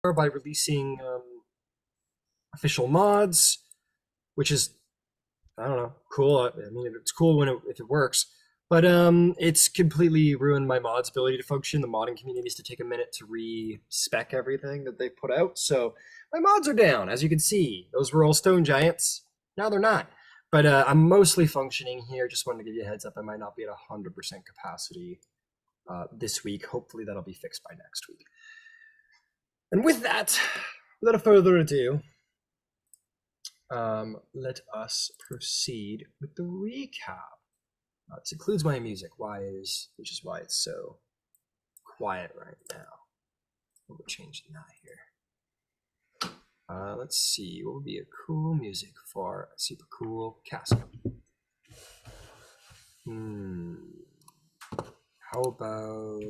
by releasing official mods, which is, I don't know, cool. I mean, it's cool if it works, but it's completely ruined my mod's ability to function. The modding community needs to take a minute to respec everything that they put out. So my mods are down, as you can see. Those were all stone giants. Now they're not. But I'm mostly functioning here. Just wanted to give you a heads up. I might not be at 100% capacity this week. Hopefully that'll be fixed by next week. And with that, without further ado, let us proceed with the recap. This includes my music, which is why it's so quiet right now. We'll change that here. Let's see, what would be a cool music for a super cool castle? How about,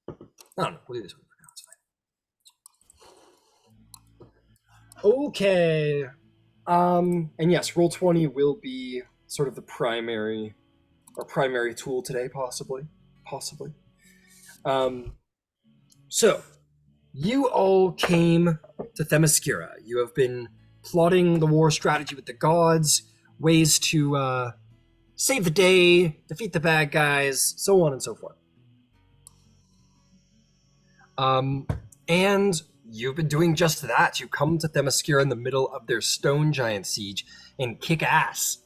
I don't know, we'll do this one for now, it's fine. Okay. And yes, Roll20 will be sort of the primary tool today, possibly. So, you all came to Themyscira. You have been plotting the war strategy with the gods, ways to save the day, defeat the bad guys, so on and so forth. And you've been doing just that. You come to Themyscira in the middle of their stone giant siege and kick ass.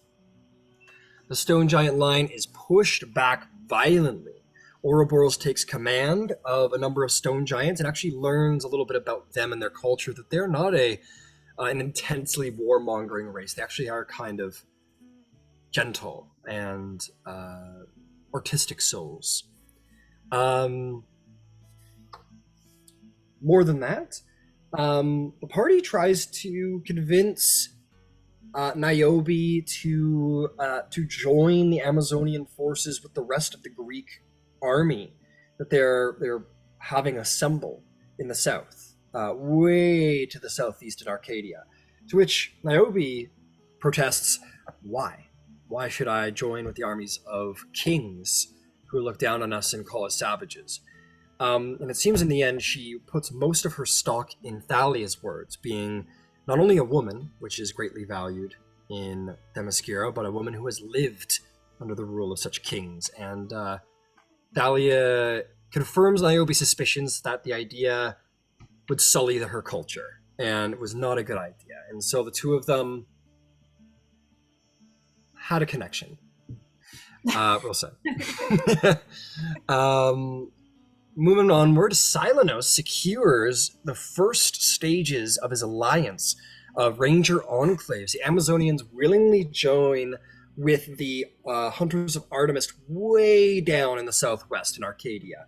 The stone giant line is pushed back violently. Ouroboros takes command of a number of stone giants and actually learns a little bit about them and their culture, that they're not an intensely warmongering race. They actually are kind of gentle and artistic souls. More than that, the party tries to convince Niobe to join the Amazonian forces with the rest of the Greek army that they're having assemble in the south, way to the southeast in Arcadia. To which Niobe protests, "Why? Why should I join with the armies of kings who look down on us and call us savages?" And it seems in the end she puts most of her stock in Thalia's words, being not only a woman, which is greatly valued in Themyscira, but a woman who has lived under the rule of such kings. And Thalia confirms Niobe's suspicions that the idea would sully her culture, and it was not a good idea. And so the two of them had a connection. We'll say. Moving onward, Silenos secures the first stages of his alliance of Ranger enclaves. The Amazonians willingly join with the Hunters of Artemis way down in the southwest in Arcadia.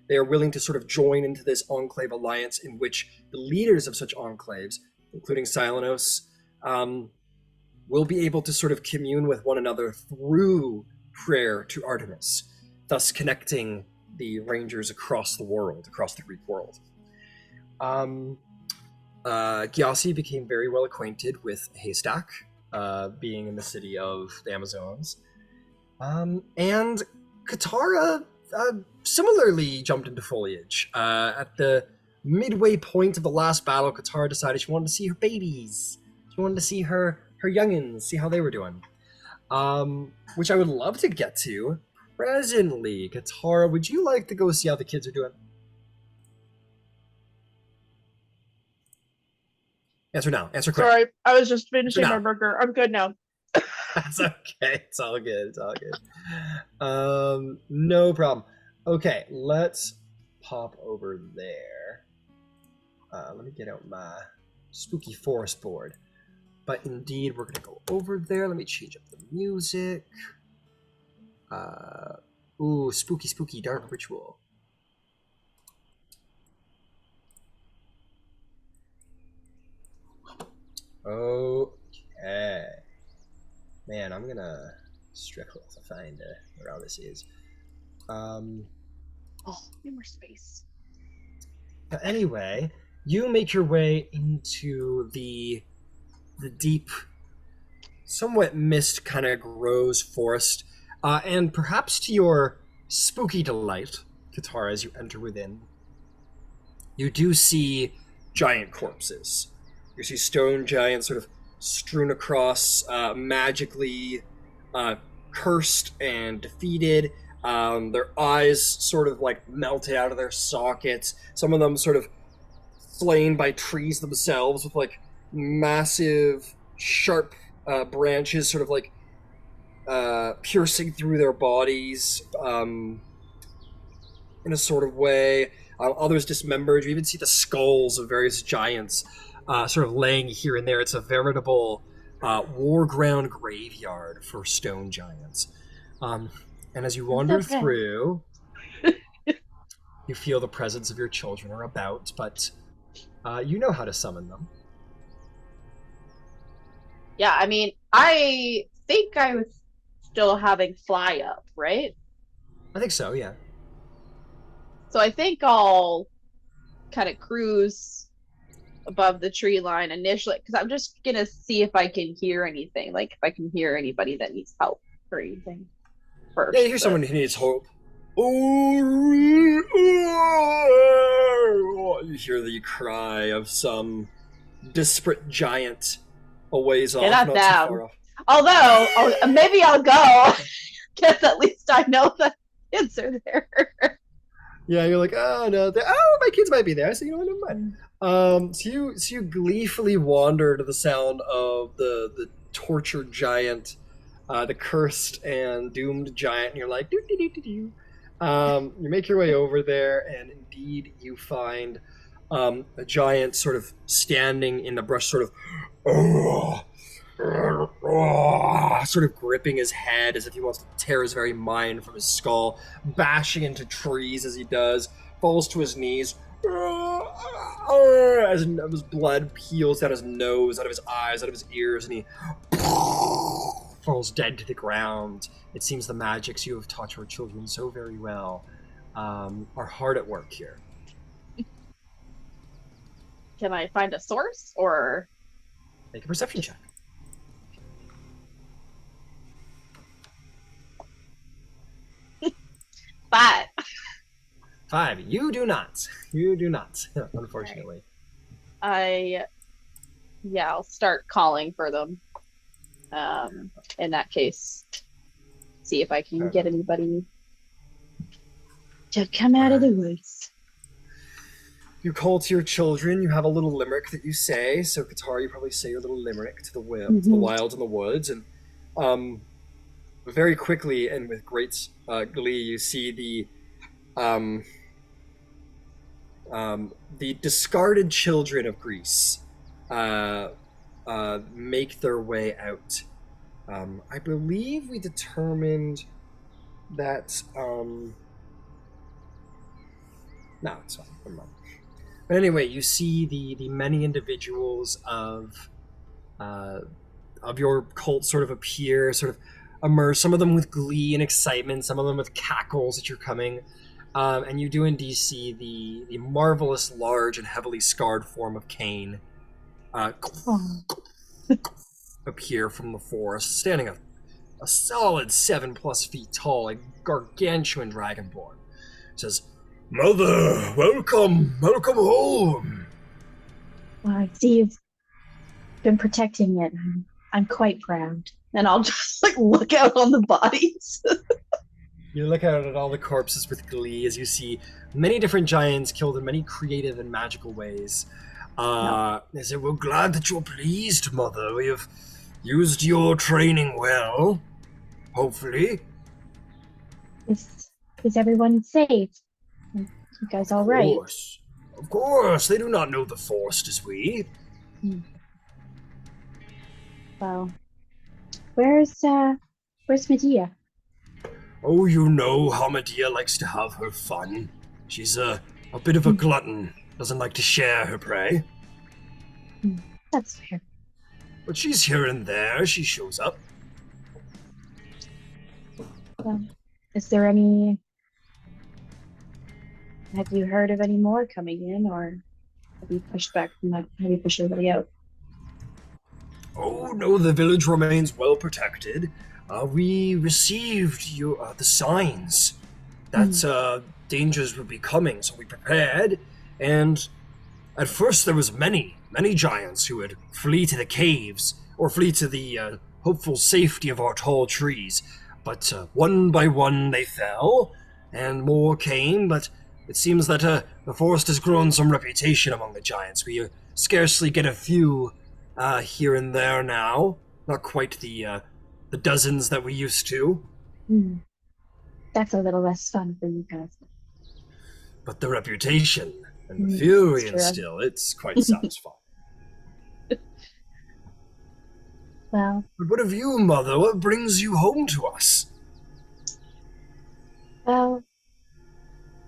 They are willing to sort of join into this enclave alliance in which the leaders of such enclaves, including Silenos, will be able to sort of commune with one another through prayer to Artemis, thus connecting the Rangers across the world, across the Greek world. Gyasi became very well acquainted with Haystack, being in the city of the Amazons. And Katara similarly jumped into foliage. At the midway point of the last battle, Katara decided she wanted to see her babies. She wanted to see her youngins, see how they were doing. Which I would love to get to. Presently, Katara, would you like to go see how the kids are doing? Answer now. Answer quick. Sorry, I was just finishing my burger. I'm good now. That's okay. It's all good. It's all good. No problem. Okay, let's pop over there. Let me get out my spooky forest board. But indeed, we're gonna go over there. Let me change up the music. Ooh, spooky dark ritual. Okay. Man, I'm gonna struggle to find where all this is. Oh, need more space. But anyway, you make your way into the deep, somewhat mist kind of grows forest. And perhaps to your spooky delight, Katara, as you enter within, you do see giant corpses. You see stone giants sort of strewn across, magically cursed and defeated. Their eyes sort of like melted out of their sockets. Some of them sort of slain by trees themselves with like massive, sharp branches, sort of like piercing through their bodies in a sort of way. Others dismembered. You even see the skulls of various giants sort of laying here and there. It's a veritable war ground graveyard for stone giants. And as you wander through, you feel the presence of your children are about, but you know how to summon them. Yeah, I mean, I think I was still having fly up, right? I think so, yeah. So I think I'll kind of cruise above the tree line initially because I'm just gonna see if I can hear anything, like if I can hear anybody that needs help or anything first. Yeah, you hear someone who needs hope. You hear the cry of some disparate giant a ways off, not too them. far off. Although, maybe I'll go. Guess at least I know that kids are there. Yeah, you're like, oh no, my kids might be there. So you know, never mind. So you gleefully wander to the sound of the tortured giant, the cursed and doomed giant, and you're like, doo doo doo doo doo. You make your way over there, and indeed you find a giant sort of standing in the brush, sort of, sort of gripping his head as if he wants to tear his very mind from his skull, bashing into trees as he does, falls to his knees, as his blood peels out his nose, out of his eyes, out of his ears, and he falls dead to the ground. It seems the magics you have taught your children so very well are hard at work here. Can I find a source, or make a perception check? Five. 5. You do not. You do not, unfortunately. I'll start calling for them. In that case, see if I can get anybody to come out of the woods. You call to your children. You have a little limerick that you say. So, Katara, you probably say your little limerick to the wild in the woods, and very quickly and with great glee, you see the discarded children of Greece make their way out. I believe we determined that. No, it's fine. Never mind. But anyway, you see the many individuals of your cult sort of appear, sort of emerge. Some of them with glee and excitement, some of them with cackles that you're coming. And you do indeed see the marvelous, large, and heavily scarred form of Cain appear from the forest, standing a solid 7+ feet tall, a gargantuan dragonborn. Says, "Mother, welcome home." Well, I see you've been protecting it. I'm quite proud. And I'll just look out on the bodies. You look out at all the corpses with glee as you see many different giants killed in many creative and magical ways. They say, "We're glad that you're pleased, Mother. We have used your training well, hopefully." Is everyone safe? You guys all right? Of course. They do not know the forest as we. Well, where's Medea? Oh, you know how Medea likes to have her fun. She's a bit of a glutton. Doesn't like to share her prey. That's fair. But she's here and there. She shows up. Well, is there any... Have you heard of any more coming in, or have you pushed back from that? Have you pushed everybody out? Oh, no, the village remains well protected. We received the signs that dangers would be coming, so we prepared, and At first, there was many giants who would flee to the caves or flee to the hopeful safety of our tall trees. But one by one, they fell, and more came. But it seems that the forest has grown some reputation among the giants. We scarcely get a few here and there now. Not quite the dozens that we used to. Hmm. That's a little less fun for you guys. But the reputation and the It's fury true. instill, it's quite satisfying. Well, But what of you, Mother? What brings you home to us? well,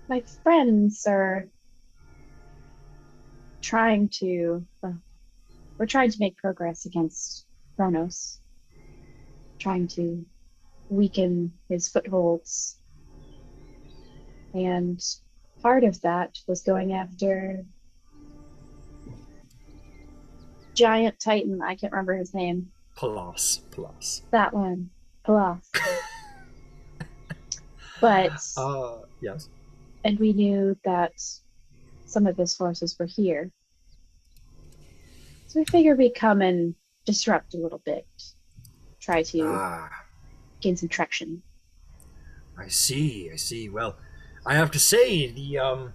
my friends are trying to, we're trying to make progress against Kronos, trying to weaken his footholds. And part of that was going after giant titan. I can't remember his name. Plus. That one. Palas. But, Yes. and we knew that some of his forces were here. So we figured we'd come and disrupt a little bit, try to Ah, gain some traction. I see. Well, I have to say, the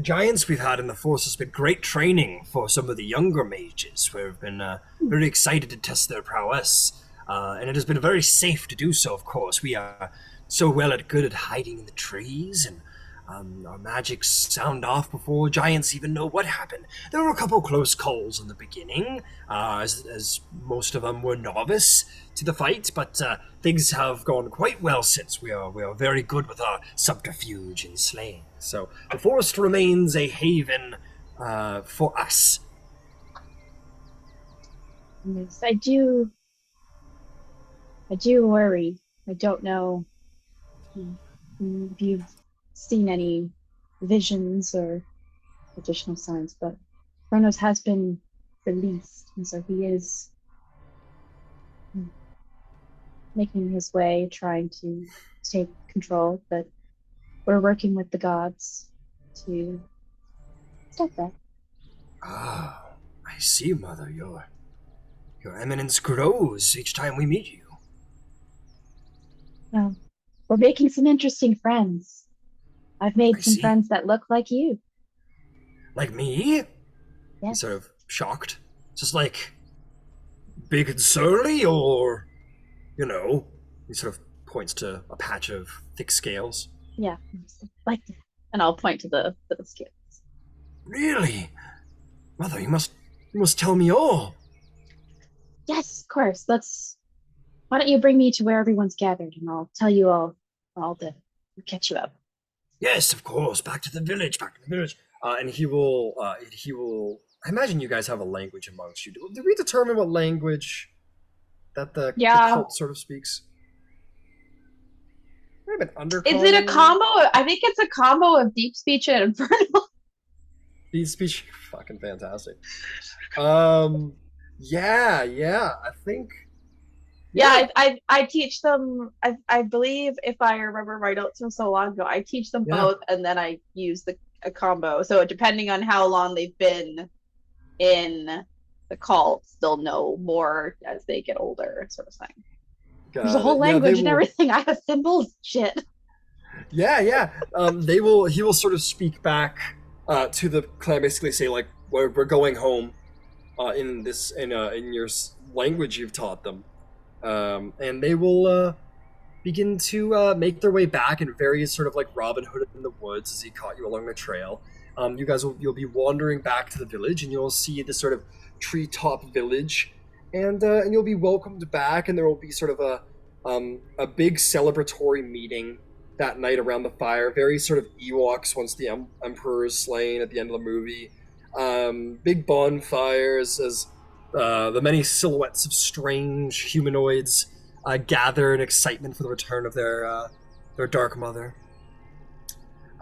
giants we've had in the force has been great training for some of the younger mages. We've been Hmm. very excited to test their prowess, and it has been very safe to do so. Of course, we are so good at hiding in the trees, and our magics sound off before giants even know what happened. There were a couple close calls in the beginning, as most of them were novice to the fight, but things have gone quite well since. We are very good with our subterfuge and slaying. So the forest remains a haven for us. Yes, I do worry. I don't know if you've seen any visions or additional signs, but Kronos has been released, and so he is making his way, trying to take control. But we're working with the gods to stop that. Ah, I see, Mother. Your eminence grows each time we meet you. Well, we're making some interesting friends. I've I made some see. friends that look like you. Like me? He's sort Yes. of shocked. Just like big and surly, or he sort of points to a patch of thick scales. Yeah. Like that. And I'll point to the scales. Really? Mother, you must tell me all. Yes, of course. Let's Why don't you bring me to where everyone's gathered and I'll tell you all the catch you up. Yes, of course. Back to the village. Back to the village. And he will. He will. I imagine you guys have a language amongst you. Did we determine what language that the Yeah. cult sort of speaks? Maybe an Is it a undercommon. combo? I think it's a combo of deep speech and infernal. These speech fucking fantastic. Um. Yeah. I think. Yeah, Yeah. I teach them. I believe if I remember my notes from so long ago, I teach them Yeah. both, and then I use the a combo. So depending on how long they've been in the cults, they'll know more as they get older, sort of thing. There's a Got whole it. Yeah. They language and will. everything. I have symbols, shit. Yeah. They will. He will sort of speak back to the clan, basically say like, we're going home. In your language you've taught them, and they will begin to make their way back in various sort of like Robin Hood in the woods as he caught you along the trail. You'll be wandering back to the village, and you'll see this sort of treetop village, and you'll be welcomed back, and there will be sort of a big celebratory meeting that night around the fire. Very sort of Ewoks once the emperor is slain at the end of the movie. Big bonfires as the many silhouettes of strange humanoids gather in excitement for the return of their dark mother,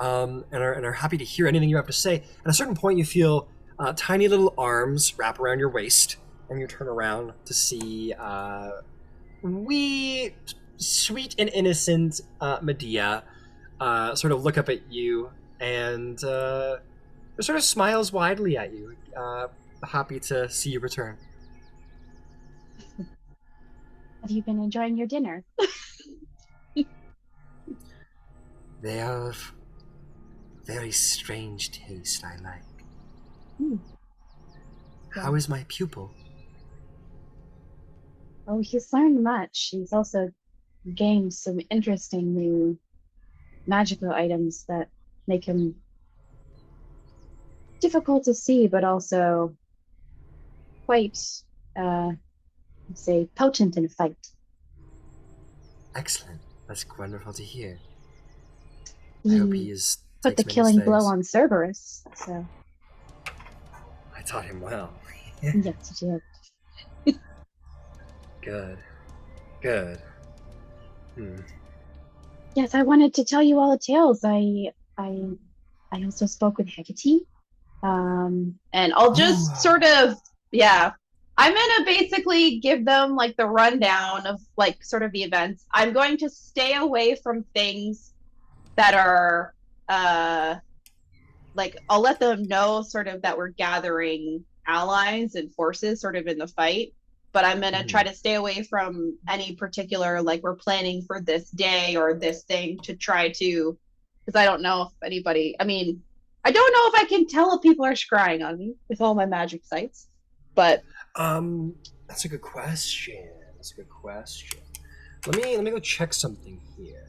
and are happy to hear anything you have to say. At a certain point, you feel tiny little arms wrap around your waist, and you turn around to see wee, sweet and innocent Medea sort of look up at you, and It sort of smiles widely at you, happy to see you return. Have you been enjoying your dinner? They have very strange taste, I like. Hmm. How is my pupil? Oh, he's learned much. He's also gained some interesting new magical items that make him difficult to see, but also quite, uh, let's say, potent in fight. Excellent. That's wonderful to hear. I hope He he put the takes many killing blow slaves. on Cerberus, so I taught him well. yes, he did. Good. Good. Hmm. Yes, I wanted to tell you all the tales. I also spoke with Hecate. And I'll Ooh. just sort of, yeah, I'm gonna basically give them like the rundown of like sort of the events. I'm going to stay away from things that are like I'll let them know sort of that we're gathering allies and forces sort of in the fight. But I'm gonna try to stay away from any particular like we're planning for this day or this thing to try to because I don't know if anybody I mean, I don't know if I can tell if people are scrying on me with all my magic sites. But That's a good question. That's a good question. Let me go check something here.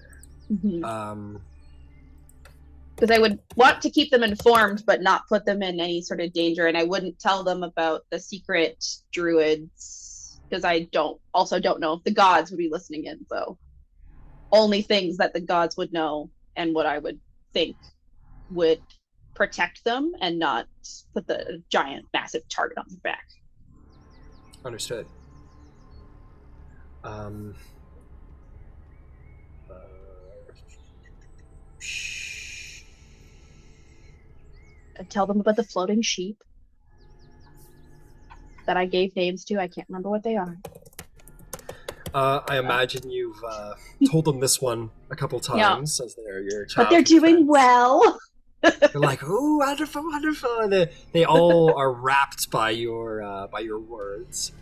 because I would want to keep them informed, but not put them in any sort of danger. And I wouldn't tell them about the secret druids because I don't know if the gods would be listening in. So only things that the gods would know and what I would think would protect them and not put the giant, massive target on their back. Understood. I'd tell them about the floating sheep that I gave names to. I can't remember what they are. I imagine you've told them this one a couple times as they're your child. But they're doing friends. well. They're like, "Oh, wonderful, wonderful!" And they all are wrapped by your words.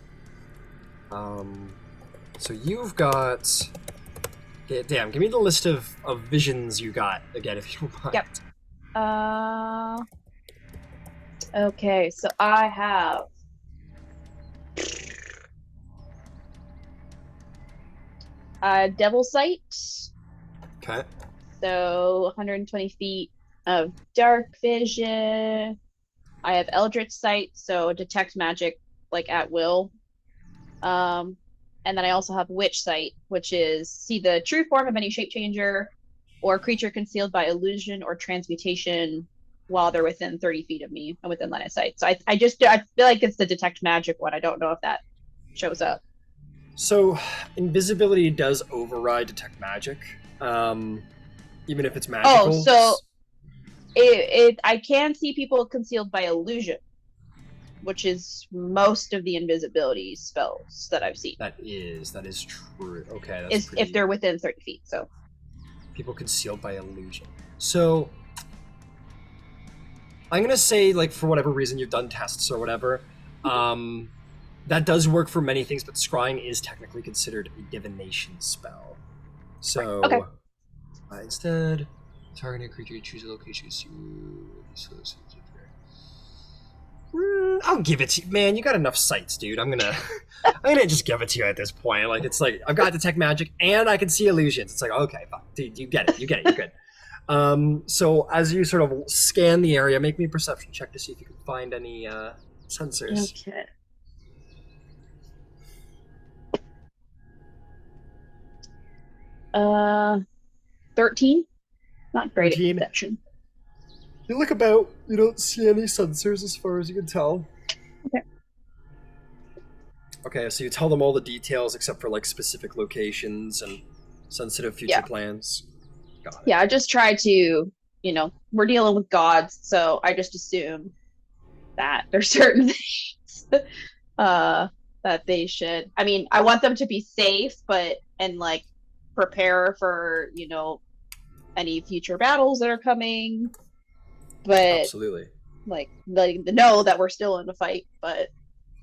So you've got. Damn, give me the list of visions you got again, if you don't mind. Yep. Okay, so I have Devil Sight. Okay. So 120 feet of dark vision. I have Eldritch Sight, so detect magic like at will. And then I also have Witch Sight, which is see the true form of any shape changer or creature concealed by illusion or transmutation while they're within 30 feet of me and within line of sight. So I feel like it's the detect magic one. I don't know if that shows up. So invisibility does override detect magic, even if it's magical. Oh, so I can see people concealed by illusion, which is most of the invisibility spells that I've seen. That is true. Okay, that's if they're within 30 feet. So people concealed by illusion. So I'm gonna say, like, for whatever reason you've done tests or whatever, that does work for many things, but scrying is technically considered a divination spell. So okay. Instead, targeting a creature, choose a location. I'll give it to you, man. You got enough sights, dude. I'm gonna just give it to you at this point. Like, it's like I've got detect magic and I can see illusions. It's like, okay, fuck, dude, you get it. You're good. So as you sort of scan the area, make me a perception check to see if you can find any sensors. Okay. Uh, 13. Not great 13. at perception. You look about. You don't see any sensors as far as you can tell. Okay. Okay, so you tell them all the details except for like specific locations and sensitive future plans. Got it. Yeah, I just try to, we're dealing with gods, so I just assume that there's certain things that they should. I mean, I want them to be safe, and like prepare for, any future battles that are coming. But absolutely. like letting them know that we're still in the fight, but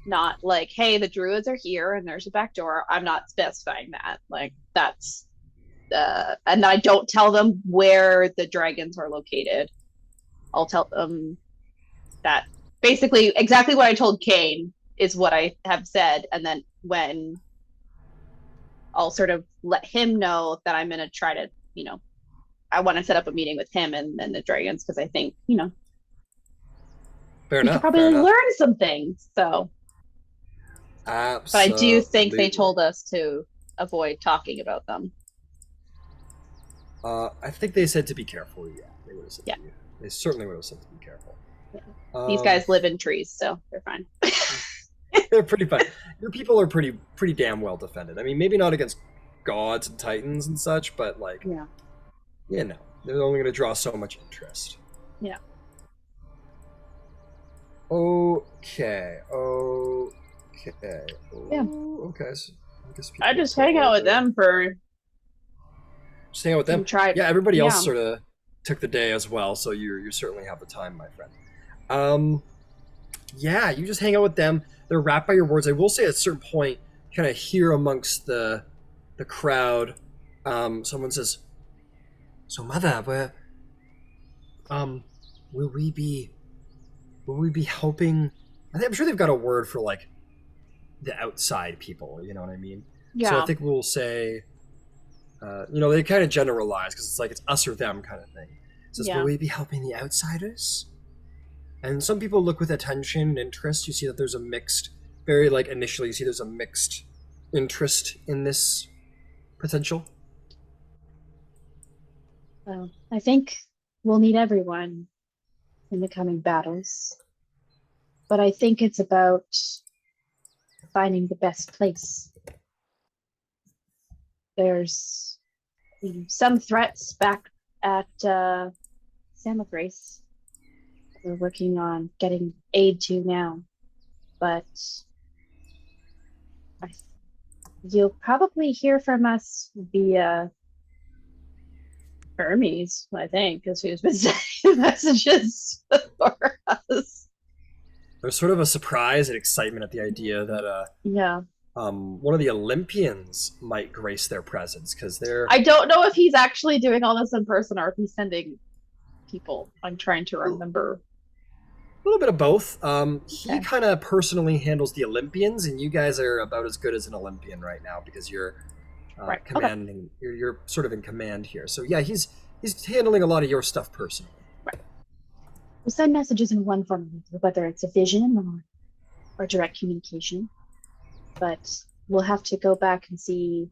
not like, hey, the druids are here and there's a back door. I'm not specifying that. Like that's and I don't tell them where the dragons are located. I'll tell them that basically exactly what I told Kane is what I have said, and then when I'll sort of let him know that I'm gonna try to, I want to set up a meeting with him and the dragons because I think, Fair we could enough. Fair probably enough. learn some things. So, but I do think they Absolutely. told us to avoid talking about them. I think they said to be careful. Yeah, they would have said Yeah, to be. They certainly would have said to be careful. yeah. These Um, guys live in trees, so they're fine. they're pretty fun. Your people are pretty damn well defended. I mean, maybe not against gods and titans and such, but like, Yeah. they're only going to draw so much interest. Yeah. Okay. Okay. Yeah. Okay. So I guess I people just hang out with them for just hang out with them. and try. Yeah, everybody else Yeah, sort of took the day as well, so you certainly have the time, my friend. Um, yeah, you just hang out with them. They're wrapped by your words. I will say at a certain point, kind of hear amongst the crowd, someone says, "So, mother, um, will we be will we be helping?" I'm sure they've got a word for like the outside people. You know what I mean? So I yeah, think we'll say, they kind of generalize because it's like it's us or them kind of thing. It says, "Will yeah. we be helping the outsiders?" And some people look with attention and interest. You see that there's a mixed, very like initially, you see there's a mixed interest in this potential. Well, I think we'll need everyone in the coming battles, but I think it's about finding the best place. There's some threats back at Samothrace. We're working on getting aid to now, but I, you'll probably hear from us via Hermes, I think, is who's been sending messages for us. There's sort of a surprise and excitement at the idea that Yeah. one of the Olympians might grace their presence because they're I don't know if he's actually doing all this in person or if he's sending people. I'm trying to a remember. little bit of both. He Okay. kind of personally handles the Olympians, and you guys are about as good as an Olympian right now because you're Right. Okay. commanding. You're sort of in command here. So yeah, he's handling a lot of your stuff personally. Right. We'll send messages in one form or another, whether it's a vision or direct communication. But we'll have to go back and see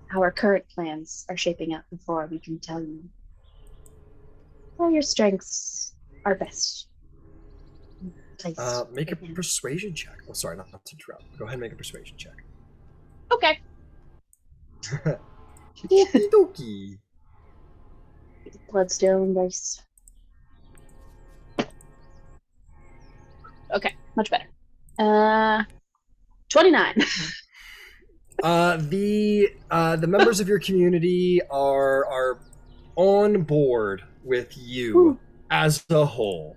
how our current plans are shaping up before we can tell you where your strengths are best placed Make a right now. persuasion check. Oh, sorry, not to interrupt. Go ahead and make a persuasion check. Okay. Okie dokie. Bloodstone dice. Okay. Much better. 29. The members of your community are on board with you Ooh. as a whole.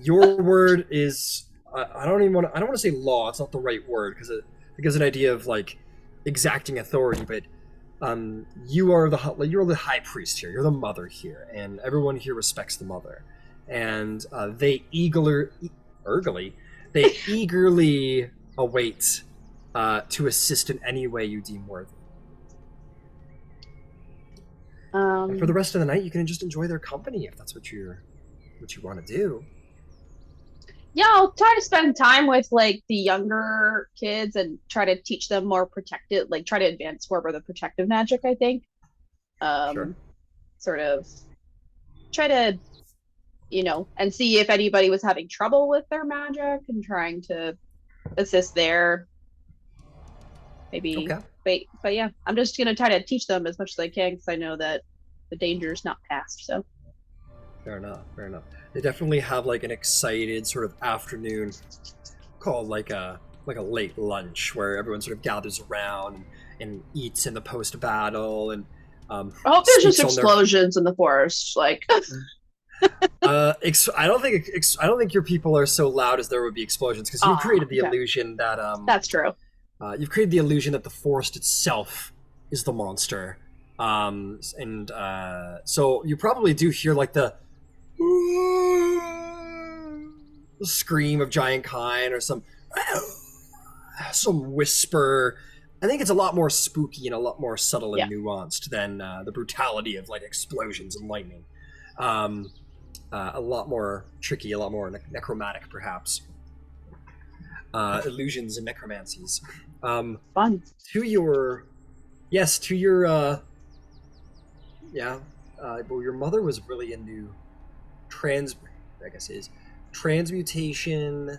Your word is I don't want to say law. It's not the right word because it gives an idea of like exacting authority. But you're the high priest here. You're the mother here, and everyone here respects the mother. And they eagerly await to assist in any way you deem worthy. And for the rest of the night, you can just enjoy their company if that's what you want to do. Yeah, I'll try to spend time with like the younger kids and try to teach them more protective, like try to advance more of the protective magic, I think. Sure. Sort of try to, and see if anybody was having trouble with their magic and trying to assist there. Maybe Okay. wait, but yeah, I'm just gonna try to teach them as much as I can because I know that the danger is not past. So Fair enough. Fair enough. They definitely have like an excited sort of afternoon called like a late lunch where everyone sort of gathers around and eats in the post battle and I hope there's just speaks on their explosions in the forest. Like I don't think your people are so loud as there would be explosions because you've Ah, created the okay. illusion that That's true. you've created the illusion that the forest itself is the monster, and so you probably do hear like the scream of giant kind or some whisper. I think it's a lot more spooky and a lot more subtle Yeah. and nuanced than the brutality of like explosions and lightning. Um, a lot more tricky, a lot more necromantic, perhaps. Illusions and necromancies. Um, Fun. to your, yes, to your, yeah. Well, your mother was really into trans, I guess it is transmutation,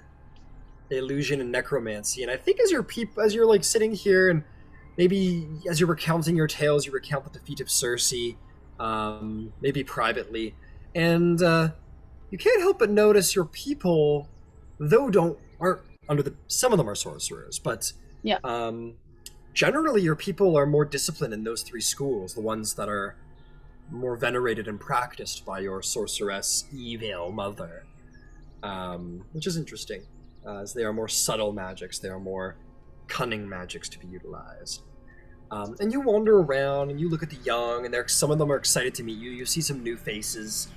illusion, and necromancy. And I think as you're like sitting here and maybe as you're recounting your tales, you recount the defeat of Cersei, maybe privately, and you can't help but notice your people, though don't aren't under the some of them are sorcerers, but Yeah. um, generally your people are more disciplined in those three schools, the ones that are more venerated and practiced by your sorceress evil mother, which is interesting, as they are more subtle magics, they are more cunning magics to be utilized. And you wander around and you look at the young, and some of them are excited to meet you. You see some new faces,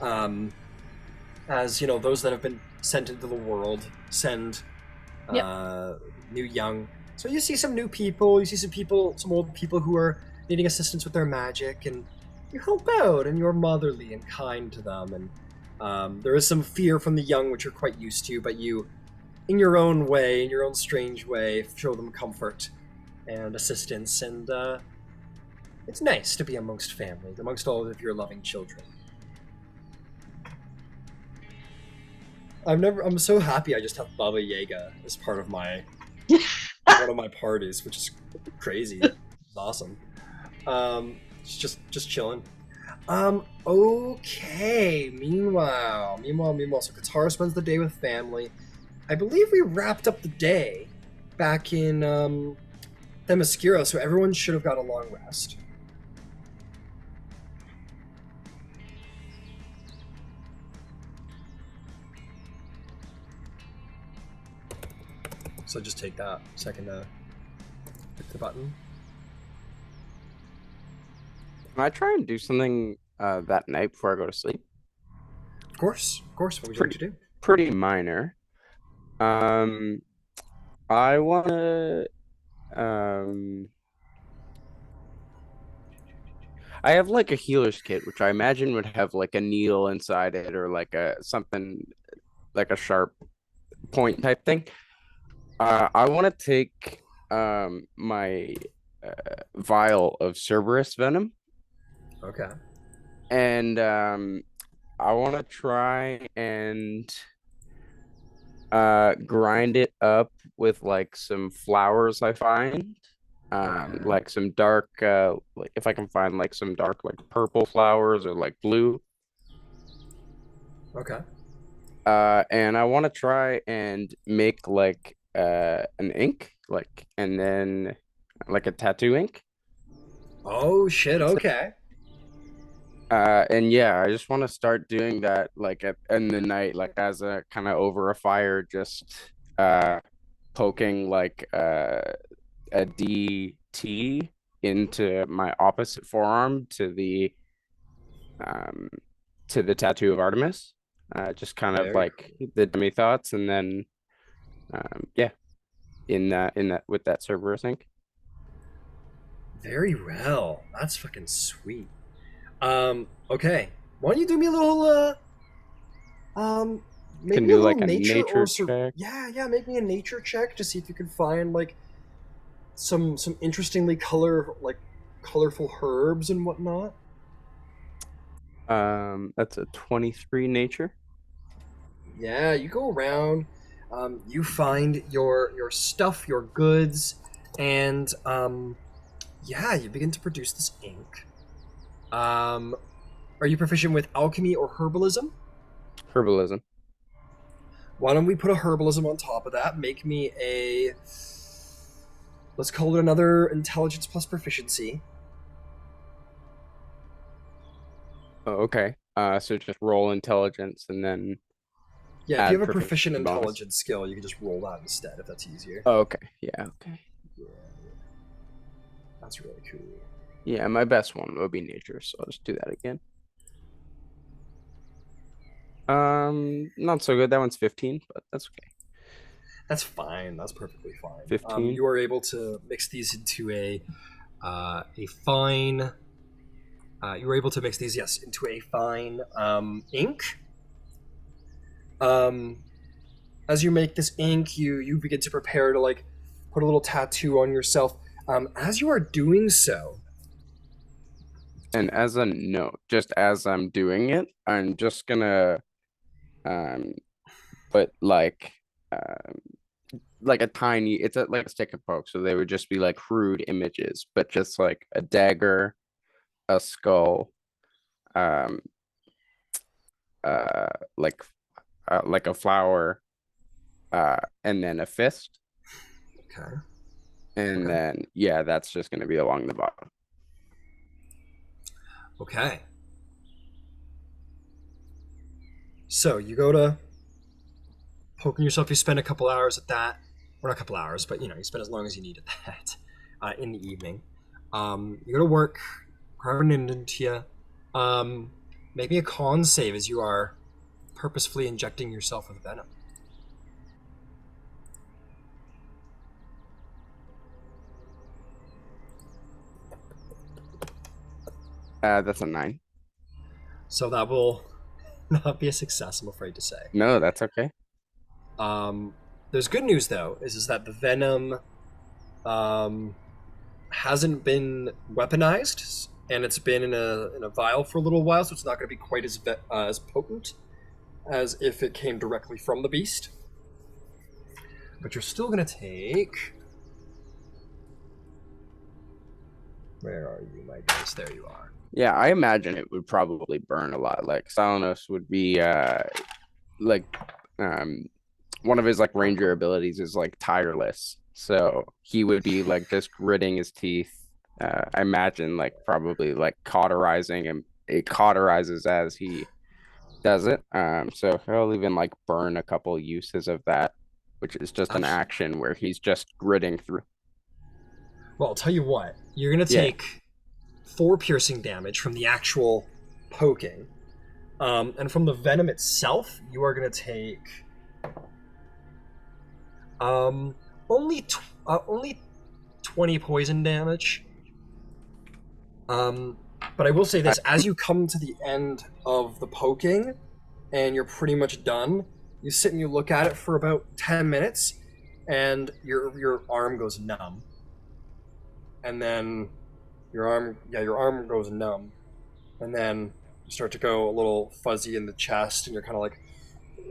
as you know, those that have been sent into the world send Yep. new young. So you see some new people. You see some old people who are needing assistance with their magic, and you help out, and you're motherly and kind to them. And there is some fear from the young, which you're quite used to, but you, in your own way, in your own strange way, show them comfort and assistance, and it's nice to be amongst family, amongst all of your loving children. I'm so happy I just have Baba Yaga as part of my one of my parties, which is crazy. It's awesome. It's just chilling. Okay. Meanwhile. So Katara spends the day with family. I believe we wrapped up the day back in Themyscira, so everyone should have got a long rest. So just take that second to hit the button. Can I try and do something that night before I go to sleep? Of course. What would you like to do? Pretty minor. I wanna I have like a healer's kit, which I imagine would have like a needle inside it or like a something like a sharp point type thing. I want to take my vial of Cerberus venom, Okay. and I want to try and grind it up with like some flowers I find. Okay. Like some dark like if I can find like some dark like purple flowers or like blue. Okay. And I want to try and make like an ink, like, and then like a tattoo ink. Oh shit. Okay. And yeah, I just want to start doing that like in the night, like as a kind of over a fire, just poking like a DT into my opposite forearm um to the tattoo of Artemis. Just kind of Very like the demi thoughts, and then yeah, in that with that Cerberus ink. Very well. That's fucking sweet. Okay. Why don't you do me a little um make Can me a do little like a nature nature or check. yeah, make me a nature check to see if you can find like some interestingly colorful herbs and whatnot. That's a 23 nature. Yeah, you go around, you find your stuff, your goods, and yeah, you begin to produce this ink. Um, are you proficient with alchemy or herbalism? Herbalism. Why don't we put a herbalism on top of that? Make me a. Let's call it another intelligence plus proficiency. Oh, okay. So just roll intelligence and then Yeah, if you add have a proficient proficiency bonus. intelligence skill, you can just roll that instead if that's easier. Oh, okay. Yeah, okay. Yeah, that's really cool. Yeah, my best one would be nature, so I'll just do that again. Not so good. That one's 15, but that's okay. That's fine. That's perfectly fine. 15. You are able to mix these into a fine. You were able to mix these, yes, into a fine ink. Um, as you make this ink, you begin to prepare to like put a little tattoo on yourself. As you are doing so, And as a note, just as I'm doing it, I'm just gonna um put like a tiny it's a like a stick and poke, so they would just be like crude images, but just like a dagger, a skull, um uh like like a flower, and then a fist, okay, and okay, then yeah, that's just gonna be along the bottom. okay. So you go to poking yourself. You spend a couple hours at that, or not a couple hours, but you spend as long as you need at that in the evening. You go to work, carving it into you. Make me a con save as you are purposefully injecting yourself with venom. That's a 9. So that will not be a success, I'm afraid to say. No, that's okay. There's good news though, is that the venom um, hasn't been weaponized, and it's been in a vial for a little while, so it's not going to be quite as potent as if it came directly from the beast. But you're still going to take. Where are you, my dice? There you are. Yeah, I imagine it would probably burn a lot. Like Salanos would be like um one of his like ranger abilities is like tireless. So he would be like just gritting his teeth. I imagine like probably like cauterizing, and it cauterizes as he does it. So he'll even like burn a couple uses of that, which is just an Actually, action where he's just gritting through. well, I'll tell you what. You're going to Yeah. take 4 piercing damage from the actual poking. And from the venom itself, you are going to take um, only 20 poison damage. But I will say this: as you come to the end of the poking, and you're pretty much done, you sit and you look at it for about 10 minutes, and your arm goes numb, and then your arm goes numb, and then you start to go a little fuzzy in the chest, and you're kind of like,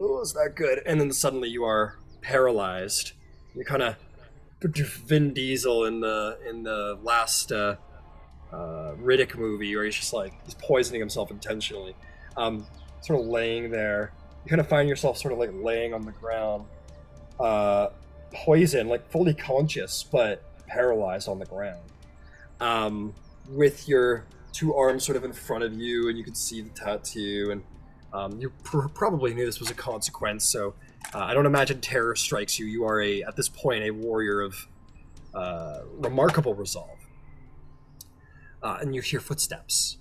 oh, is that good? And then suddenly you are paralyzed. You kind of Vin Diesel in the last Riddick movie, where he's poisoning himself intentionally, sort of laying there. You kind of find yourself sort of like laying on the ground, poison, like fully conscious but paralyzed on the ground, with your 2 arms sort of in front of you, and you can see the tattoo, and you probably knew this was a consequence. So I don't imagine terror strikes you. You are at this point a warrior of remarkable resolve. And you hear footsteps.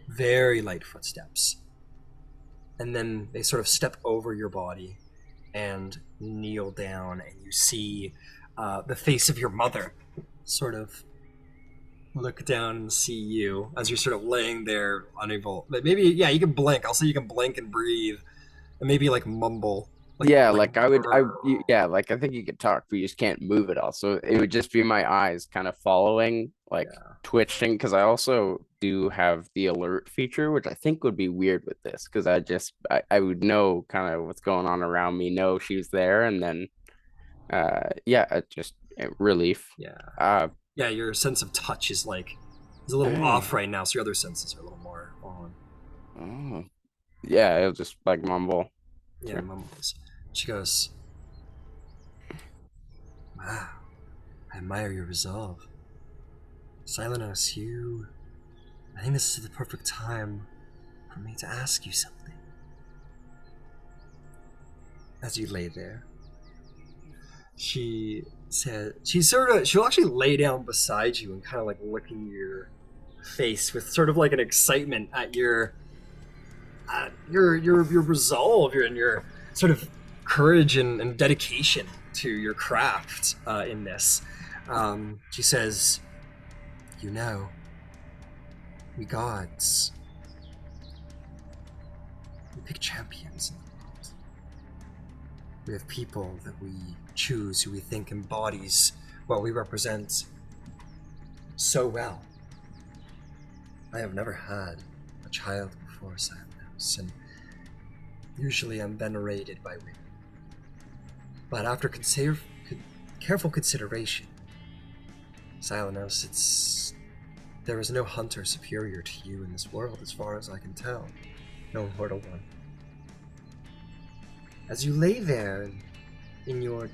Very light footsteps. And then they sort of step over your body and kneel down, and you see the face of your mother sort of look down and see you as you're sort of laying there unable. Maybe, yeah, you can blink. I'll say you can blink and breathe, and maybe like mumble. Yeah, like yeah, like I think you could talk, but you just can't move it all. So it would just be my eyes kind of following, like Yeah. twitching, because I also do have the alert feature, which I think would be weird with this, because I would know kind of what's going on around me, know she's there, and then yeah, just relief. Yeah. Uh, Yeah, your sense of touch is a little dang. off right now, so your other senses are a little more on. Oh. Yeah, it'll just like mumble. Yeah, mumbles. She goes, "Wow, I admire your resolve. Silenos, you I think this is the perfect time for me to ask you something. As you lay there, she said, she'll actually lay down beside you and kind of like licking your face with sort of like an excitement at your resolve, and your sort of courage and dedication to your craft in this. She says, "You know, we gods, we pick champions in the world. We have people that we choose who we think embodies what we represent so well. I have never had a child before Silence, and usually I'm venerated by women. But after careful consideration, Silenos, there is no hunter superior to you in this world as far as I can tell. No mortal one. As you lay there in your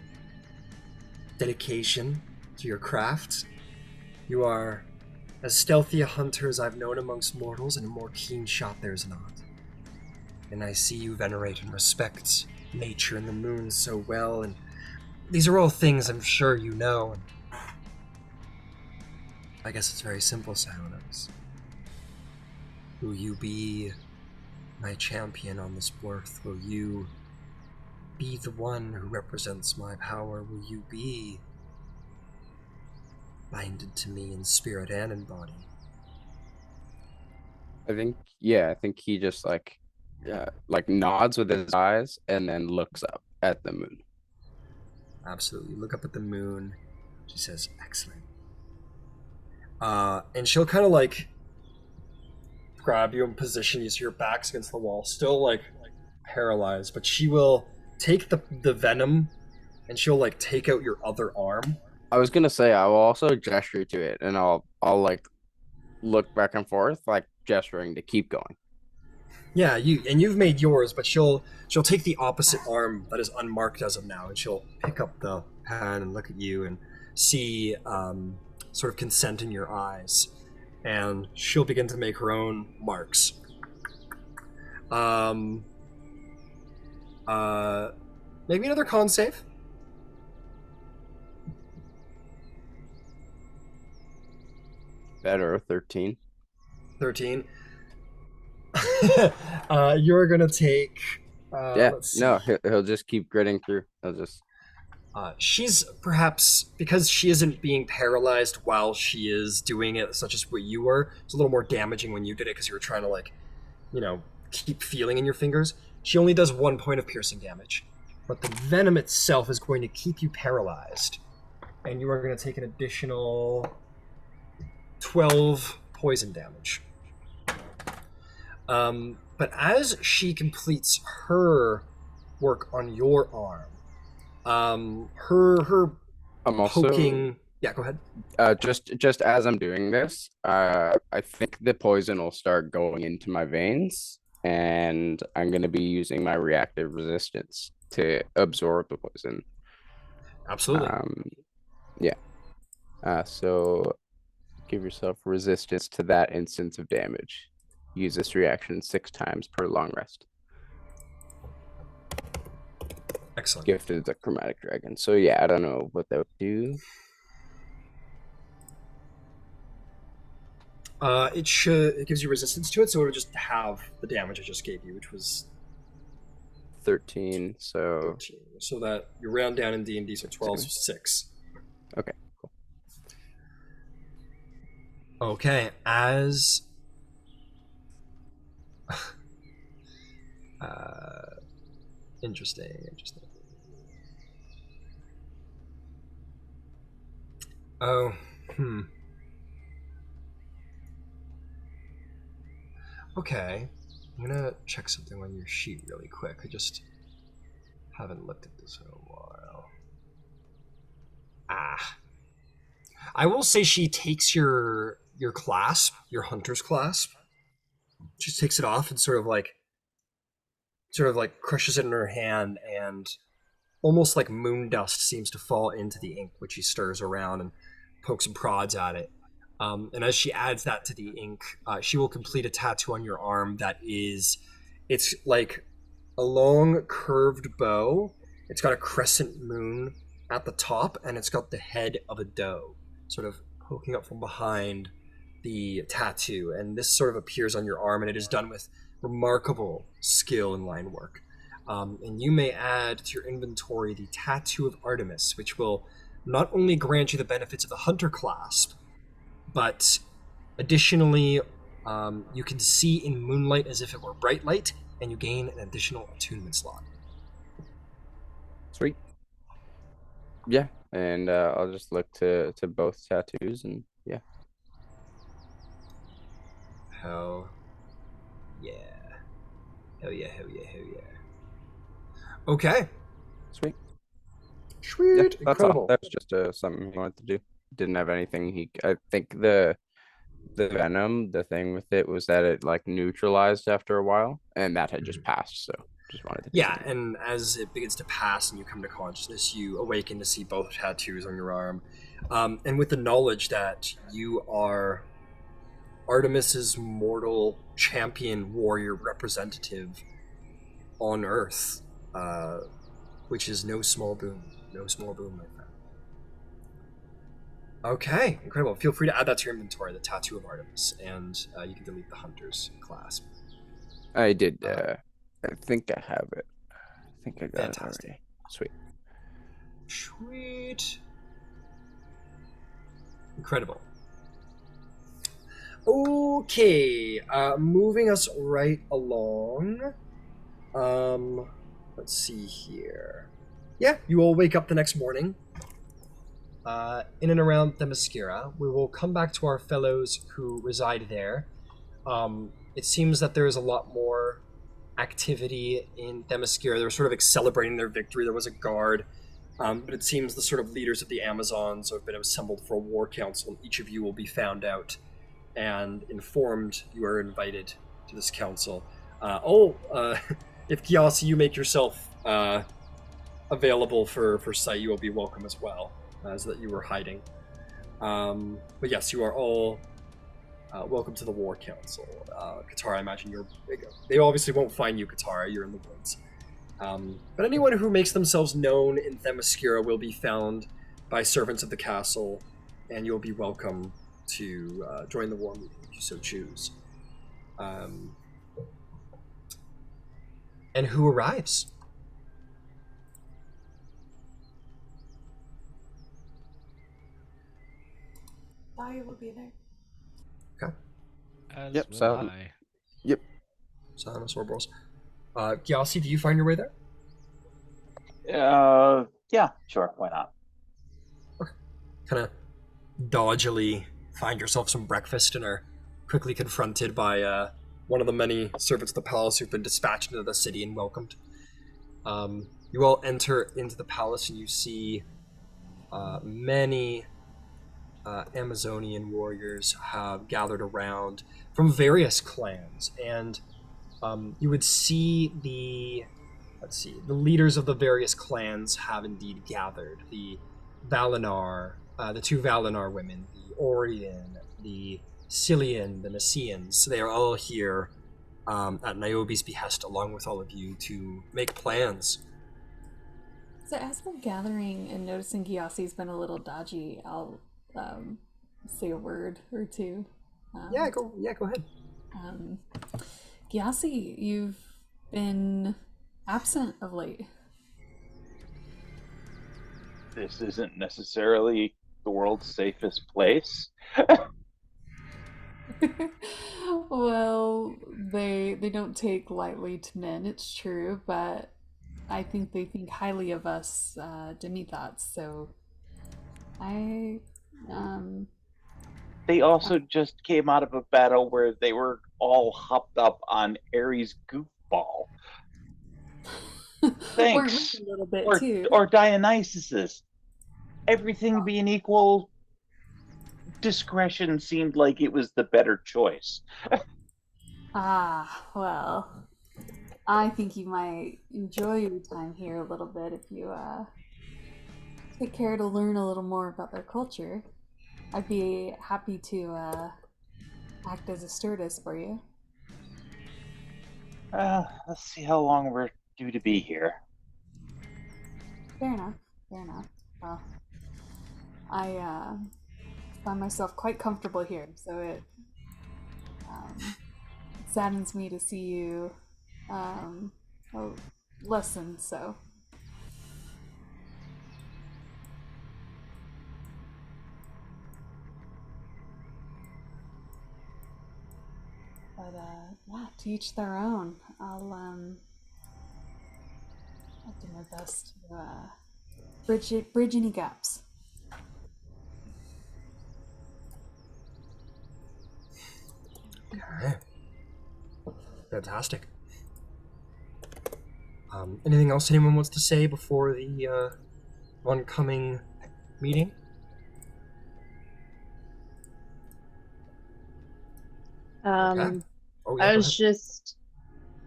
dedication to your craft, you are as stealthy a hunter as I've known amongst mortals, and a more keen shot there's not. And I see you venerate and respect nature and the moon so well, and these are all things I'm sure you know. And I guess it's very simple, Silenos. Will you be my champion on this earth? Will you be the one who represents my power? Will you be binded to me in spirit and in body? I think he just like nods with his eyes and then looks up at the moon. Absolutely. Look up at the moon. She says, "Excellent." And she'll kind of like grab you and position you so your back's against the wall, still like paralyzed, but she will take the venom and she'll like take out your other arm. I was gonna say I will also gesture to it, and I'll like look back and forth, like gesturing to keep going. Yeah, you've made yours, but she'll take the opposite arm that is unmarked as of now, and she'll pick up the pen and look at you and see sort of consent in your eyes, and she'll begin to make her own marks. Um, Maybe another con save. Better 13. 13. You're gonna take. Yeah, Let's see. no, he'll just keep gritting through. He'll just She's perhaps, because she isn't being paralyzed while she is doing it, such as what you were. It's a little more damaging when you did it because you were trying to like, keep feeling in your fingers. She only does 1 point of piercing damage, but the venom itself is going to keep you paralyzed, and you are going to take an additional 12 poison damage. But as she completes her work on your arm, her I'm also poking. Yeah, go ahead. just as I'm doing this, I think the poison will start going into my veins, and I'm gonna be using my reactive resistance to absorb the poison. Absolutely. Yeah. So give yourself resistance to that instance of damage. Use this reaction 6 times per long rest. Excellent. Gifted the chromatic dragon. So yeah, I don't know what that would do. It gives you resistance to it, so it'll just have the damage I just gave you, which was 13. So 13. So that you round down in D&D, so 12 is 6. okay, cool. Okay, as interesting. Oh, Okay, I'm gonna check something on your sheet really quick. I just haven't looked at this in a while. I will say she takes your clasp, your hunter's clasp. She takes it off and sort of like crushes it in her hand, and almost like moon dust seems to fall into the ink, which she stirs around and pokes and prods at it. And as she adds that to the ink, she will complete a tattoo on your arm that is, it's like a long curved bow. It's got a crescent moon at the top, and it's got the head of a doe sort of poking up from behind the tattoo. And this sort of appears on your arm, and it is done with remarkable skill in line work. And you may add to your inventory the Tattoo of Artemis, which will not only grant you the benefits of the Hunter clasp, but additionally, you can see in moonlight as if it were bright light, and you gain an additional attunement slot. Sweet. Yeah, and I'll just look to both tattoos, and yeah. Hell yeah. Hell yeah, hell yeah, hell yeah. Okay. Sweet. Sweet. Yeah, that's all. Incredible. That's just something he wanted to do. Didn't have anything. I think the venom, the thing with it was that it like neutralized after a while, and that had just passed. So just wanted to Yeah, continue. and as it begins to pass and you come to consciousness, you awaken to see both tattoos on your arm. And with the knowledge that you are Artemis's mortal champion warrior representative on Earth, which is no small boon. No small boon, my friend. Okay, incredible. Feel free to add that to your inventory, the Tattoo of Artemis, and you can delete the Hunter's clasp. I did. I think I have it. I think I got Fantastic. it already. Sweet. Sweet. Incredible. Okay, moving us right along. Let's see here. Yeah, you all wake up the next morning. In and around Themyscira. We will come back to our fellows who reside there. It seems that there is a lot more activity in Themyscira. They're sort of celebrating their victory. There was a guard, but it seems the sort of leaders of the Amazons have been assembled for a war council, and each of you will be found out and informed you are invited to this council. If Gyasi, you make yourself available for sight, you will be welcome as well, so that you were hiding. But yes, you are all welcome to the War Council. Katara, I imagine they obviously won't find you, Katara. You're in the woods. But anyone who makes themselves known in Themyscira will be found by servants of the castle, and you'll be welcome to join the war meeting if you so choose. And who arrives? I will be there. Okay. As Yep, will so- I. Yep. Silence or Bros. Gyasi, do you find your way there? Yeah, sure, why not? Kind of dodgily find yourself some breakfast and are quickly confronted by one of the many servants of the palace who've been dispatched into the city and welcomed. You all enter into the palace and you see many Amazonian warriors have gathered around from various clans, and you would see the leaders of the various clans have indeed gathered. The Valinar, the two Valinar women, the Orion, the Cillian, the Niceans, they are all here at Niobe's behest, along with all of you, to make plans. So as we're gathering and noticing Gyasi's been a little dodgy, I'll say a word or two. Go ahead. Gyasi, you've been absent of late. This isn't necessarily the world's safest place. Well, they don't take lightly to men, it's true, but I think they think highly of us demi-thoughts, so I They also just came out of a battle where they were all hopped up on Ares' goofball. Thanks. a little bit Or, too. or Dionysus's. Everything being equal, discretion seemed like it was the better choice. Well, I think you might enjoy your time here a little bit if you take care to learn a little more about their culture. I'd be happy to act as a stewardess for you. Let's see how long we're due to be here. Fair enough. Fair enough. Well, I find myself quite comfortable here, so it saddens me to see you oh, lessen so. But yeah, to each their own. I'll do my best to bridge any gaps. Okay. Fantastic. Anything else anyone wants to say before the oncoming meeting? Okay. Oh, yeah, I go was ahead. just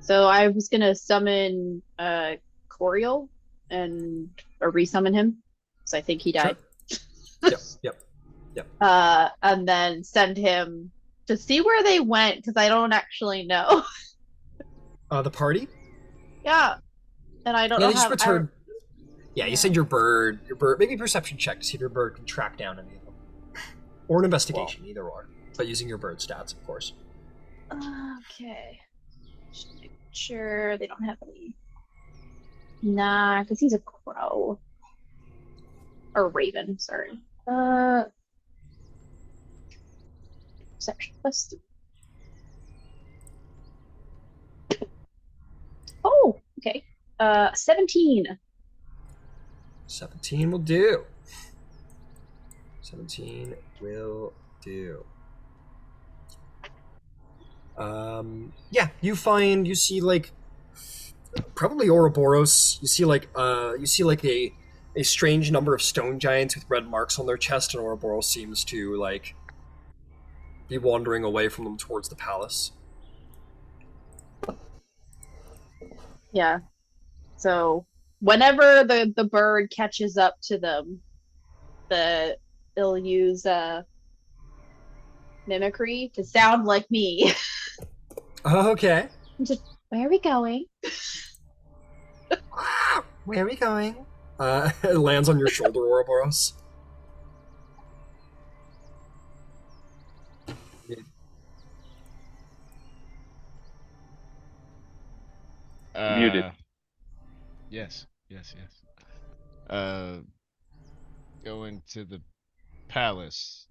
so I was gonna summon Coriol and or resummon him. So I think he died. Sure. Yep. And then send him to see where they went because I don't actually know. The party? Yeah. And I don't Yeah, know they just how returned. Yeah, you Yeah. send your bird. Maybe a perception check to see if your bird can track down any of them, or an investigation, either or. But using your bird stats, of course. Okay. Just make sure they don't have any. Nah, because he's a crow. Or raven, sorry. Perception plus 3. Oh, okay. 17. 17 will do. 17 will do. Yeah, you see like probably Ouroboros. You see like a strange number of stone giants with red marks on their chest, and Ouroboros seems to like be wandering away from them towards the palace. Yeah. So whenever the bird catches up to them, they'll use mimicry to sound like me. Okay. Just where are we going? Where are we going? It lands on your shoulder, Ouroboros. Muted. Yes. Uh, Going to the palace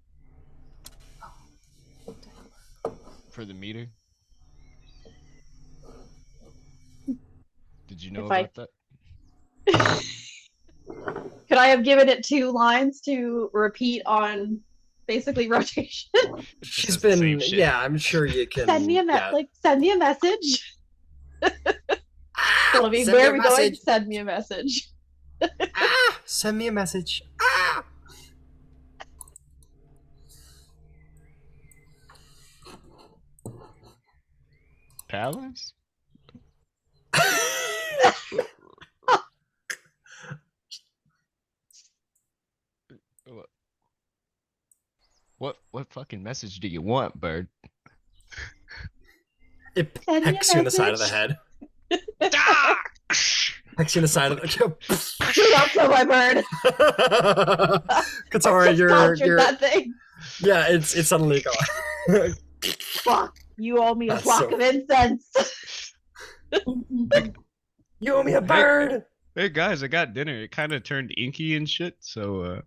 for the meeting. Did you know about that? Could I have given it 2 lines to repeat on basically rotation? She's been, yeah, I'm sure you can. Send me a send me a message. Tell me Send where me are a we going? message. Send me a message. Send me a message. Palace? What fucking message do you want, bird? It Send me a pecks you in the side of the message. head. Pecks you in the side of the Do not kill my bird. Katara, Just conjured that thing. Yeah, it's suddenly gone. Fuck. You owe me a That's flock so- of incense. You owe me a bird. Hey guys, I got dinner. It kind of turned inky and shit, so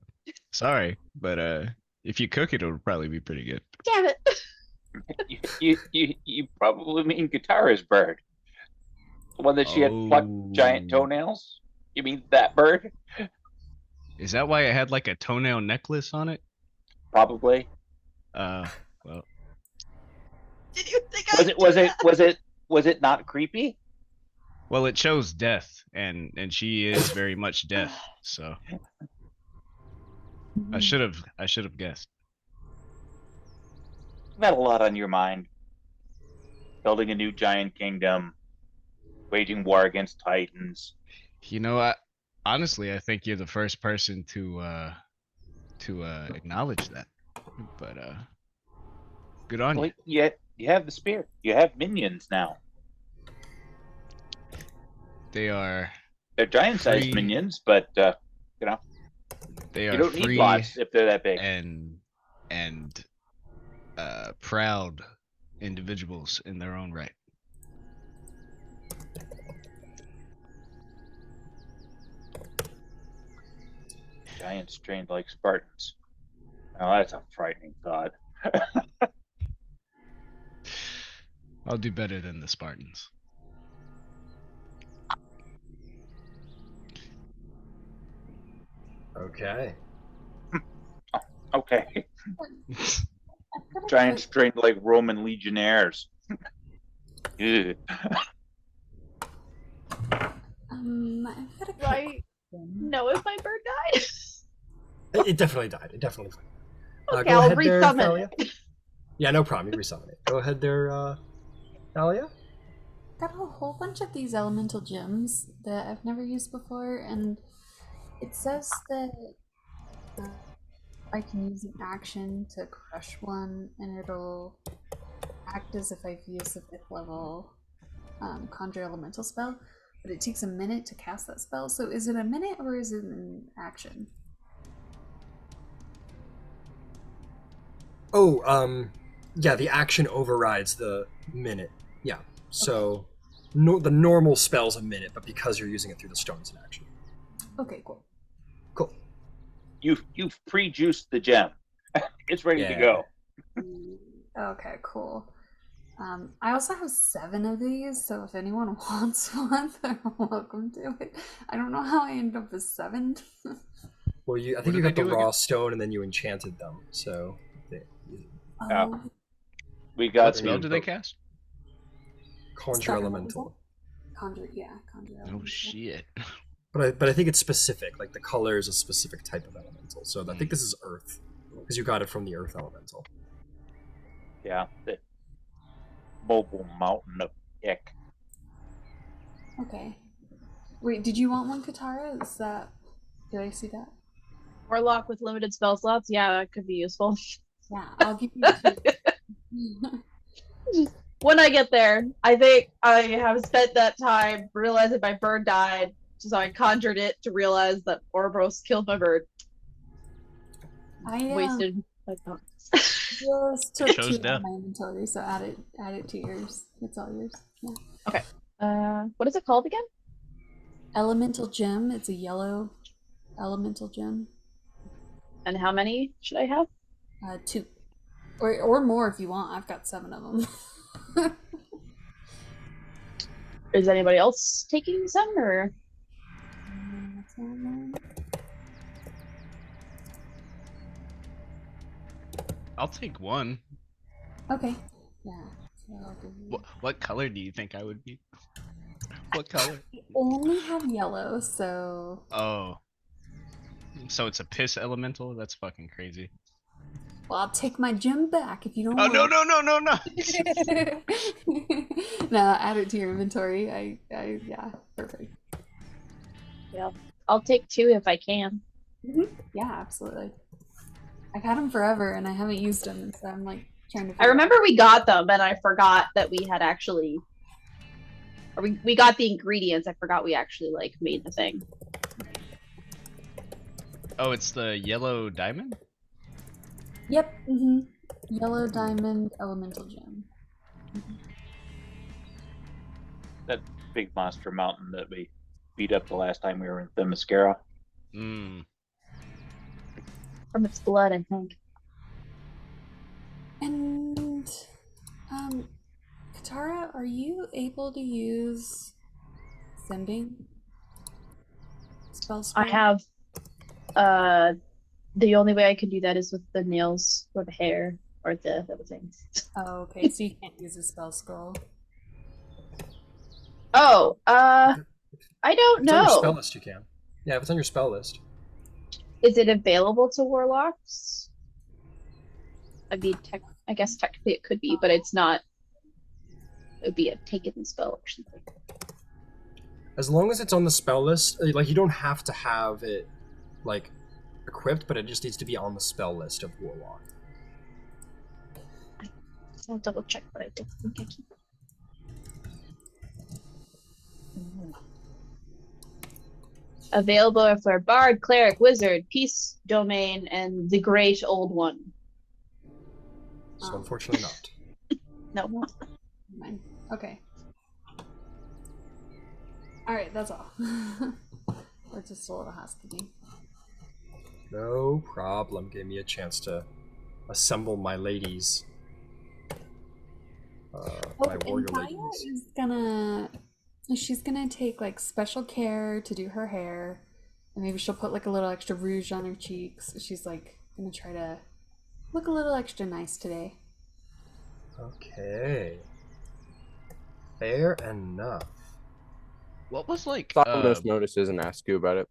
sorry, but if you cook it, it'll probably be pretty good. Damn it. You probably mean Katara's bird. The one that she had plucked giant toenails? You mean that bird? Is that why it had like a toenail necklace on it? Probably. Well. Did you think was it not creepy? Well, it chose death, and she is very much death. So I should have guessed. You've had a lot on your mind. Building a new giant kingdom, waging war against titans. You know, honestly, I think you're the first person to acknowledge that. But good on Well, you. you have the spear. You have minions now. They are They're giant-sized free. minions, but you know, They you are don't need free lots if they're that big. and proud individuals in their own right. Giants trained like Spartans. Now that's a frightening thought. I'll do better than the Spartans. Okay. Okay. I've got a Giants quick- trained like Roman legionnaires. Ugh. I've got a quick Right. question. No, if my bird died. It definitely died. It definitely died. Okay, Go I'll ahead there, resummon Thalia. it. Yeah, no problem. You resummon it. Go ahead there, Thalia. Got a whole bunch of these elemental gems that I've never used before, and it says that I can use an action to crush one, and it'll act as if I've used a 5th level conjure elemental spell, but it takes a minute to cast that spell. So is it a minute or is it an action? Oh, yeah, the action overrides the minute. Yeah, so the normal spell's a minute, but because you're using it through the stone, it's an action. Okay, cool. Cool. You've pre-juiced the gem. It's ready to Yeah. go. Okay, cool. I also have 7 of these, so if anyone wants one, they're welcome to it. I don't know how I ended up with 7. Well, I What think do you they got the do raw again? stone and then you enchanted them. So, Oh, We got What spell the do they cast? conjure Spell- elemental. conjure elemental. Oh shit. But I think it's specific. Like the color is a specific type of elemental. So I think this is earth because you got it from the earth elemental. the mobile mountain of ick. Okay. Wait, did you want one, Katara? Did I see that? Warlock with limited spell slots. Yeah, that could be useful. Yeah, I'll give you 2. When I get there, I think I have spent that time realizing my bird died, so I conjured it to realize that Ouroboros killed my bird. I Wasted my bones. just took Chose 2 out death. of my inventory, so add it to yours. It's all yours. Yeah. What is it called again? Elemental gem. It's a yellow elemental gem. And how many should I have? 2, or more if you want. I've got 7 of them. Is anybody else taking some, or That's all mine. I'll take one. Okay. Yeah. So I'll give you. What color do you think I would be? What color? I only have yellow, so Oh. So it's a piss elemental? That's fucking crazy. well, I'll take my gem back if you don't Oh want. no no no no no! No, add it to your inventory. Yeah, perfect. I'll take 2 if I can. Yeah, absolutely. I've had them forever and I haven't used them, so I'm like trying to. I remember we got them, and I forgot that we had actually, or we got the ingredients. I forgot we actually like made the thing. Oh, it's the yellow diamond? Yep. Mm-hmm. Yellow diamond elemental gem. That big monster mountain that we beat up the last time we were in Themyscira. Mmm. From its blood, I think. And Katara, are you able to use sending spell? I have. The only way I could do that is with the nails or the hair or the other things. Oh, okay. So you can't use a spell scroll. Oh, I don't If it's on your spell know. list, you can. Yeah, if it's on your spell list. Is it available to warlocks? I mean, I guess technically it could be, but it's not. It would be a taken spell or something. As long as it's on the spell list, like you don't have to have it like equipped, but it just needs to be on the spell list of Warlock. I'll double check, but I don't think I keep. Available for Bard, Cleric, Wizard, Peace Domain, and the Great Old One. So unfortunately not. No. Mine. Okay. All right, that's all. We're just a little housekeeping. No problem. Give me a chance to assemble my ladies. My warrior and Maya ladies. is she's gonna take like special care to do her hair, and maybe she'll put like a little extra rouge on her cheeks. She's like gonna try to look a little extra nice today. Okay. Fair enough. What was like Thalamus notices and asks you about it.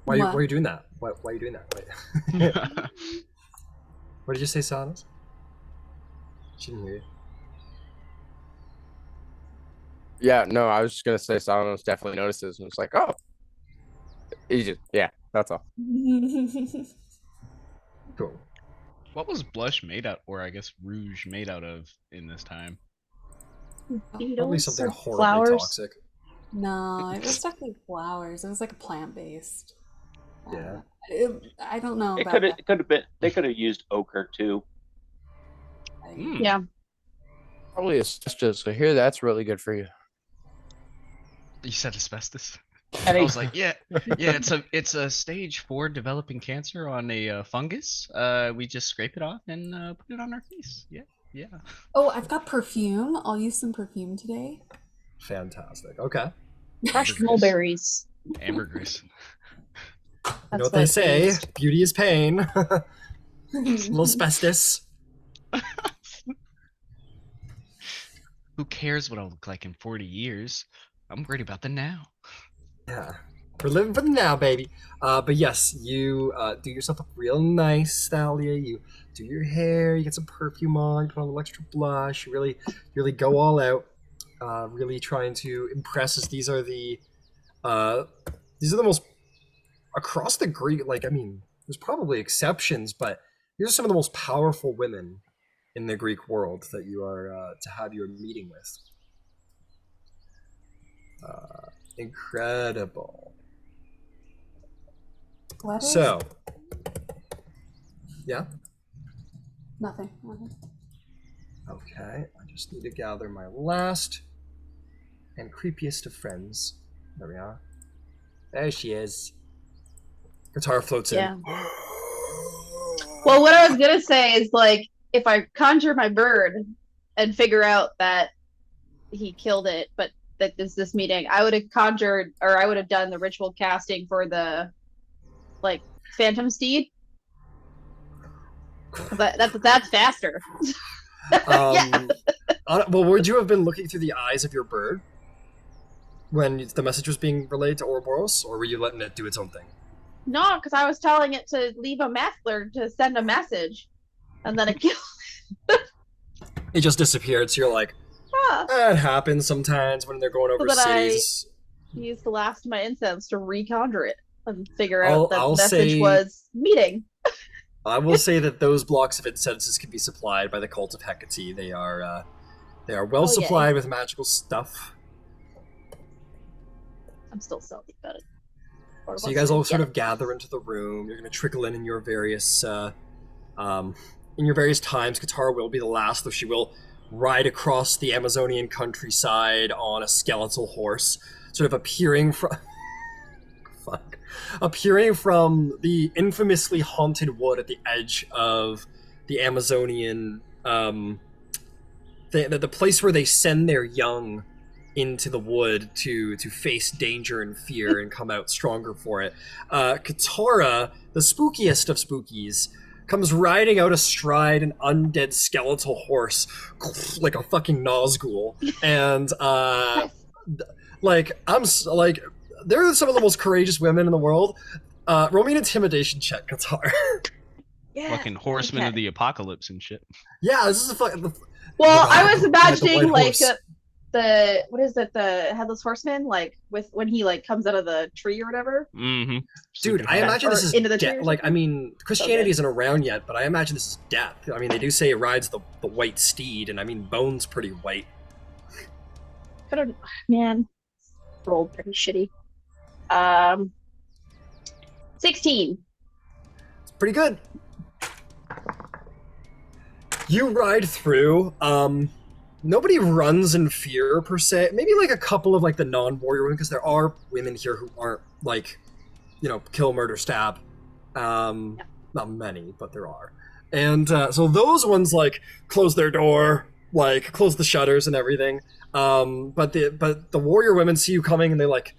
Why What? are you doing that? Why are you doing that? Wait. What did you say, Sanas? She didn't hear you. Yeah, no, I was just gonna say Thalamus definitely notices and it's like, oh, he just, yeah, that's all. Cool. What was blush made out, or I guess rouge made out of in this time? Probably Beetles something or horribly flowers. toxic. No, it was definitely flowers. It was like a plant-based. Yeah. I don't know It about could that. have been. They could have used ochre too. Hmm. Yeah. Probably asbestos, so here that's really good for you. You said asbestos. And I they- was like, yeah, it's a stage 4 developing cancer on a fungus. We just scrape it off and put it on our face. Yeah. Oh, I've got perfume. I'll use some perfume today. Fantastic. Okay. Crushed mulberries. Ambergris. You That's know what they I say? used. Beauty is pain. A little asbestos. Who cares what I'll look like in 40 years? I'm worried about the now. Yeah. We're living for the now, baby. But yes, you do yourself up real nice, Thalia. You do your hair, you get some perfume on, you put on a little extra blush, you really go all out. Really trying to impress us. These are the most across the Greek, like, I mean, there's probably exceptions, but these are some of the most powerful women in the Greek world that you are to have your meeting with. Incredible. Letters? So, yeah. Nothing. Okay, I just need to gather my last and creepiest of friends. There we are. There she is. Guitar floats Yeah. in. Well, what I was gonna say is like if I conjure my bird and figure out that he killed it, but that this meeting, I would have conjured or I would have done the ritual casting for the like phantom steed. That's faster. Yeah. Well, would you have been looking through the eyes of your bird when the message was being relayed to Ouroboros, or were you letting it do its own thing? No, because I was telling it to leave a message to send a message, and then it killed. It just disappeared, so you're like, Ah. it happens sometimes when they're going over So then cities. Use the last of my incense to reconjure it and figure out I'll- that I'll the message say- was meeting. I will say that those blocks of incenses can be supplied by the cult of Hecate. They are well Oh, yeah. supplied with magical stuff. I'm still salty about it. So you guys all sort of gather into the room. You're going to trickle in your various times. Katara will be the last, though she will ride across the Amazonian countryside on a skeletal horse, sort of appearing from the infamously haunted wood at the edge of the Amazonian, the place where they send their young into the wood to face danger and fear and come out stronger for it. Katara, the spookiest of spookies, comes riding out astride an undead skeletal horse like a fucking Nazgul, and they're some of the most courageous women in the world. Roll me an intimidation check, Katara. Yeah. Fucking horsemen of the apocalypse and shit. Yeah, this is a fucking. Well, I was the imagining white like horse. the what is it? The headless horseman, like with when he like comes out of the tree or whatever, Mm-hmm. Dude, I Sleeping imagine this or is into the tree or like, I something. mean, Christianity isn't around yet, but I imagine this is death. I mean, they do say it rides the white steed, and I mean, Bone's pretty white. Could have, man, rolled pretty shitty. Um, 16. It's pretty good. You ride through. Nobody runs in fear per se. Maybe like a couple of like the non-warrior women, because there are women here who aren't like, kill, murder, stab. Not many, but there are. And so those ones like close their door, like close the shutters and everything. But the warrior women see you coming and they like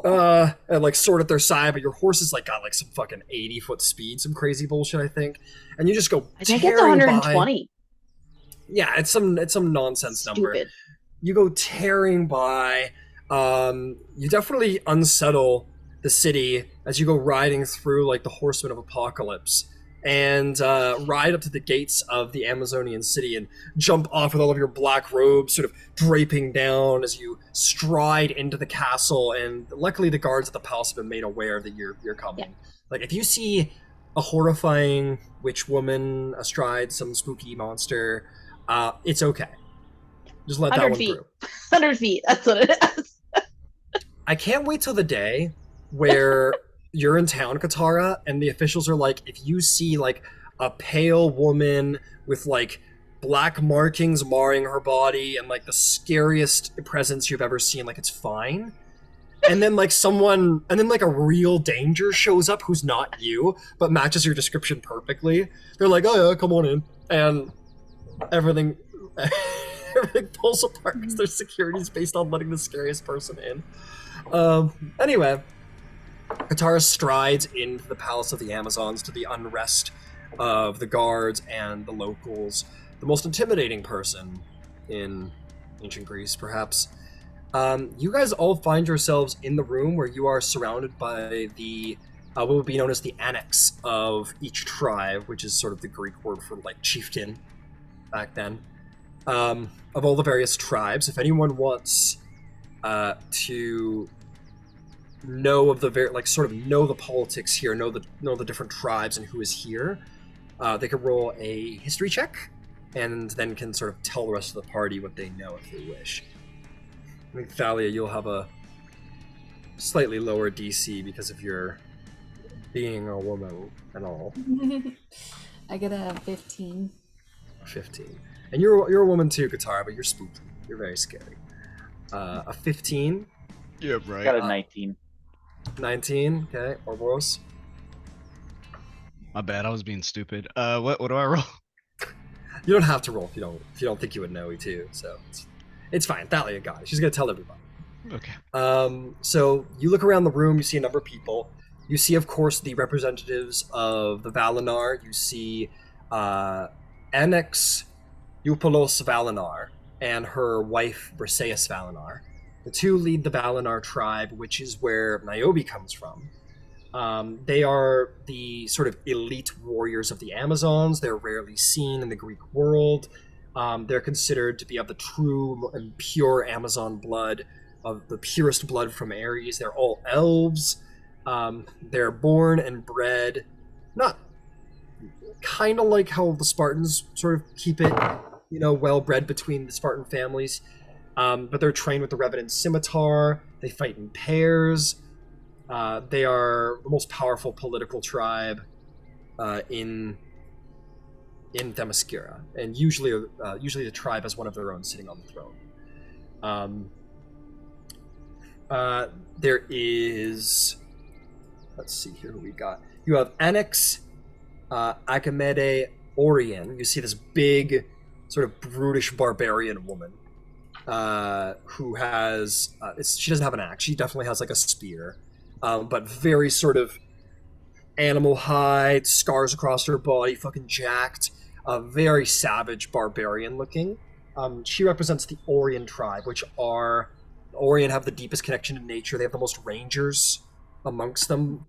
and like sword at their side, but your horse is like got like some fucking 80-foot speed, some crazy bullshit, I think. And you just go I think it's tearing by. 120. Yeah, it's some nonsense number. Stupid. You go tearing by. You definitely unsettle the city as you go riding through like the Horsemen of Apocalypse, and ride up to the gates of the Amazonian city and jump off with all of your black robes sort of draping down as you stride into the castle. And luckily, the guards at the palace have been made aware that you're coming. Yeah. Like if you see a horrifying witch woman astride some spooky monster, it's okay. Just let that 100 one feet. through. 100 feet. That's what it is. I can't wait till the day where you're in town, Katara, and the officials are like, if you see like a pale woman with like black markings marring her body and like the scariest presence you've ever seen, like it's fine. And then like a real danger shows up who's not you, but matches your description perfectly. They're like, oh yeah, come on in. And everything falls apart because their security is based on letting the scariest person in. Anyway, Katara strides into the Palace of the Amazons to the unrest of the guards and the locals. The most intimidating person in ancient Greece, perhaps. You guys all find yourselves in the room where you are surrounded by the what would be known as the annex of each tribe, which is sort of the Greek word for like chieftain back then. Of all the various tribes, if anyone wants to know of the know the politics here, know the different tribes and who is here, they could roll a history check, and then can sort of tell the rest of the party what they know if they wish. I think Thalia, you'll have a slightly lower DC because of your being a woman and all. I get a 15. 15. And you're a woman too, Katara, but you're spooky. You're very scary. A 15. Yeah, right. Got a 19. 19. Okay, Ouroboros. My bad. I was being stupid. What do I roll? You don't have to roll if you don't think you would know too. So it's fine. Thalia got it. She's gonna tell everybody. Okay. So you look around the room. You see a number of people. You see, of course, the representatives of the Valinar. You see Annex Eupolos Valinar and her wife Briseis Valinar. The two lead the Valinar tribe, which is where Niobe comes from. They are the sort of elite warriors of the Amazons. They're rarely seen in the Greek world. They're considered to be of the true and pure Amazon blood, of the purest blood from Ares. They're all elves. They're born and bred, not kind of like how the Spartans sort of keep it, well bred between the Spartan families. But they're trained with the Revenant Scimitar. They fight in pairs. They are the most powerful political tribe in Themyscira, and usually the tribe has one of their own sitting on the throne. There is, let's see here who we got. You have Annex Agamede Orion. You see this big, sort of brutish barbarian woman who has she doesn't have an axe. She definitely has like a spear, but very sort of animal hide, scars across her body, fucking jacked, very savage barbarian looking. She represents the Orion tribe, which are Orion have the deepest connection to nature. They have the most rangers amongst them,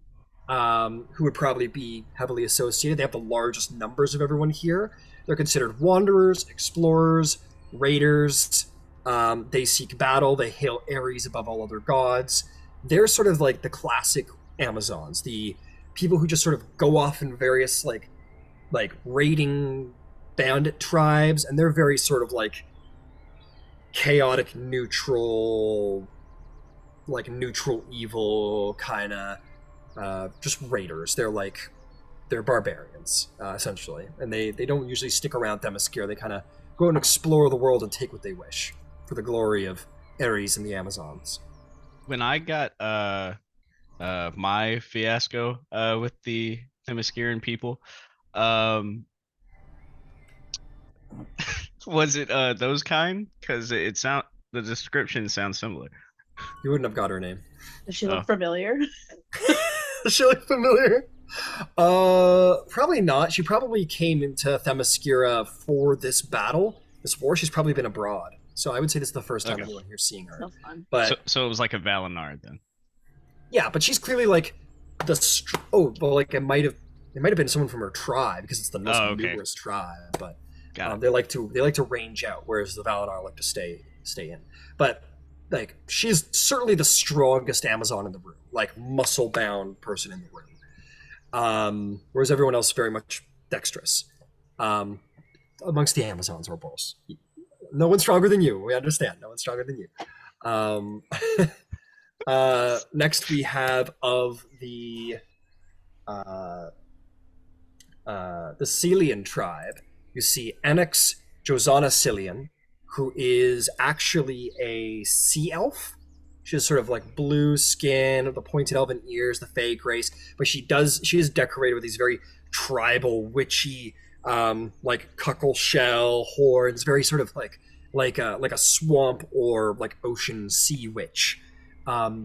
who would probably be heavily associated. They have the largest numbers of everyone here. They're considered wanderers, explorers, raiders, They seek battle. They hail Ares above all other gods. They're sort of like the classic Amazons, the people who just sort of go off in various like raiding bandit tribes, and they're very sort of like chaotic, neutral, like neutral evil kind of just raiders. They're barbarians essentially, and they don't usually stick around Themyscira. They kind of go and explore the world and take what they wish for the glory of Ares and the Amazons. When I got my fiasco with the Themysciran people, um was it those kind? Because the description sounds similar. You wouldn't have got her name. Does she look Oh. familiar? Does she look familiar? Probably not. She probably came into Themyscira for this battle, this war. She's probably been abroad, so I would say this is the first time Okay. anyone here's seeing her. No fun. But So it was like a Valinor then. yeah, but she's clearly like like it might have been someone from her tribe because it's the most Oh, okay. numerous tribe. But Got it. they like to range out, whereas the Valinor like to stay in. But like she's certainly the strongest Amazon in the room, like muscle bound person in the room. Whereas everyone else is very much dexterous. Amongst the Amazons, or both. No one's stronger than you. We understand. No one's stronger than you. Next, we have of the Celian tribe. You see Annex Josana Celian, who is actually a sea elf. She has sort of like blue skin, the pointed elven ears, the fey grace, but she is decorated with these very tribal, witchy, like cuckle shell horns, very sort of like a swamp or like ocean sea witch.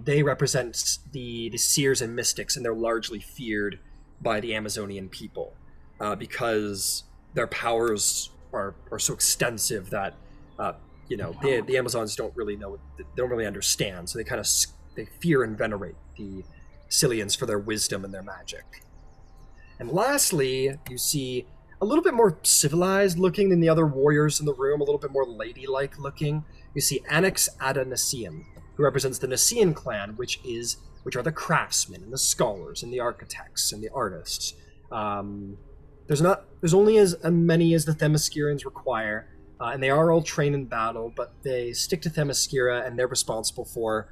They represent the seers and mystics, and they're largely feared by the Amazonian people because their powers are so extensive that the Amazons don't really know, they don't really understand, so they fear and venerate the Celians for their wisdom and their magic. And lastly, you see a little bit more civilized looking than the other warriors in the room, a little bit more ladylike looking. You see Annex Ada Nicean, who represents the Nicean clan, which are the craftsmen and the scholars and the architects and the artists. There's only as many as the Themyscirans require, and they are all trained in battle, but they stick to Themyscira, and they're responsible for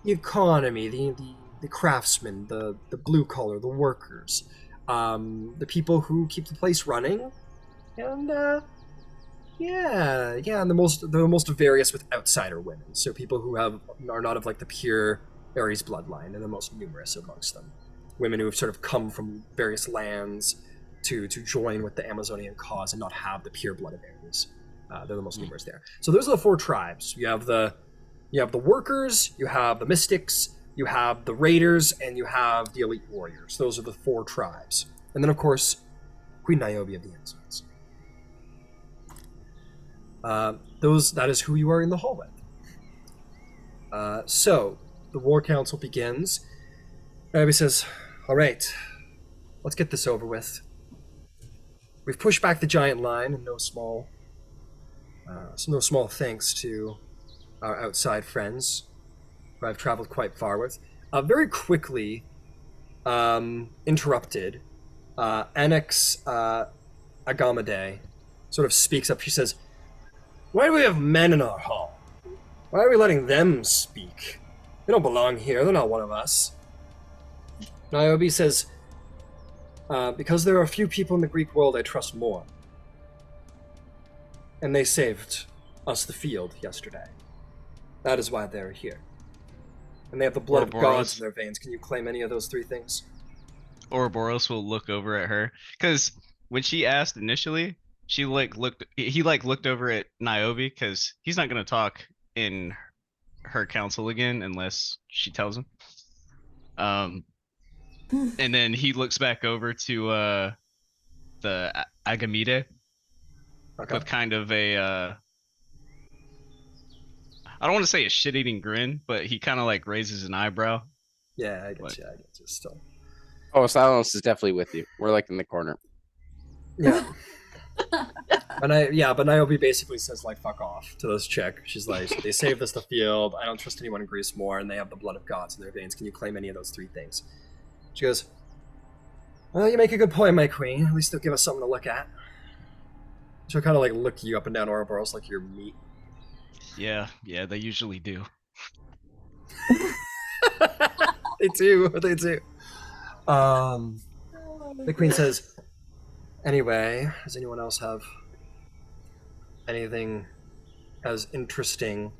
the economy, the craftsmen, the blue collar, the workers, the people who keep the place running, and and the most various with outsider women. So people who are not of like the pure Ares bloodline, and the most numerous amongst them. Women who have sort of come from various lands to join with the Amazonian cause and not have the pure blood of Ares. They're the most numerous there. So those are the four tribes. You have the workers, you have the mystics, you have the raiders, and you have the elite warriors. Those are the four tribes. And then of course, Queen Niobe of the Amazons. That is who you are in the hall with. So the war council begins. Niobe says, "All right, let's get this over with. We've pushed back the giant line, and no small thanks to our outside friends, who I've traveled quite far with." Very quickly, interrupted, Annex Agamede sort of speaks up. She says, "Why do we have men in our hall? Why are we letting them speak? They don't belong here. They're not one of us." Niobe says, "Because there are a few people in the Greek world I trust more. And they saved us the field yesterday. That is why they're here. And they have the blood of gods in their veins. Can you claim any of those three things?" Ouroboros will look over at her, because when she asked initially, he looked over at Niobe, because he's not going to talk in her council again unless she tells him. And then he looks back over to the Agamede with kind of a I don't want to say a shit-eating grin, but he kind of like raises an eyebrow. Yeah, I get you still. Oh, Silence is definitely with you. We're like in the corner. Yeah. But Niobe basically says like fuck off to this chick. She's like, they saved us the field. I don't trust anyone in Greece more, and they have the blood of gods in their veins. Can you claim any of those 3 things? She goes, well, you make a good point, my queen. At least they'll give us something to look at. She'll kind of like look you up and down Ouroboros like you're meat. Yeah, they usually do. They do. The queen says, anyway, does anyone else have anything as interesting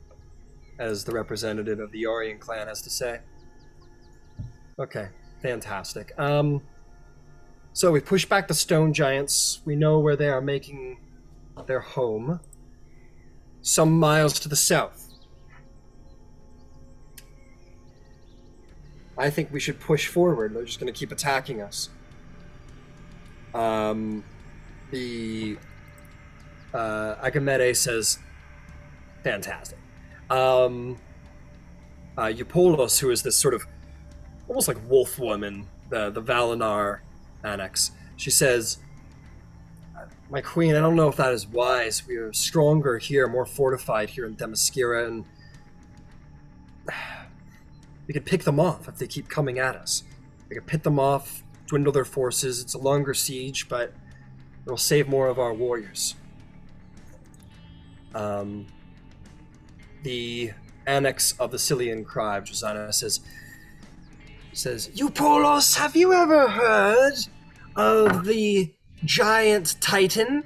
as the representative of the Aryan clan has to say? Okay, fantastic. So we push back the stone giants. We know where they are making their home. Some miles to the south. I think we should push forward. They're just going to keep attacking us. Agamede says, fantastic. Eupolos, who is this sort of almost like wolf woman, the Valinar annex, she says, my queen, I don't know if that is wise. We are stronger here, more fortified here in Themyscira, and we could pick them off if they keep coming at us. We could pit them off, dwindle their forces. It's a longer siege, but it'll save more of our warriors. The annex of the Scythian Cribe, Josiah says, Eupolos, have you ever heard of the giant titan,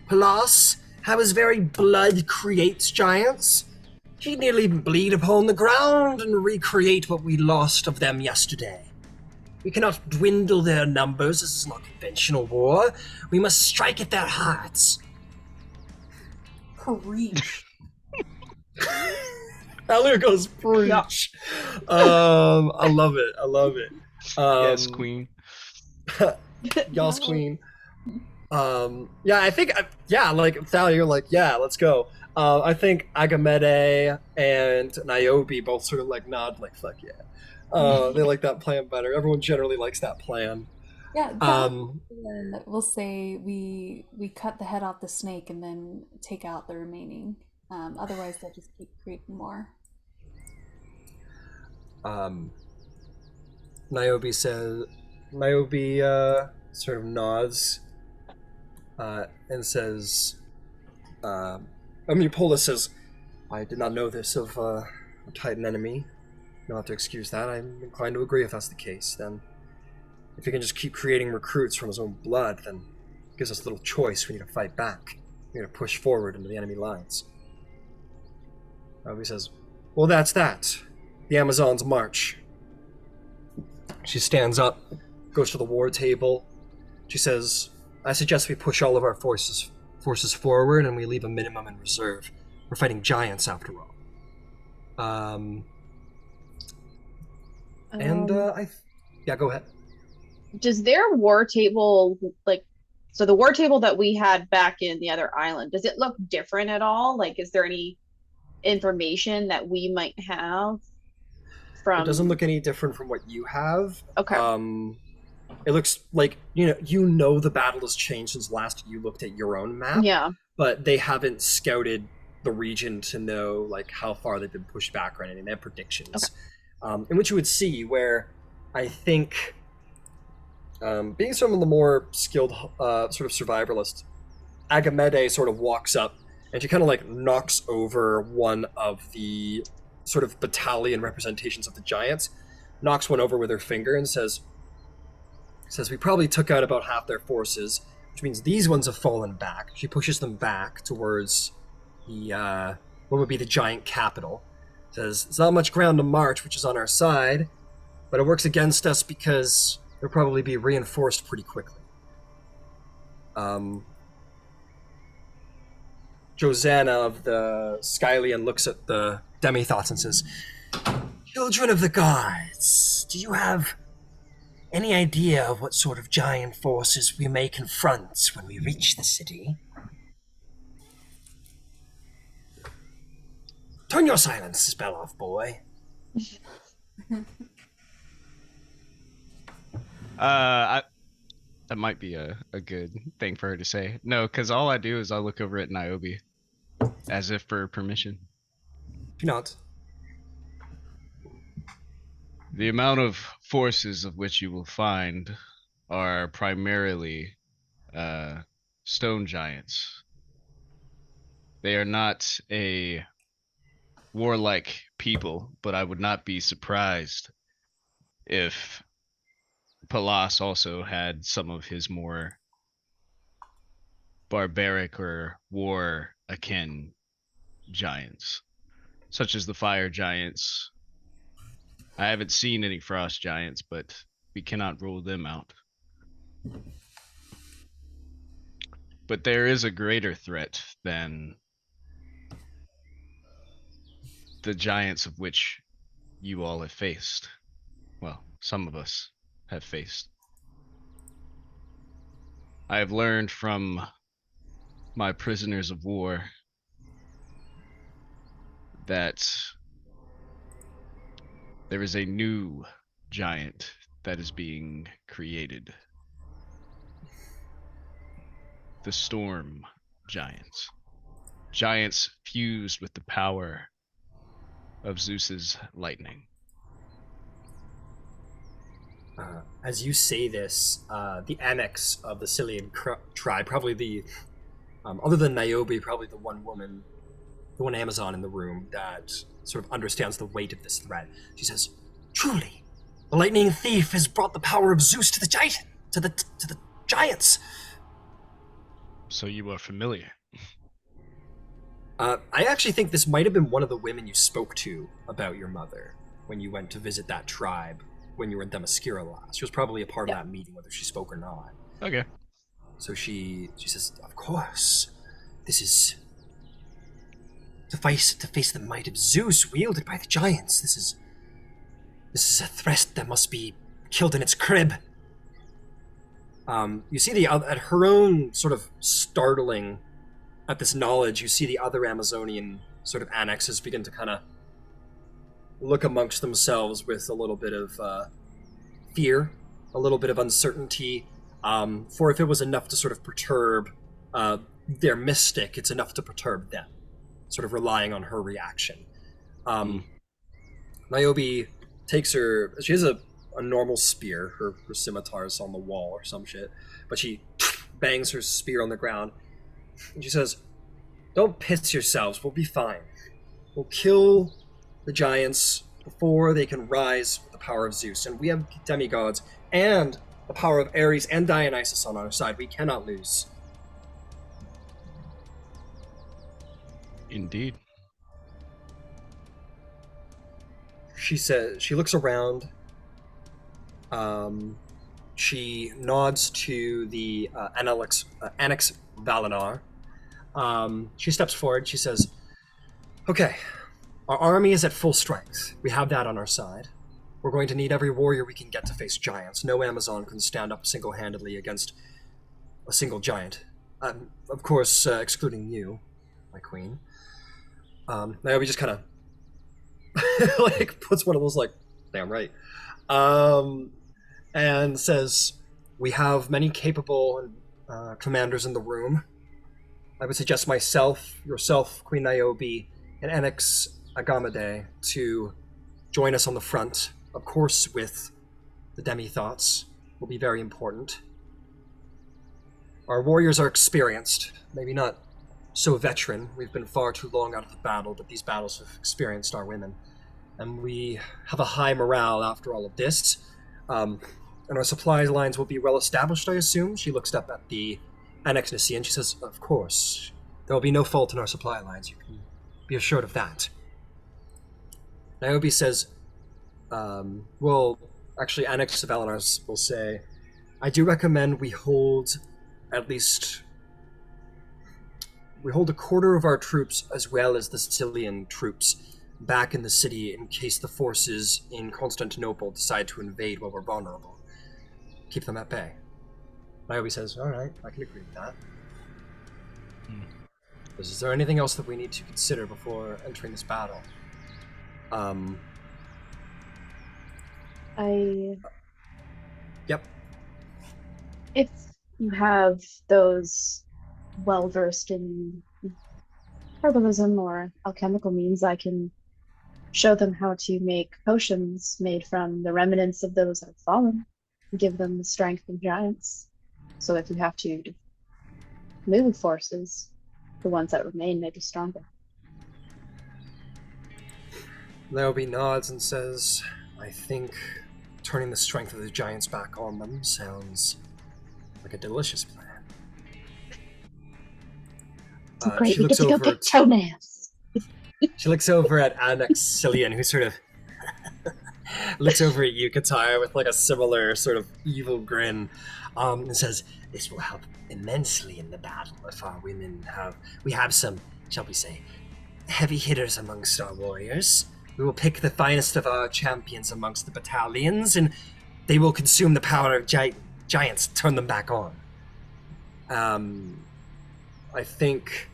Pelos? How his very blood creates giants? He nearly bleed upon the ground and recreate what we lost of them yesterday. We cannot dwindle their numbers. This is not conventional war. We must strike at their hearts. Preach. Alir goes, preach. I love it. Yes, queen. Yes, queen. I think, like, Thalia, you're like, yeah, let's go. I think Agamede and Niobe both sort of like nod like, fuck yeah. They like that plan better. Everyone generally likes that plan. Yeah, we'll say we cut the head off the snake and then take out the remaining. Otherwise, they'll just keep creating more. Niobe sort of nods and says, Eupolis says, I did not know this of a Titan enemy. You'll have to excuse that. I'm inclined to agree if that's the case. Then, if he can just keep creating recruits from his own blood, then it gives us little choice. We need to fight back. We need to push forward into the enemy lines. He says, well, that's that. The Amazons march. She stands up, goes to the war table. She says, I suggest we push all of our forces forward and we leave a minimum in reserve. We're fighting giants after all. Go ahead. Does their war table, like, so the war table that we had back in the other island, does it look different at all? Like, is there any information that we might have from? It doesn't look any different from what you have. Okay. It looks like, you know the battle has changed since last you looked at your own map. Yeah. But they haven't scouted the region to know, like, how far they've been pushed back or anything. They have predictions. Okay. In which you would see where I think, being some of the more skilled sort of survivalist, Agamede sort of walks up and she kind of like knocks over one of the sort of battalion representations of the giants, knocks one over with her finger and says, we probably took out about half their forces, which means these ones have fallen back. She pushes them back towards the, what would be the giant capital. Says, it's not much ground to march, which is on our side, but it works against us because they'll probably be reinforced pretty quickly. Josanna of the Skylian looks at the demi-thoughts and says, Children of the gods, do you have any idea of what sort of giant forces we may confront when we reach the city? Turn your silence spell off, boy. That might be a good thing for her to say. No, because all I do is I look over at Niobe as if for permission. She nods. The amount of forces of which you will find are primarily stone giants. They are not a warlike people, but I would not be surprised if Palas also had some of his more barbaric or war akin giants, such as the fire giants. I haven't seen any frost giants, but we cannot rule them out. But there is a greater threat than the giants of which you all have faced. Well, some of us have faced. I have learned from my prisoners of war that there is a new giant that is being created. The storm giants. Giants fused with the power of Zeus's lightning. As you say this, the annex of the Scythian tribe, probably the, other than Niobe, probably the one woman, the one Amazon in the room that sort of understands the weight of this threat. She says, "Truly, the lightning thief has brought the power of Zeus to the giants." So you are familiar. I actually think this might have been one of the women you spoke to about your mother when you went to visit that tribe when you were in Themyscira last. She was probably a part of that meeting, whether she spoke or not. Okay. So she says, "Of course, this is to face the might of Zeus wielded by the giants. This is a threat that must be killed in its crib." You see at her own sort of startling at this knowledge, you see the other Amazonian sort of annexes begin to kind of look amongst themselves with a little bit of fear, a little bit of uncertainty. For if it was enough to sort of perturb their mystic, it's enough to perturb them, sort of relying on her reaction. Niobe takes she has a normal spear, her scimitar is on the wall or some shit, but she bangs her spear on the ground, and she says, "Don't piss yourselves, we'll be fine. We'll kill the giants before they can rise with the power of Zeus, and we have demigods and the power of Ares and Dionysus on our side. We cannot lose." Indeed. She says, she looks around. She nods to the Annex Valinar. She steps forward. She says, "Okay, our army is at full strength. We have that on our side. We're going to need every warrior we can get to face giants. No Amazon can stand up single-handedly against a single giant. Of course, excluding you, my queen." Naomi just kind of like puts one of those like, "Damn right," and says, "We have many capable commanders in the room. I would suggest myself, yourself, Queen Niobe, and Annex Agamede to join us on the front. Of course, with the demi-thoughts will be very important. Our warriors are experienced, maybe not so veteran. We've been far too long out of the battle, but these battles have experienced our women. And we have a high morale after all of this. And our supply lines will be well established, I assume." She looks up at the Annex Nicaea and she says, "Of course. There will be no fault in our supply lines. You can be assured of that." Niobe says, well, actually, Annex Valinar will say, "I do recommend we hold a quarter of our troops as well as the Sicilian troops back in the city in case the forces in Constantinople decide to invade while we're vulnerable. Keep them at bay." Niobe says, "All right, I can agree with that." Is there anything else that we need to consider before entering this battle? I Yep. If you have those well versed in herbalism or alchemical means, I can show them how to make potions made from the remnants of those that have fallen, give them the strength of giants. So if you have to move forces, the ones that remain may be stronger. Niobe nods and says, I think turning the strength of the giants back on them sounds like a delicious plan. Great, She we get looks to go over pick toenails. She looks over at Anaxilian, who sort of looks over at you, Kataya, with like a similar sort of evil grin, and says, "This will help immensely in the battle if our women we have some, shall we say, heavy hitters amongst our warriors. We will pick the finest of our champions amongst the battalions, and they will consume the power of giants, turn them back on." I think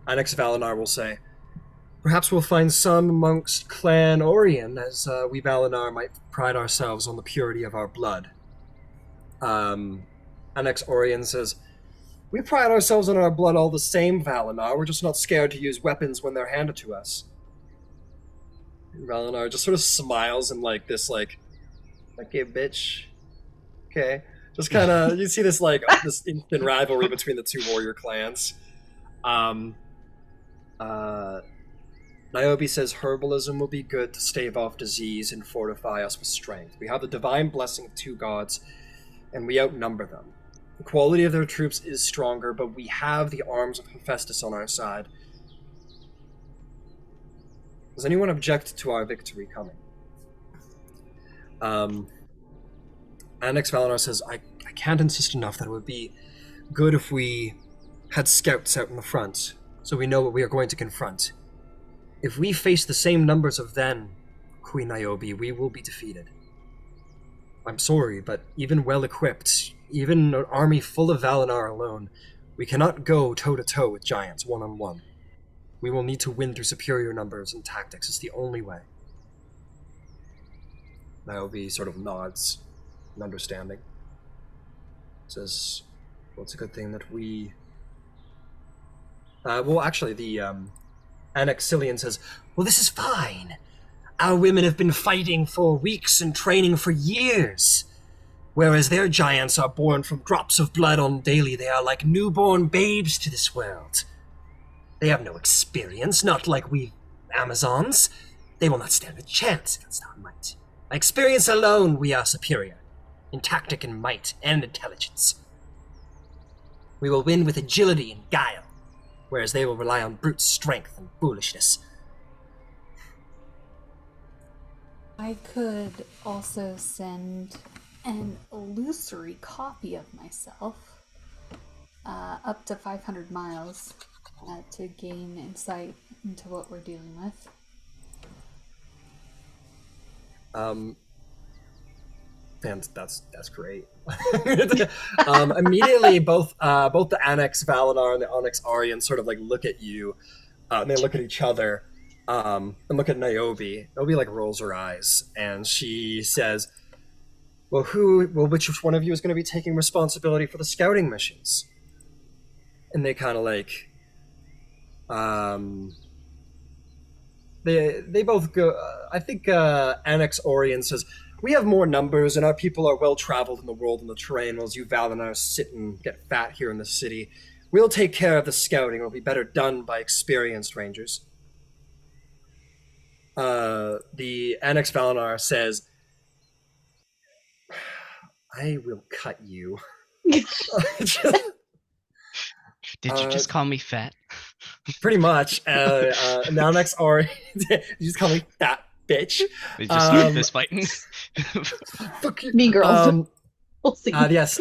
Annex Valinar will say, perhaps we'll find some amongst Clan Orion, as we Valinar might pride ourselves on the purity of our blood. Annex Orion says, we pride ourselves on our blood all the same, Valinar. We're just not scared to use weapons when they're handed to us. Valinar just sort of smiles and like this, like, okay, bitch. Okay. Just kind of, you see this, like, this instant rivalry between the two warrior clans. Niobe says herbalism will be good to stave off disease and fortify us with strength. We have the divine blessing of two gods, and we outnumber them. The quality of their troops is stronger, but we have the arms of Hephaestus on our side. Does anyone object to our victory coming? Annex Valinar says, I can't insist enough that it would be good if we had scouts out in the front, so we know what we are going to confront. If we face the same numbers of then, Queen Niobe, we will be defeated. I'm sorry, but even well-equipped, even an army full of Valinar alone, we cannot go toe-to-toe with giants one-on-one. We will need to win through superior numbers and tactics. It's the only way. Niobe sort of nods in understanding. Says, well, it's a good thing that we... the Anaxilian says, well, this is fine. Our women have been fighting for weeks and training for years. Whereas their giants are born from drops of blood on daily. They are like newborn babes to this world. They have no experience, not like we Amazons. They will not stand a chance against our might. By experience alone, we are superior. In tactic and might and intelligence. We will win with agility and guile, whereas they will rely on brute strength and foolishness. I could also send an illusory copy of myself up to 500 miles to gain insight into what we're dealing with. And that's great. Immediately, both the Annex Valinar and the Onyx Aryan sort of like look at you, and they look at each other, and look at Niobe. Niobe like rolls her eyes, and she says, "Well, which one of you is going to be taking responsibility for the scouting missions?" And they kind of like, they both go. I think Annex Orion says, we have more numbers, and our people are well-traveled in the world and the terrain, while you Valinar sit and get fat here in the city. We'll take care of the scouting. It'll be better done by experienced rangers. The Annex Valinar says, I will cut you. Did you just call me fat? Pretty much. Now Annex Orion, you just call me fat. Bitch. They just start fist fighting. Mean Girls. We'll see. Yes.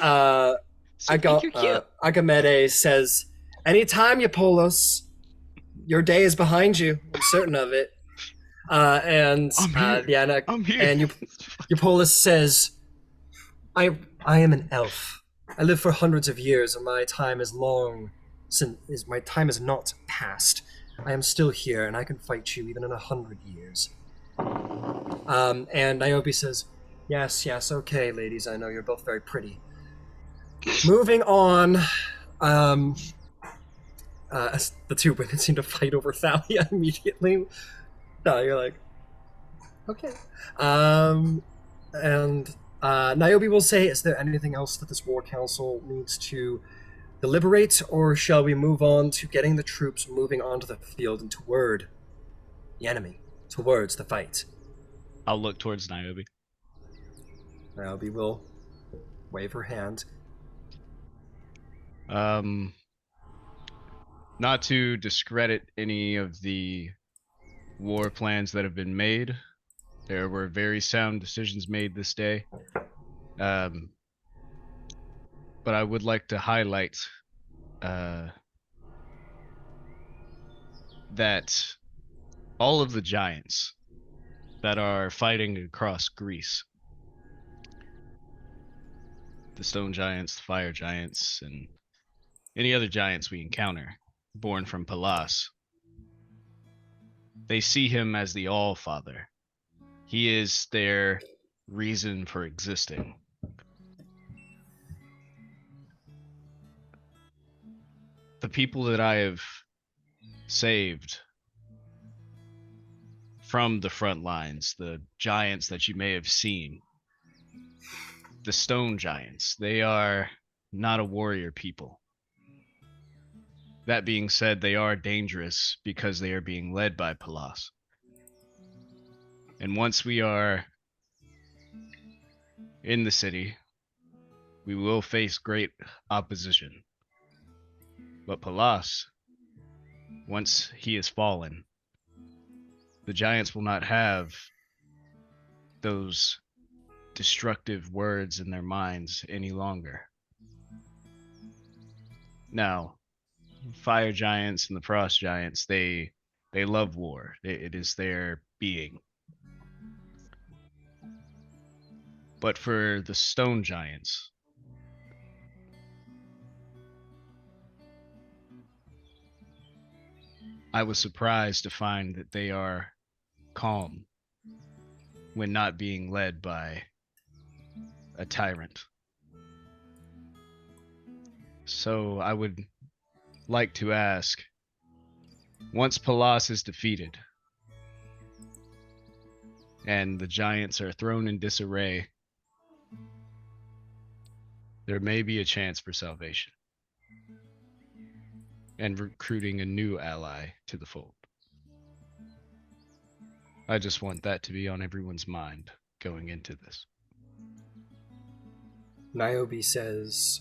Agamede says, anytime you pull us, your day is behind you. I'm certain of it. And Eupolis says, I am an elf. I live for hundreds of years, and my time is not past. I am still here, and I can fight you even in 100 years. And Niobe says, Yes, yes, okay, ladies. I know you're both very pretty. Moving on. Um, as the two women seem to fight over Thalia immediately. You're like, okay. And Niobe will say, is there anything else that this war council needs to deliberate, or shall we move on to getting the troops moving onto the field and toward the enemy, towards the fight? I'll look towards Niobe. Niobe will wave her hand. Not to discredit any of the war plans that have been made. There were very sound decisions made this day. But I would like to highlight that all of the giants that are fighting across Greece, the stone giants, the fire giants, and any other giants we encounter, born from Pallas, they see him as the All-Father. He is their reason for existing. The people that I have saved from the front lines, the giants that you may have seen, the stone giants, they are not a warrior people. That being said, they are dangerous because they are being led by Pallas. And once we are in the city, we will face great opposition. But Pallas, once he is fallen, the giants will not have those destructive words in their minds any longer. Now, fire giants and the frost giants, they love war. It is their being. But for the stone giants, I was surprised to find that they are calm when not being led by a tyrant. So I would like to ask, once Pallas is defeated and the giants are thrown in disarray, there may be a chance for salvation and recruiting a new ally to the fold. I just want that to be on everyone's mind going into this. Niobe says,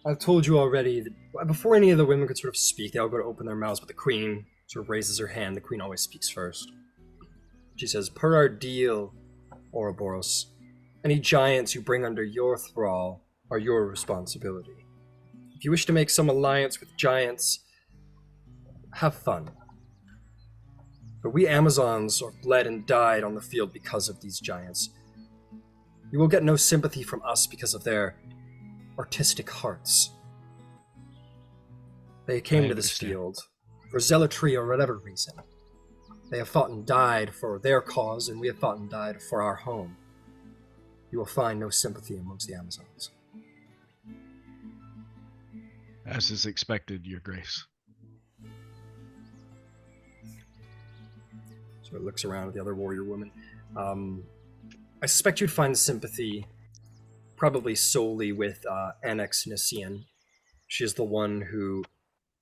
I've told you already that before any of the women could sort of speak, they all go to open their mouths, but the queen sort of raises her hand. The queen always speaks first. She says, per our deal, Ouroboros, any giants you bring under your thrall are your responsibility. If you wish to make some alliance with giants, have fun. But we Amazons are bled and died on the field because of these giants. You will get no sympathy from us because of their artistic hearts. They came to this field for zealotry or whatever reason. They have fought and died for their cause, and we have fought and died for our home. You will find no sympathy amongst the Amazons. As is expected, Your Grace. So it looks around at the other warrior woman. I suspect you'd find sympathy probably solely with Annex Nicean. She is the one who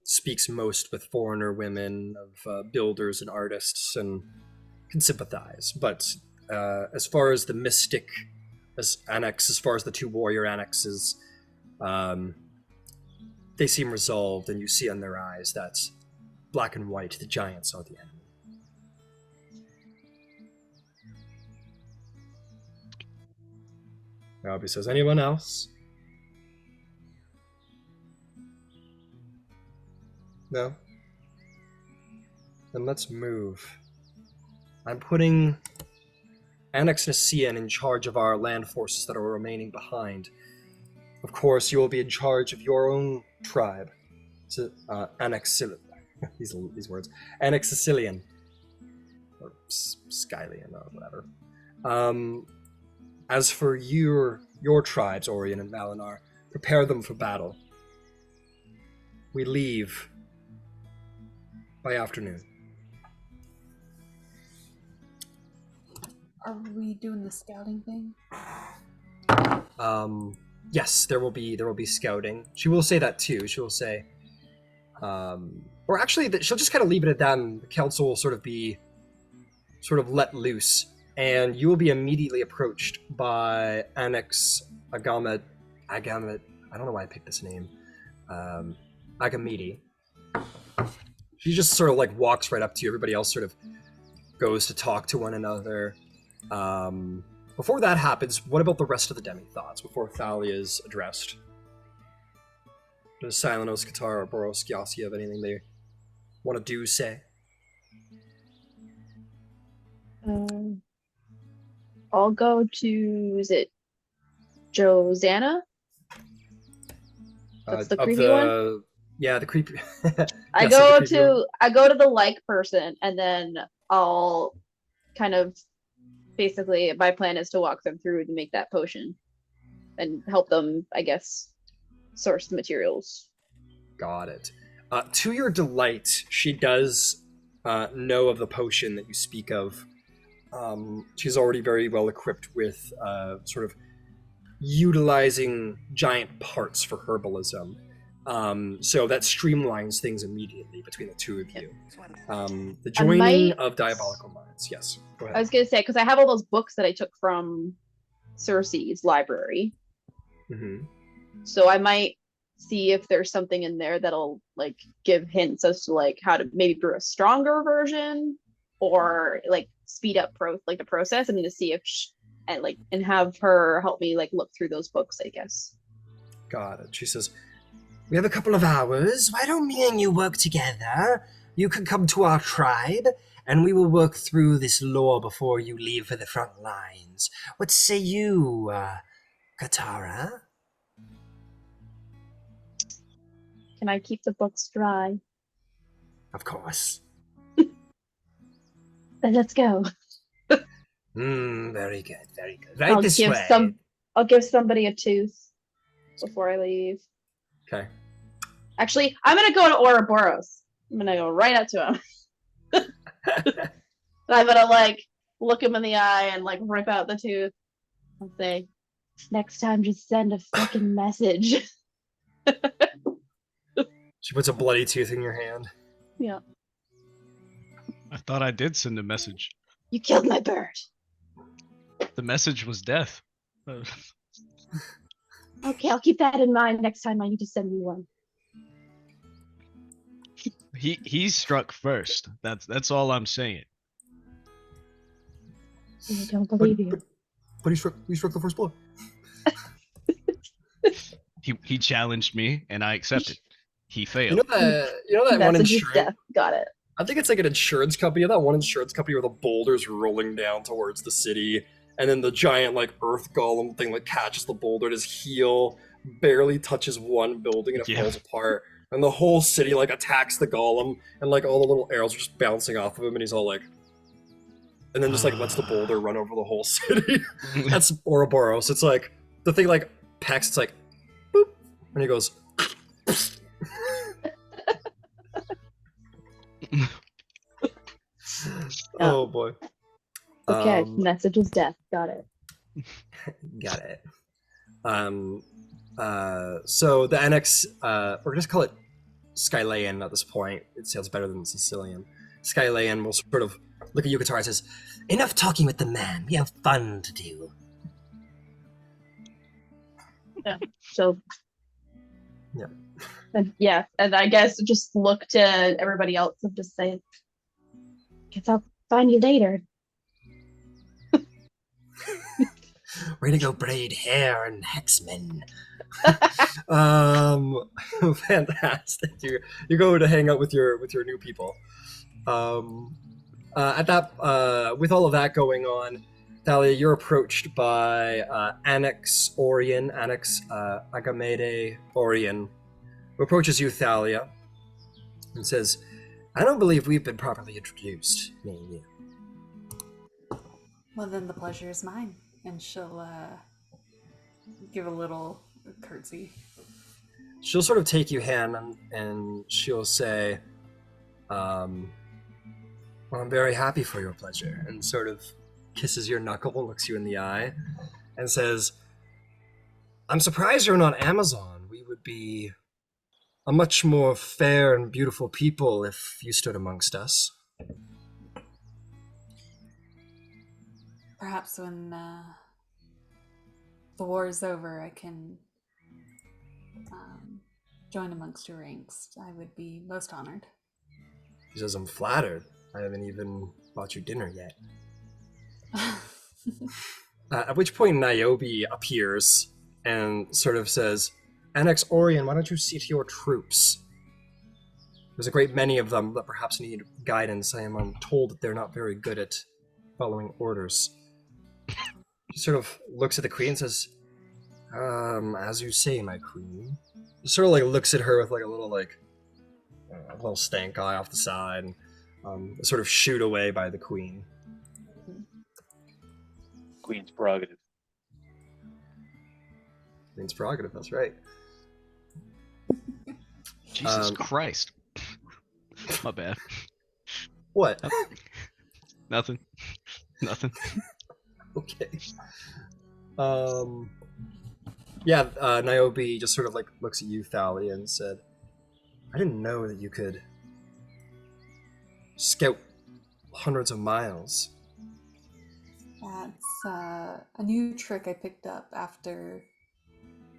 speaks most with foreigner women, of builders and artists, and can sympathize. But as far as the mystic as far as the two warrior annexes, they seem resolved, and you see in their eyes that black and white, the giants are the enemy. Robbie says, anyone else? No? Then let's move. I'm putting Annex Nicean in charge of our land forces that are remaining behind. Of course, you will be in charge of your own tribe. Annex these words. Annex Sicilian. Or Skylian or whatever. As for your tribes, Orion and Malinar, prepare them for battle. We leave by afternoon. Are we doing the scouting thing? Yes, there will be scouting. She will say that too. She will say, or actually, she'll just kind of leave it at that, and the council will sort of let loose, and you will be immediately approached by Annex Agamet. I don't know why I picked this name. Agamedi. She just sort of like walks right up to you. Everybody else sort of goes to talk to one another. Before that happens, what about the rest of the demi-thoughts before Thalia is addressed? Does Silenos, Katara, Boros, Gyasi have anything they want to do, say? I'll go to, is it Josanna? That's the creepy one? Yeah, the creepy. I Yes, go the creepy one. I go to the like person, and then I'll kind of basically, my plan is to walk them through to make that potion and help them, I guess, source the materials. Got it. To your delight, she does know of the potion that you speak of. She's already very well equipped with sort of utilizing giant parts for herbalism. So that streamlines things immediately between the two of you. The joining of diabolical minds. Yes, go ahead. I was going to say, because I have all those books that I took from Cersei's library. Mm-hmm. So I might see if there's something in there that'll like give hints as to like how to maybe brew a stronger version or like speed up the process, and to see if and have her help me like look through those books, I guess. Got it. She says, "We have a couple of hours. Why don't me and you work together? You can come to our tribe, and we will work through this lore before you leave for the front lines. What say you, Katara?" Can I keep the books dry? Of course. Then let's go. Very good, very good. Right this way. I'll give somebody a tooth before I leave. Okay. Actually, I'm gonna go to Ouroboros. I'm gonna go right up to him. And I'm gonna like look him in the eye and like rip out the tooth and say, Next time, just send a fucking message. She puts a bloody tooth in your hand. yeah, I thought I did send a message. You killed my bird. The message was death. Okay, I'll keep that in mind next time I need to send you one. He struck first. That's all I'm saying. I don't believe you. But he struck the first blow. He challenged me and I accepted. He failed. You know that one message is insurance. death. Got it. I think it's like an insurance company. You know that one insurance company where the boulder's rolling down towards the city, and then the giant like earth golem thing like catches the boulder, and his heel barely touches one building and it falls apart, and the whole city like attacks the golem, and like all the little arrows are just bouncing off of him, and he's all like, and then just like lets the boulder run over the whole city. That's Ouroboros. It's like the thing like pecks. It's like, boop, and he goes. Oh boy. Okay, message is death. Got it. Got it. So the annex, we're gonna just call it Skylayan at this point. It sounds better than Sicilian. Skylayan will sort of look at you, Katara, and says, "Enough talking with the man. We have fun to do." Yeah. So. Yeah. And I guess just look to everybody else and just say, Guess I'll find you later. We're gonna go braid hair and hexmen. Fantastic. You go to hang out with your new people. At that, with all of that going on, Thalia, you're approached by Annex Agamede Orion, who approaches you, Thalia, and says, "I don't believe we've been properly introduced, me and you." Well, then the pleasure is mine. And she'll give a little curtsy. She'll sort of take you hand and she'll say, well, I'm very happy for your pleasure, and sort of kisses your knuckle, looks you in the eye, and says, I'm surprised you're not Amazon. We would be a much more fair and beautiful people if you stood amongst us. Perhaps when the war is over, I can join amongst your ranks. I would be most honored. He says, I'm flattered. I haven't even bought you dinner yet. At which point Niobe appears and sort of says, Annex Orion, why don't you see to your troops? There's a great many of them that perhaps need guidance. I am told that they're not very good at following orders. She sort of looks at the queen and says, as you say, my queen. Sort of like looks at her with like a little stank eye off the side, and sort of shooed away by the queen. Queen's prerogative. Queen's prerogative, that's right. Jesus Christ. My bad. What? Nothing. Nothing. Okay. Yeah, Niobe just sort of like looks at you, Thalia, and said, I didn't know that you could scout hundreds of miles. That's a new trick I picked up after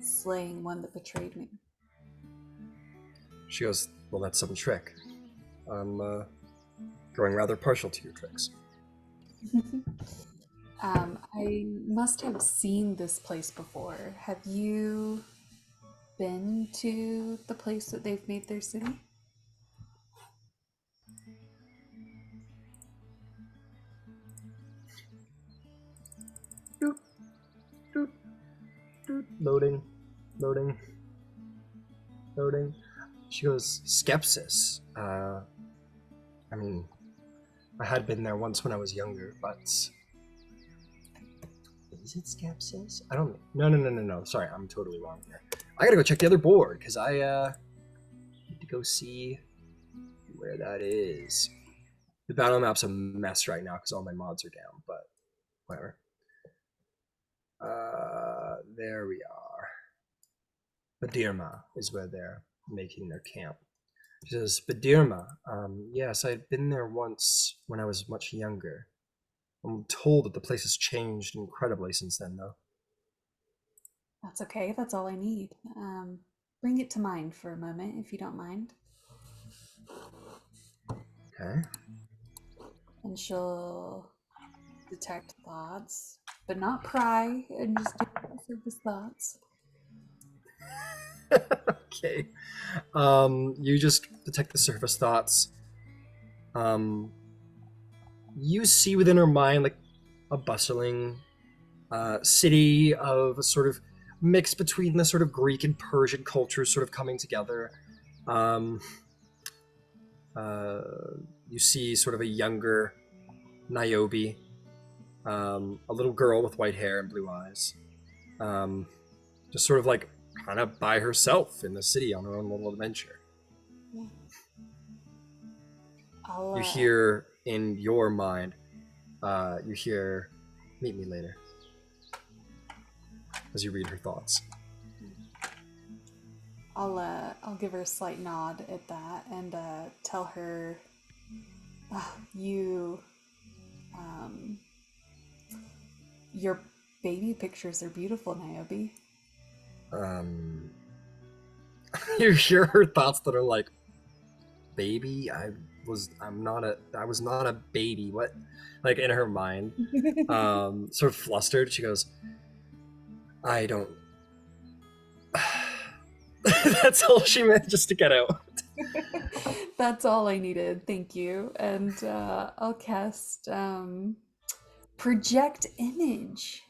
slaying one that betrayed me. She goes, well, that's some trick. I'm growing rather partial to your tricks. I must have seen this place before. Have you been to the place that they've made their city? Doot, doot, doot. Loading. She goes, Skepsis. I mean, I had been there once when I was younger, but... Is it Skepsis? I don't... No. Sorry, I'm totally wrong here. I gotta go check the other board, because I, need to go see where that is. The battle map's a mess right now, because all my mods are down, but whatever. There we are. Badirma is where they're making their camp. She says, Badirma, yes, I've been there once when I was much younger. I'm told that the place has changed incredibly since then, though. That's okay, that's all I need. Bring it to mind for a moment, if you don't mind. Okay. And she'll detect thoughts, but not pry, and just do surface thoughts. Okay. You just detect the surface thoughts. You see within her mind like a bustling city of a sort of mix between the sort of Greek and Persian cultures sort of coming together. You see sort of a younger Niobe, a little girl with white hair and blue eyes, just sort of like kind of by herself in the city on her own little adventure. You hear in your mind, you hear, meet me later, as you read her thoughts. I'll give her a slight nod at that and tell her, your baby pictures are beautiful, Niobe. You hear her thoughts that are like, baby, I was not a baby. What? Like in her mind, sort of flustered. She goes, I don't. That's all she manages to get out. That's all I needed. Thank you. And I'll cast project image.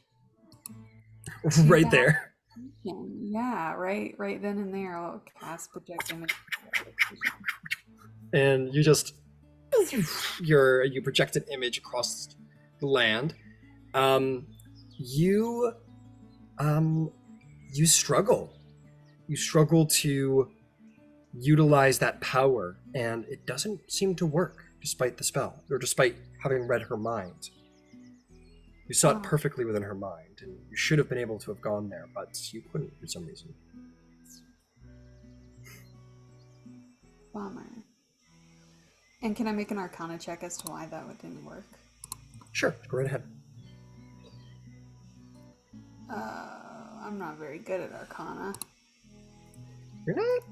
Right there. Yeah, right then and there. I'll cast project image. And you just you project an image across the land, Um, you you struggle. You struggle to utilize that power, and it doesn't seem to work despite the spell, or despite having read her mind. You saw it Oh. perfectly within her mind, and you should have been able to have gone there, but you couldn't for some reason. Bummer. And can I make an Arcana check as to why that didn't work? Sure, go right ahead. I'm not very good at Arcana. You're not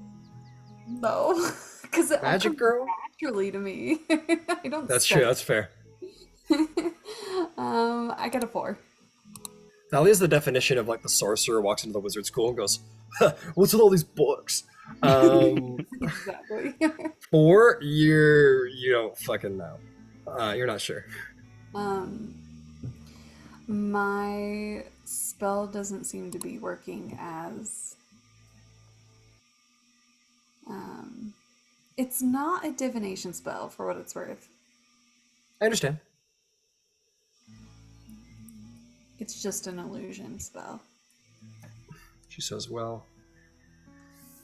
No, because it all magic comes girl. naturally to me. I don't. That's study. true. That's fair. I got a 4. Thalia is the definition of like the sorcerer walks into the wizard school and goes, "Huh, what's with all these books?" Exactly. 4, you don't fucking know. You're not sure. My spell doesn't seem to be working as. It's not a divination spell for what it's worth. I understand. It's just an illusion spell. She says, "Well,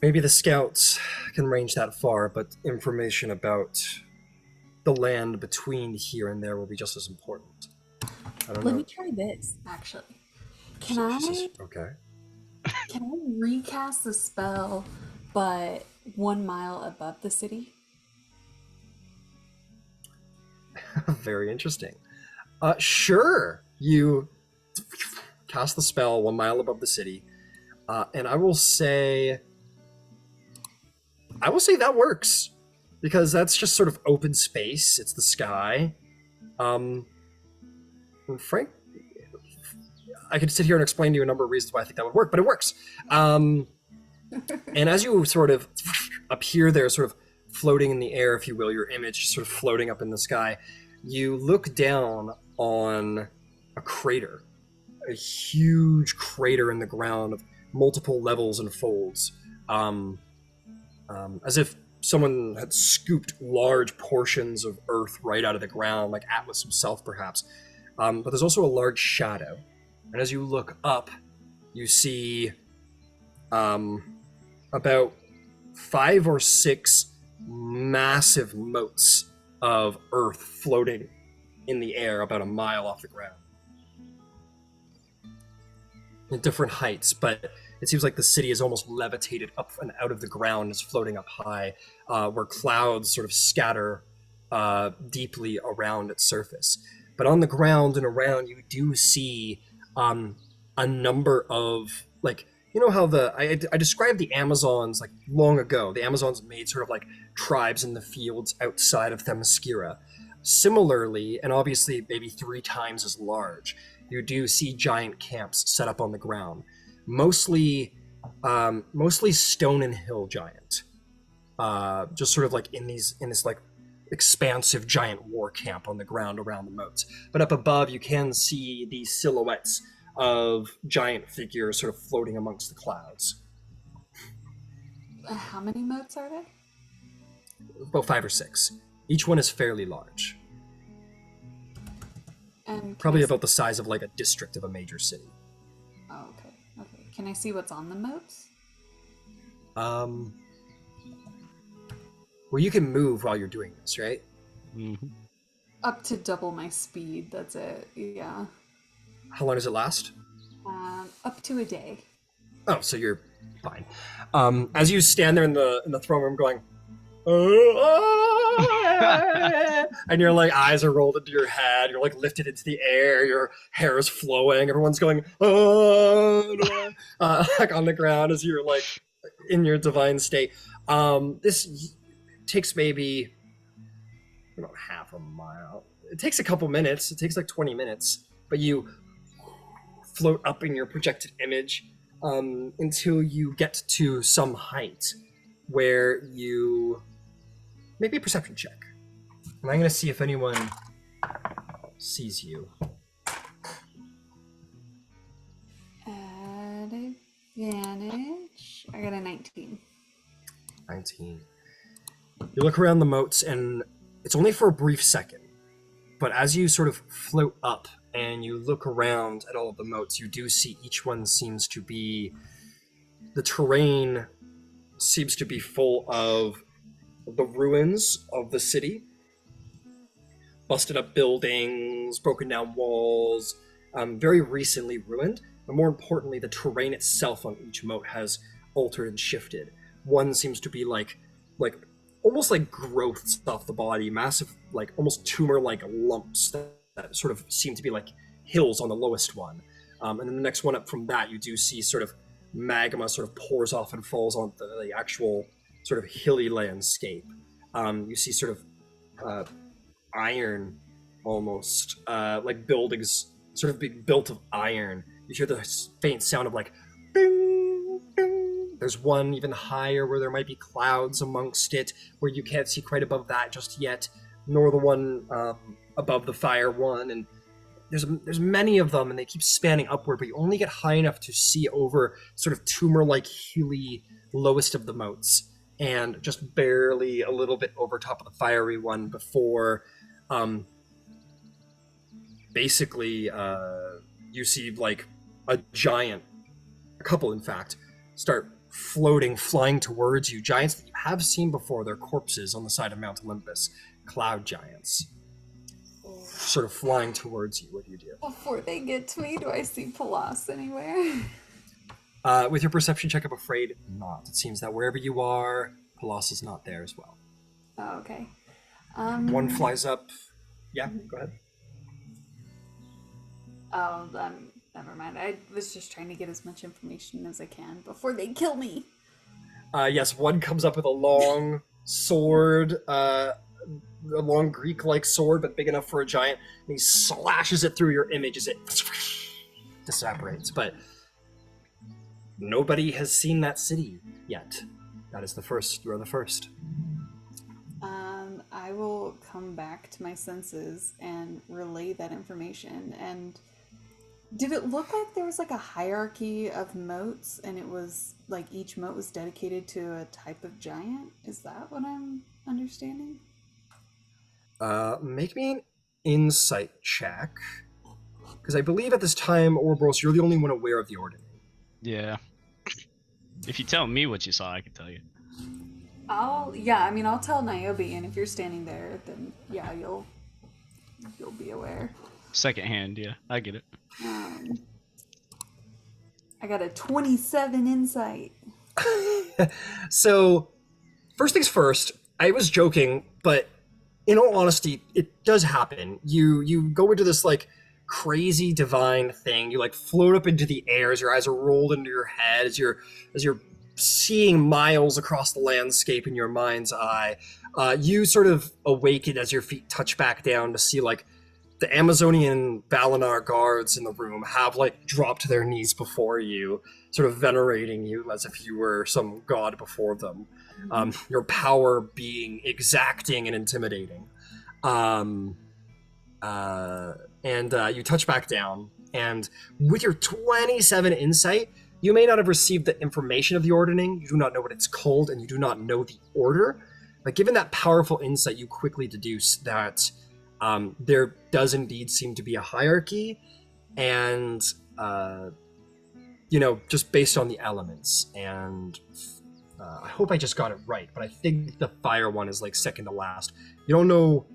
maybe the scouts can range that far, but information about the land between here and there will be just as important." I don't Let know. me try this, actually. She says, okay. Can I recast the spell, but 1 mile above the city? Very interesting. Sure. You cast the spell 1 mile above the city, and I will say that works because that's just sort of open space. It's the sky. And Frank, I could sit here and explain to you a number of reasons why I think that would work, but it works. And as you sort of appear there, sort of floating in the air, if you will, your image sort of floating up in the sky, you look down on a crater, a huge crater in the ground of multiple levels and folds, as if someone had scooped large portions of earth right out of the ground, like Atlas himself, perhaps. But there's also a large shadow. And as you look up, you see about 5 or 6 massive motes of earth floating in the air about a mile off the ground. At different heights, but it seems like the city is almost levitated up and out of the ground, is floating up high, where clouds sort of scatter deeply around its surface. But on the ground and around, you do see a number of, like, you know how I described the Amazons like long ago. The Amazons made sort of like tribes in the fields outside of Themyscira. Similarly, and obviously maybe 3 times as large, you do see giant camps set up on the ground, mostly stone and hill giant, just sort of like in this like expansive giant war camp on the ground around the moats. But up above, you can see these silhouettes of giant figures sort of floating amongst the clouds. How many moats are there? About 5 or 6. Each one is fairly large. And Probably about the size of like a district of a major city. Oh, okay. Okay. Can I see what's on the moats? Well, you can move while you're doing this, right? Mm-hmm. Up to double my speed. That's it. Yeah. How long does it last? Up to a day. Oh, so you're fine. As you stand there in the throne room going, and your like eyes are rolled into your head, you're like lifted into the air, your hair is flowing, everyone's going like on the ground as you're like in your divine state. This takes maybe about half a mile. It takes a couple minutes. It takes like 20 minutes, but you float up in your projected image until you get to some height where you make a perception check. And I'm going to see if anyone sees you. At advantage. I got a 19. 19. You look around the moats, and it's only for a brief second, But as you sort of float up and you look around at all of the moats, you do see each one seems to be, the terrain seems to be full of the ruins of the city, busted up buildings, broken down walls, very recently ruined. But more importantly, the terrain itself on each moat has altered and shifted. One seems to be like almost like growths off the body, massive, like almost tumor-like lumps that sort of seem to be like hills on the lowest one. And then the next one up from that, you do see sort of magma sort of pours off and falls on the actual sort of hilly landscape. You see sort of iron, almost like buildings sort of being built of iron. You hear the faint sound of like ding, ding. There's one even higher where there might be clouds amongst it, where you can't see quite above that just yet, nor the one above the fire one. And there's many of them, and they keep spanning upward, but you only get high enough to see over sort of tumor-like hilly lowest of the moats, and just barely a little bit over top of the fiery one before basically you see like a giant, a couple in fact, start floating, flying towards you. Giants that you have seen before. They're corpses on the side of Mount Olympus. Cloud giants. Sort of flying towards you. What do you do? Before they get to me, do I see Palas anywhere? With your perception check, I'm afraid not. It seems that wherever you are, Palas is not there as well. Oh, okay. One flies up. Yeah, go ahead. Oh, never mind. I was just trying to get as much information as I can before they kill me. Yes, one comes up with a long sword, a long Greek-like sword, but big enough for a giant, and he slashes it through your image as it disapparates. But nobody has seen that city yet. That is the first. You are the first. I will come back to my senses and relay that information. And did it look like there was like a hierarchy of moats, and it was like each moat was dedicated to a type of giant? Is that what I'm understanding? Make me an insight check, because I believe at this time, Ouroboros, you're the only one aware of the ordinary. Yeah. If you tell me what you saw, I can tell you. I'll tell Niobe, and if you're standing there, then yeah, you'll be aware. Secondhand, yeah, I get it. I got a 27 insight. So, first things first, I was joking, but in all honesty, it does happen. You go into this like crazy divine thing. You like float up into the air as your eyes are rolled into your head, as you're seeing miles across the landscape in your mind's eye. You sort of awaken as your feet touch back down to see like the Amazonian Valinar guards in the room have like dropped to their knees before you, sort of venerating you as if you were some god before them. Your power being exacting and intimidating. And you touch back down, and with your 27 insight, you may not have received the information of the ordering, you do not know what it's called, and you do not know the order. But given that powerful insight, you quickly deduce that there does indeed seem to be a hierarchy, and just based on the elements. And I hope I just got it right, but I think the fire one is like second to last. You don't know.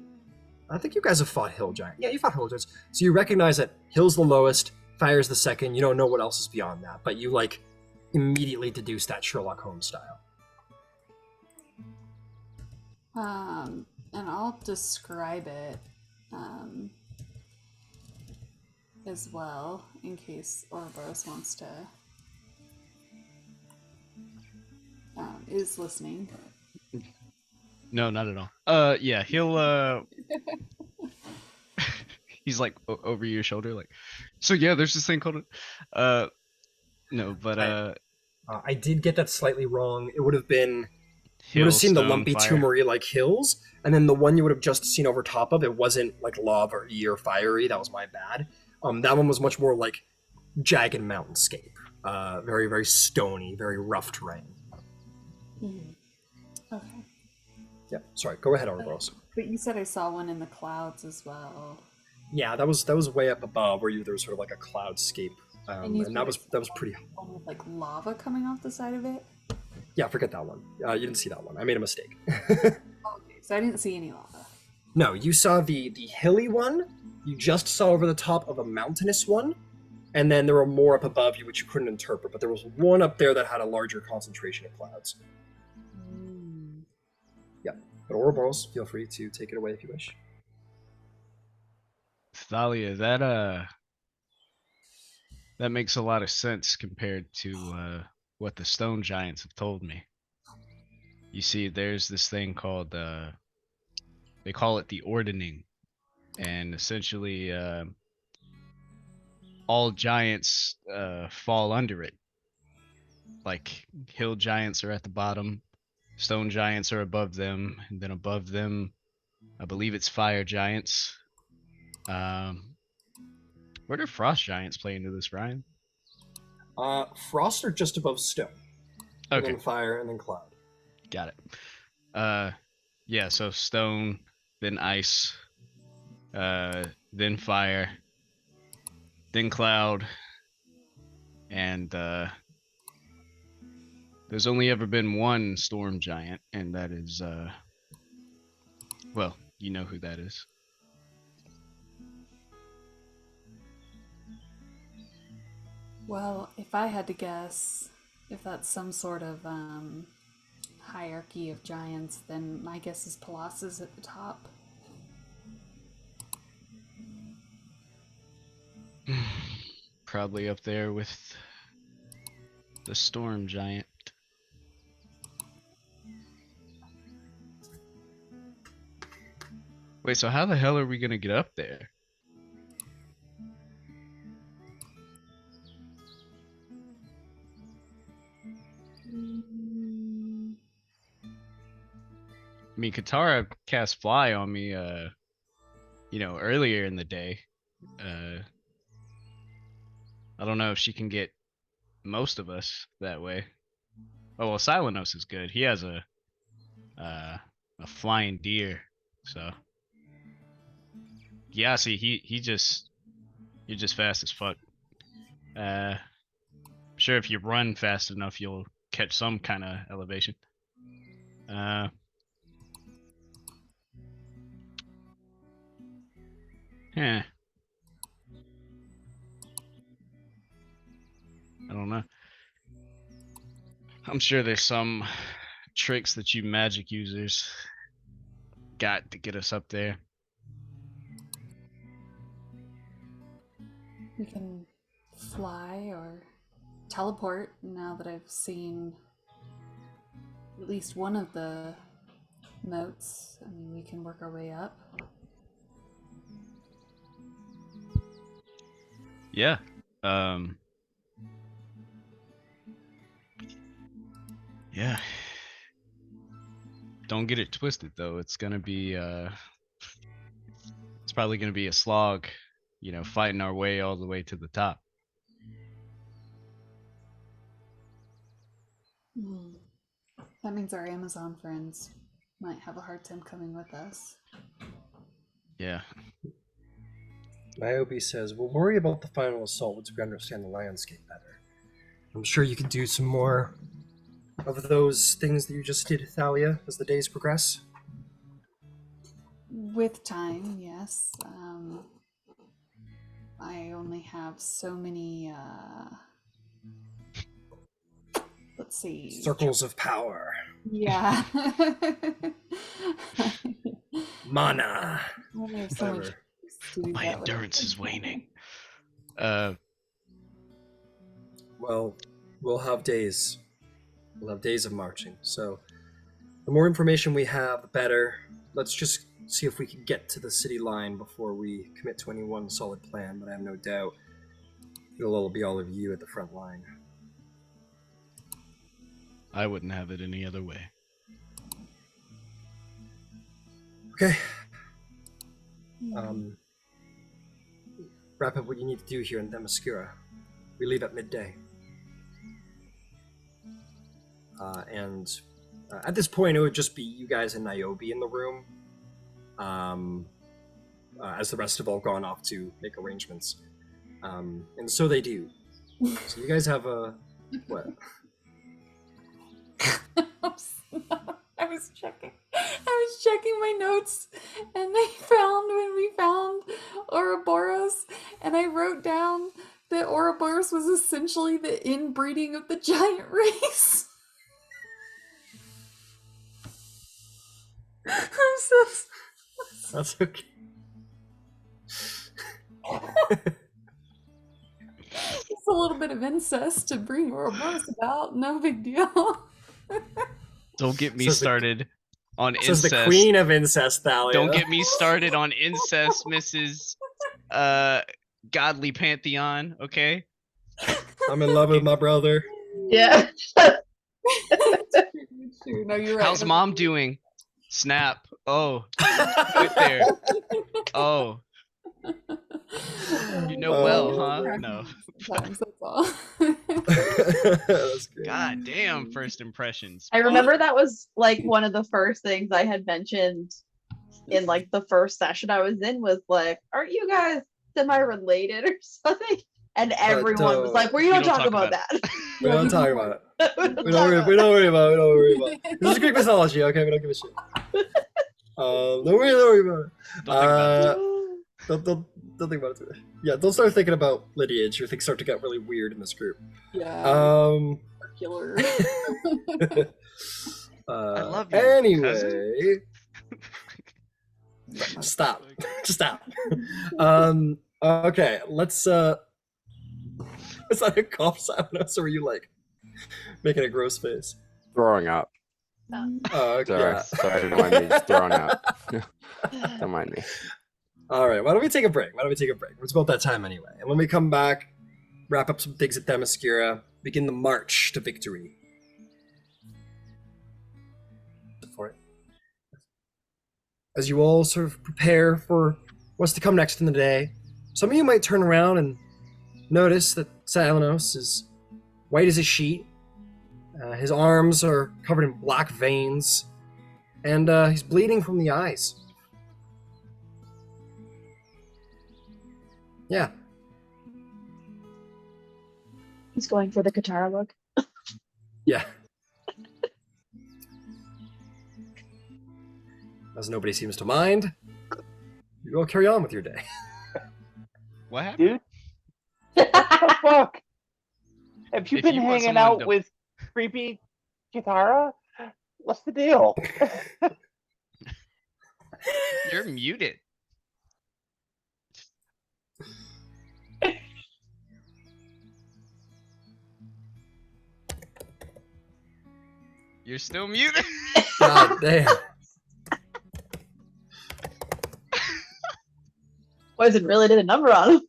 I think you guys have fought Hill Giant. Yeah, you fought Hill Giants. So you recognize that Hill's the lowest, Fire's the second. You don't know what else is beyond that, but you like immediately deduce that Sherlock Holmes style. And I'll describe it as well, in case Ouroboros wants to is listening. No, not at all. Yeah, he'll he's like over your shoulder, like, so yeah, there's this thing called no, but I did get that slightly wrong. It would have been, you would Hill, have seen the stone, lumpy fire. tumor-y like hills, and then the one you would have just seen over top of it wasn't like lava-y or fiery. That was my bad. That one was much more like jagged mountainscape, very very stony, very rough terrain. Okay. Yeah, sorry. Go ahead, Ouroboros. But you said I saw one in the clouds as well. Yeah, that was way up above where there was sort of like a cloudscape, And you and said that I was saw that was pretty. one with like lava coming off the side of it. Yeah, forget that one. You didn't see that one. I made a mistake. Okay, so I didn't see any lava. No, you saw the hilly one. You just saw over the top of a mountainous one, and then there were more up above you which you couldn't interpret. But there was one up there that had a larger concentration of clouds. Yeah, but Ouroboros, feel free to take it away if you wish. Thalia, that makes a lot of sense compared to what the stone giants have told me. You see, there's this thing called they call it the ordning, and essentially all giants fall under it. Like hill giants are at the bottom, stone giants are above them, and then above them, I believe it's fire giants. Where do frost giants play into this, Ryan? Frost are just above stone, and Okay, then fire, and then cloud. got it. Yeah, so stone, then ice, then fire, then cloud, and there's only ever been one storm giant, and that is well, you know who that is. Well, if I had to guess, if that's some sort of hierarchy of giants, then my guess is Palas is at the top. Probably up there with the storm giant. Wait, so how the hell are we gonna get up there? I mean, Katara cast fly on me, earlier in the day. Uh, I don't know if she can get most of us that way. Oh well, Silenos is good. He has a flying deer, so yeah. See, you're just fast as fuck. Uh, sure, if you run fast enough, you'll catch some kind of elevation. Uh, yeah. I don't know. I'm sure there's some tricks that you magic users got to get us up there. We can fly or teleport now that I've seen at least one of the moats. I mean, we can work our way up. Yeah. Yeah. Don't get it twisted though. It's gonna be it's probably gonna be a slog, fighting our way all the way to the top. That means our Amazon friends might have a hard time coming with us. Yeah. Niobe says, "We'll worry about the final assault once we understand the landscape better. I'm sure you can do some more of those things that you just did, Thalia, as the days progress." With time, yes. I only have so many, let's see. Circles of power. Yeah. Mana. I only have so much Whatever. to do My that with. endurance is waning. Well, we'll have days. We'll have days of marching. So, the more information we have, the better. Let's just see if we can get to the city line before we commit to any one solid plan. But I have no doubt it'll all be all of you at the front line. I wouldn't have it any other way. Okay. Wrap up what you need to do here in Themyscira. We leave at midday. And at this point, it would just be you guys and Niobe in the room. as the rest have all gone off to make arrangements. And so they do. So you guys have a what? I was checking my notes, and I found when we found Ouroboros, and I wrote down that Ouroboros was essentially the inbreeding of the giant race. I'm so That's okay. It's a little bit of incest to bring Ouroboros about. No big deal. Don't get me Says the- started on Says incest. the queen of incest, Thalia. Don't get me started on incest, Mrs. Godly Pantheon, okay? I'm in love with my brother. Yeah. It's true. No, you're right. How's mom doing? Snap. Oh, right there. Oh, you know well, huh? No. Sometimes, that's all. That's great. God damn, first impressions. I remember that was like one of the first things I had mentioned in like the first session I was in was like, aren't you guys semi-related or something? And everyone was like, we don't talk about that. We don't talk about it. We We don't worry about it. This is Greek mythology, okay? We don't give a shit. Don't worry about it. Don't think about it. Don't think about it too much. Yeah, don't start thinking about lineage or things start to get really weird in this group. Yeah. Killer. I love you, Anyway. Stop. Just stop. Okay, let's is that a cough sound? So are you like making a gross face? Throwing up. Oh, okay. Sorry, don't mind me. Just throwing up. Don't mind me. All right, why don't we take a break? It's about that time anyway. And when we come back, wrap up some things at Themyscira, begin the march to victory. For it. As you all sort of prepare for what's to come next in the day, some of you might turn around and notice that Silenos is white as a sheet. His arms are covered in black veins, and he's bleeding from the eyes. Yeah. He's going for the Katara look. Yeah. As nobody seems to mind, you all carry on with your day. What happened? Dude, what the fuck? Have you If been you want hanging someone out to- with creepy Kitara? What's the deal? You're muted. You're still muted. God damn. Poison really did a number on him.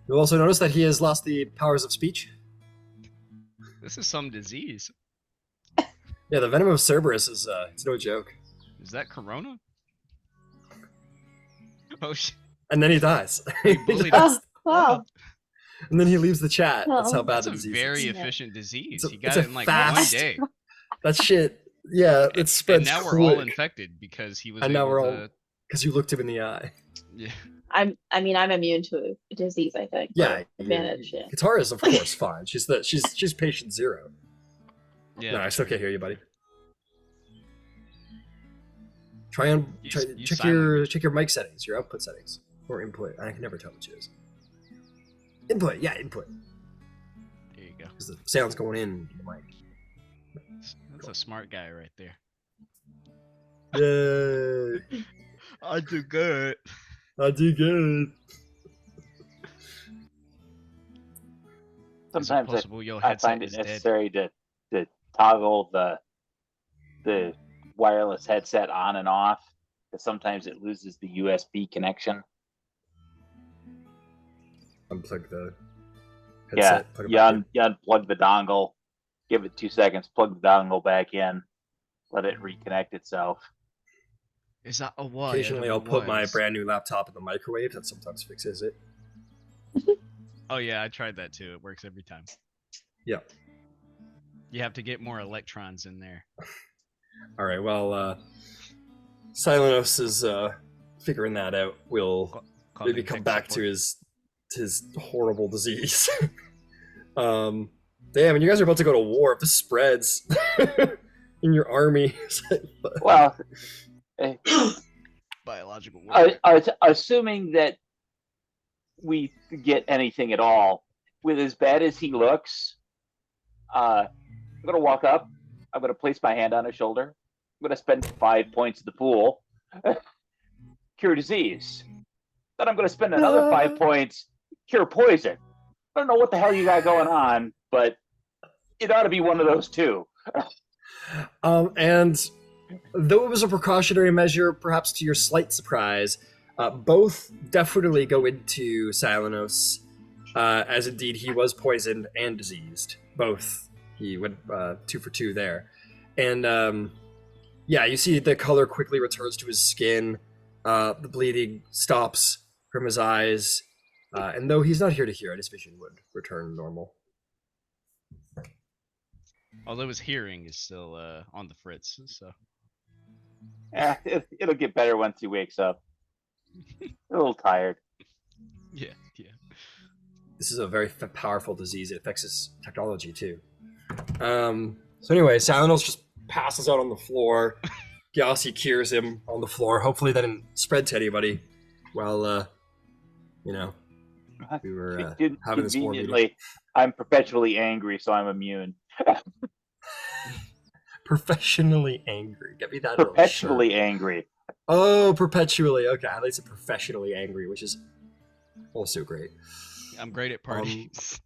You'll also notice that he has lost the powers of speech. This is some disease. Yeah, the venom of Cerberus is it's no joke. Is that Corona? Oh shit. And then he dies. He bullied us. Oh, wow. And then he leaves the chat. That's how Oh. bad That's the a disease very is. efficient disease. It's a- He got it's a it in like fast- 1 day. That shit, yeah, it spreads And now we're all quick. infected because he was And now able we're all- to. Because you looked him in the eye. Yeah. I'm immune to a disease, I think. Yeah, Advantage, yeah. Katara is of course fine. She's patient zero. Yeah. No, I still can't hear you, buddy. Try and You try, s- you check your mic settings, your output settings, or input. I can never tell which it is. Input, yeah, input. There you go. Because the sound's going in the mic. That's a smart guy right there. Yay! I do good. I do good. Sometimes possible your I headset find it is dead? necessary to toggle the wireless headset on and off, because sometimes it loses the USB connection. Unplug the Yeah, headset. Plug it back in. you unplug the dongle, give it 2 seconds, plug the dongle back in, let it reconnect itself. Is that a what? Occasionally, I'll put my brand new laptop in the microwave. That sometimes fixes it. Oh yeah, I tried that too. It works every time. Yeah. You have to get more electrons in there. All right. Well, Silenos is figuring that out. We'll Calling maybe in come tech back to support. his horrible disease. Damn, and you guys are about to go to war. If this spreads in your army, Well, eh, Biological warfare. assuming that we get anything at all, with as bad as he looks, I'm gonna walk up. I'm gonna place my hand on his shoulder. I'm gonna spend 5 points at the pool, cure disease. Then I'm gonna spend another 5 points, cure poison. I don't know what the hell you got going on, but it ought to be one of those two. And though it was a precautionary measure, perhaps to your slight surprise, both definitely go into Silenos, as indeed he was poisoned and diseased. Both. He went 2 for 2 there. And yeah, you see the color quickly returns to his skin. The bleeding stops from his eyes. And though he's not here to hear it, his vision would return normal. Although his hearing is still on the fritz, so Yeah, it'll get better once he wakes up. A little tired. yeah. This is a very powerful disease. It affects his technology too. So anyway, Silenos just passes out on the floor. Gyasi cures him on the floor. Hopefully that didn't spread to anybody while, we were having this war meeting. Conveniently, I'm perpetually angry, so I'm immune. Professionally angry. Get me that little Perpetually shirt. angry. Oh, perpetually. Okay, I like to professionally angry, which is also great. I'm great at parties.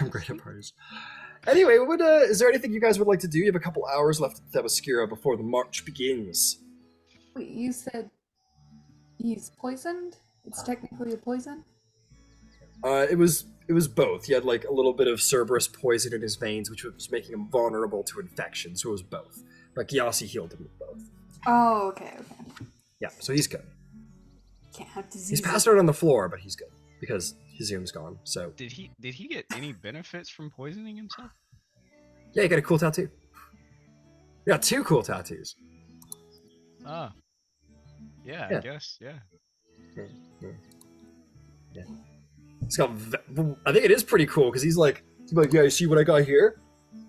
I'm great at parties. Anyway, is there anything you guys would like to do? You have a couple hours left at Themyscira before the march begins. Wait, you said he's poisoned? It's technically a poison? It was both. He had like a little bit of Cerberus poison in his veins, which was making him vulnerable to infection. So it was both. But Gyasi healed him with both. Oh, okay. Yeah, so he's good. Can't have disease. He's passed out on the floor, but he's good because his zoom's gone. So Did he get any benefits from poisoning himself? yeah, you got a cool tattoo. You got 2 cool tattoos. Ah. Yeah, Yeah. I guess. Yeah. Yeah. It's got. I think it is pretty cool because he's like, yeah, you see what I got here?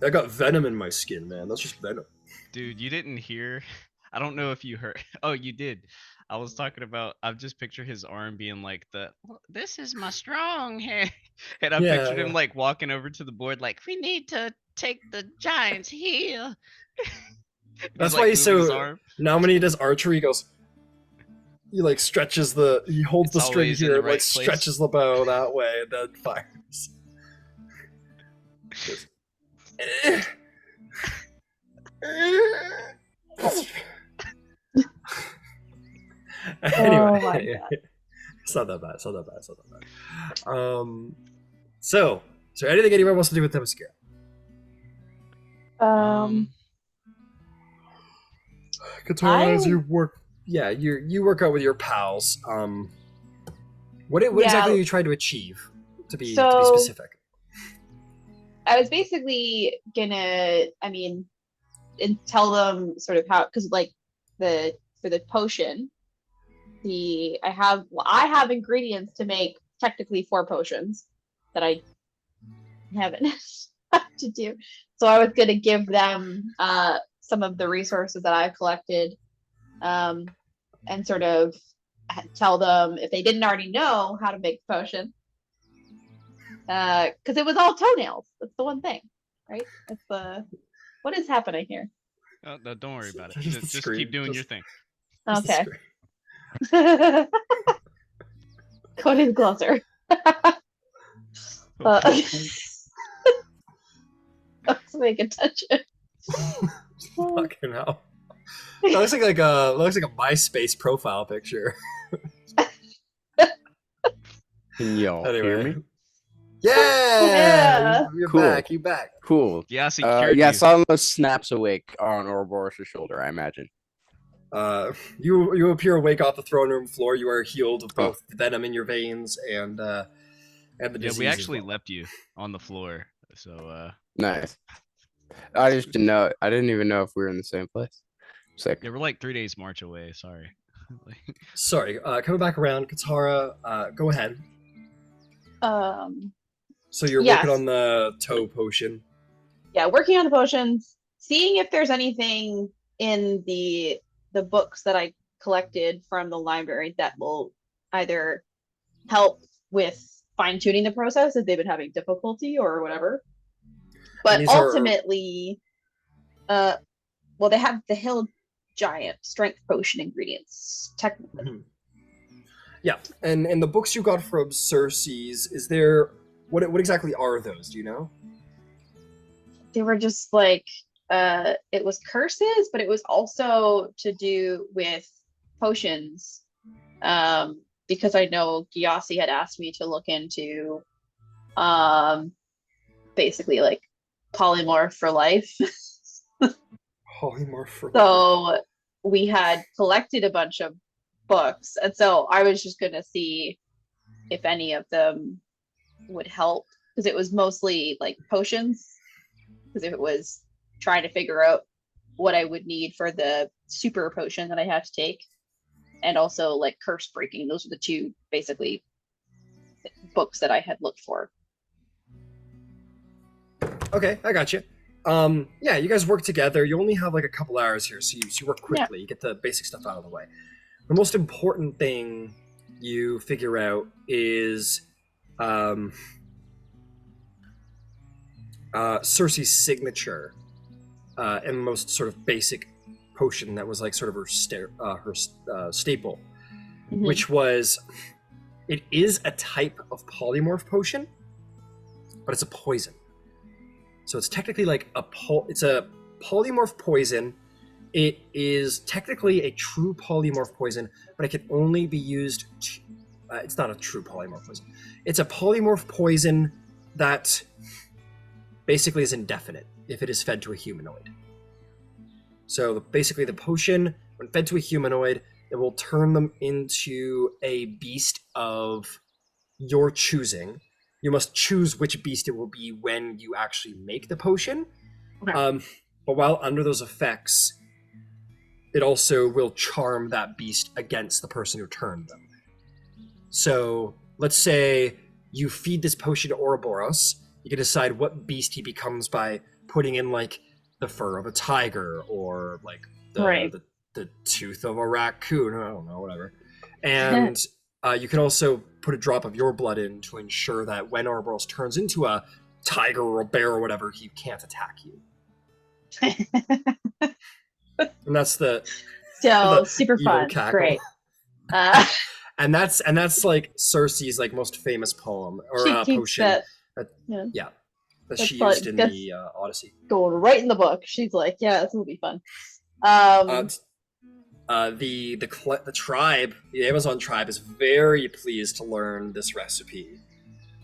I got venom in my skin, man. That's just venom. Dude, you didn't hear. I don't know if you heard. Oh, you did. I was talking about. I've just pictured his arm being like this is my strong hand, and I Yeah, pictured him yeah. like walking over to the board, like we need to take the giants here. That's like, why he's moving his so. arm. Now when he does archery, he goes. He like stretches he holds It's the string always in here, the and right like place. stretches the bow that way, and then fires. Goes, anyway, Oh my God. it's not that bad. So is there anything anyone wants to do with Themyscira? Katana, you work. Yeah, you work out with your pals. What exactly are you trying to achieve? To be specific. I was basically gonna, and tell them sort of how, because like for the potion, I have ingredients to make technically 4 potions that I haven't to do. So I was gonna give them some of the resources that I've collected, and sort of tell them if they didn't already know how to make the potion. Because it was all toenails. That's the one thing, right? What is happening here? Oh, no, don't worry about it. Just Just scream. keep doing your thing. Okay. Conan closer. Let's make attention. Fucking hell. That looks like a MySpace profile picture. Can y'all hear me? Yeah! You're Cool. back. You back. Cool. Yeah, cured Yeah, you. Solomon snaps awake on Ouroboros' shoulder, I imagine. You appear awake off the throne room floor. You are healed of both the venom in your veins and the disease. Yeah, we as actually well. left you on the floor. So Nice. I just didn't know. I didn't even know if we were in the same place. Sick. Yeah, we're like 3 days march away. Sorry. Sorry, coming back around, Katara, go ahead. So you're working Yes. on the toe potion. Yeah, working on the potions, seeing if there's anything in the books that I collected from the library that will either help with fine-tuning the process if they've been having difficulty or whatever. But these are- ultimately, well, they have the hill giant strength potion ingredients, technically. Mhm. Yeah, and the books you got from Cersei's, is there what exactly are those? Do you know? They were just like it was curses, but it was also to do with potions. Because I know Gyasi had asked me to look into basically like polymorph for life. Polymorph for life. So we had collected a bunch of books, and so I was just gonna see if any of them would help, because it was mostly like potions, because if it was trying to figure out what I would need for the super potion that I had to take, and also like curse breaking. Those are the two basically books that I had looked for. Okay, I got you. Yeah, you guys work together. You only have like a couple hours here, so you work quickly. You get the basic stuff out of the way. The most important thing you figure out is Cersei's signature and most sort of basic potion that was like sort of her staple, which was, it is a type of polymorph potion, but it's a poison. So it's technically like it's a polymorph poison. It is technically a true polymorph poison, but it can only be used it's not a true polymorph poison. It's a polymorph poison that basically is indefinite if it is fed to a humanoid. So basically the potion, when fed to a humanoid, it will turn them into a beast of your choosing. You must choose which beast it will be when you actually make the potion. Okay. But while under those effects, it also will charm that beast against the person who turned them. So let's say you feed this potion to Ouroboros. You can decide what beast he becomes by putting in like the fur of a tiger or like the tooth of a raccoon. I don't know, whatever. And you can also put a drop of your blood in to ensure that when Ouroboros turns into a tiger or a bear or whatever, he can't attack you. And that's so super evil fun. cackle. Great. And that's like Cersei's like most famous poem or potion. That she used in the Odyssey. Going right in the book. She's like, yeah, this will be fun. The tribe, the Amazon tribe, is very pleased to learn this recipe.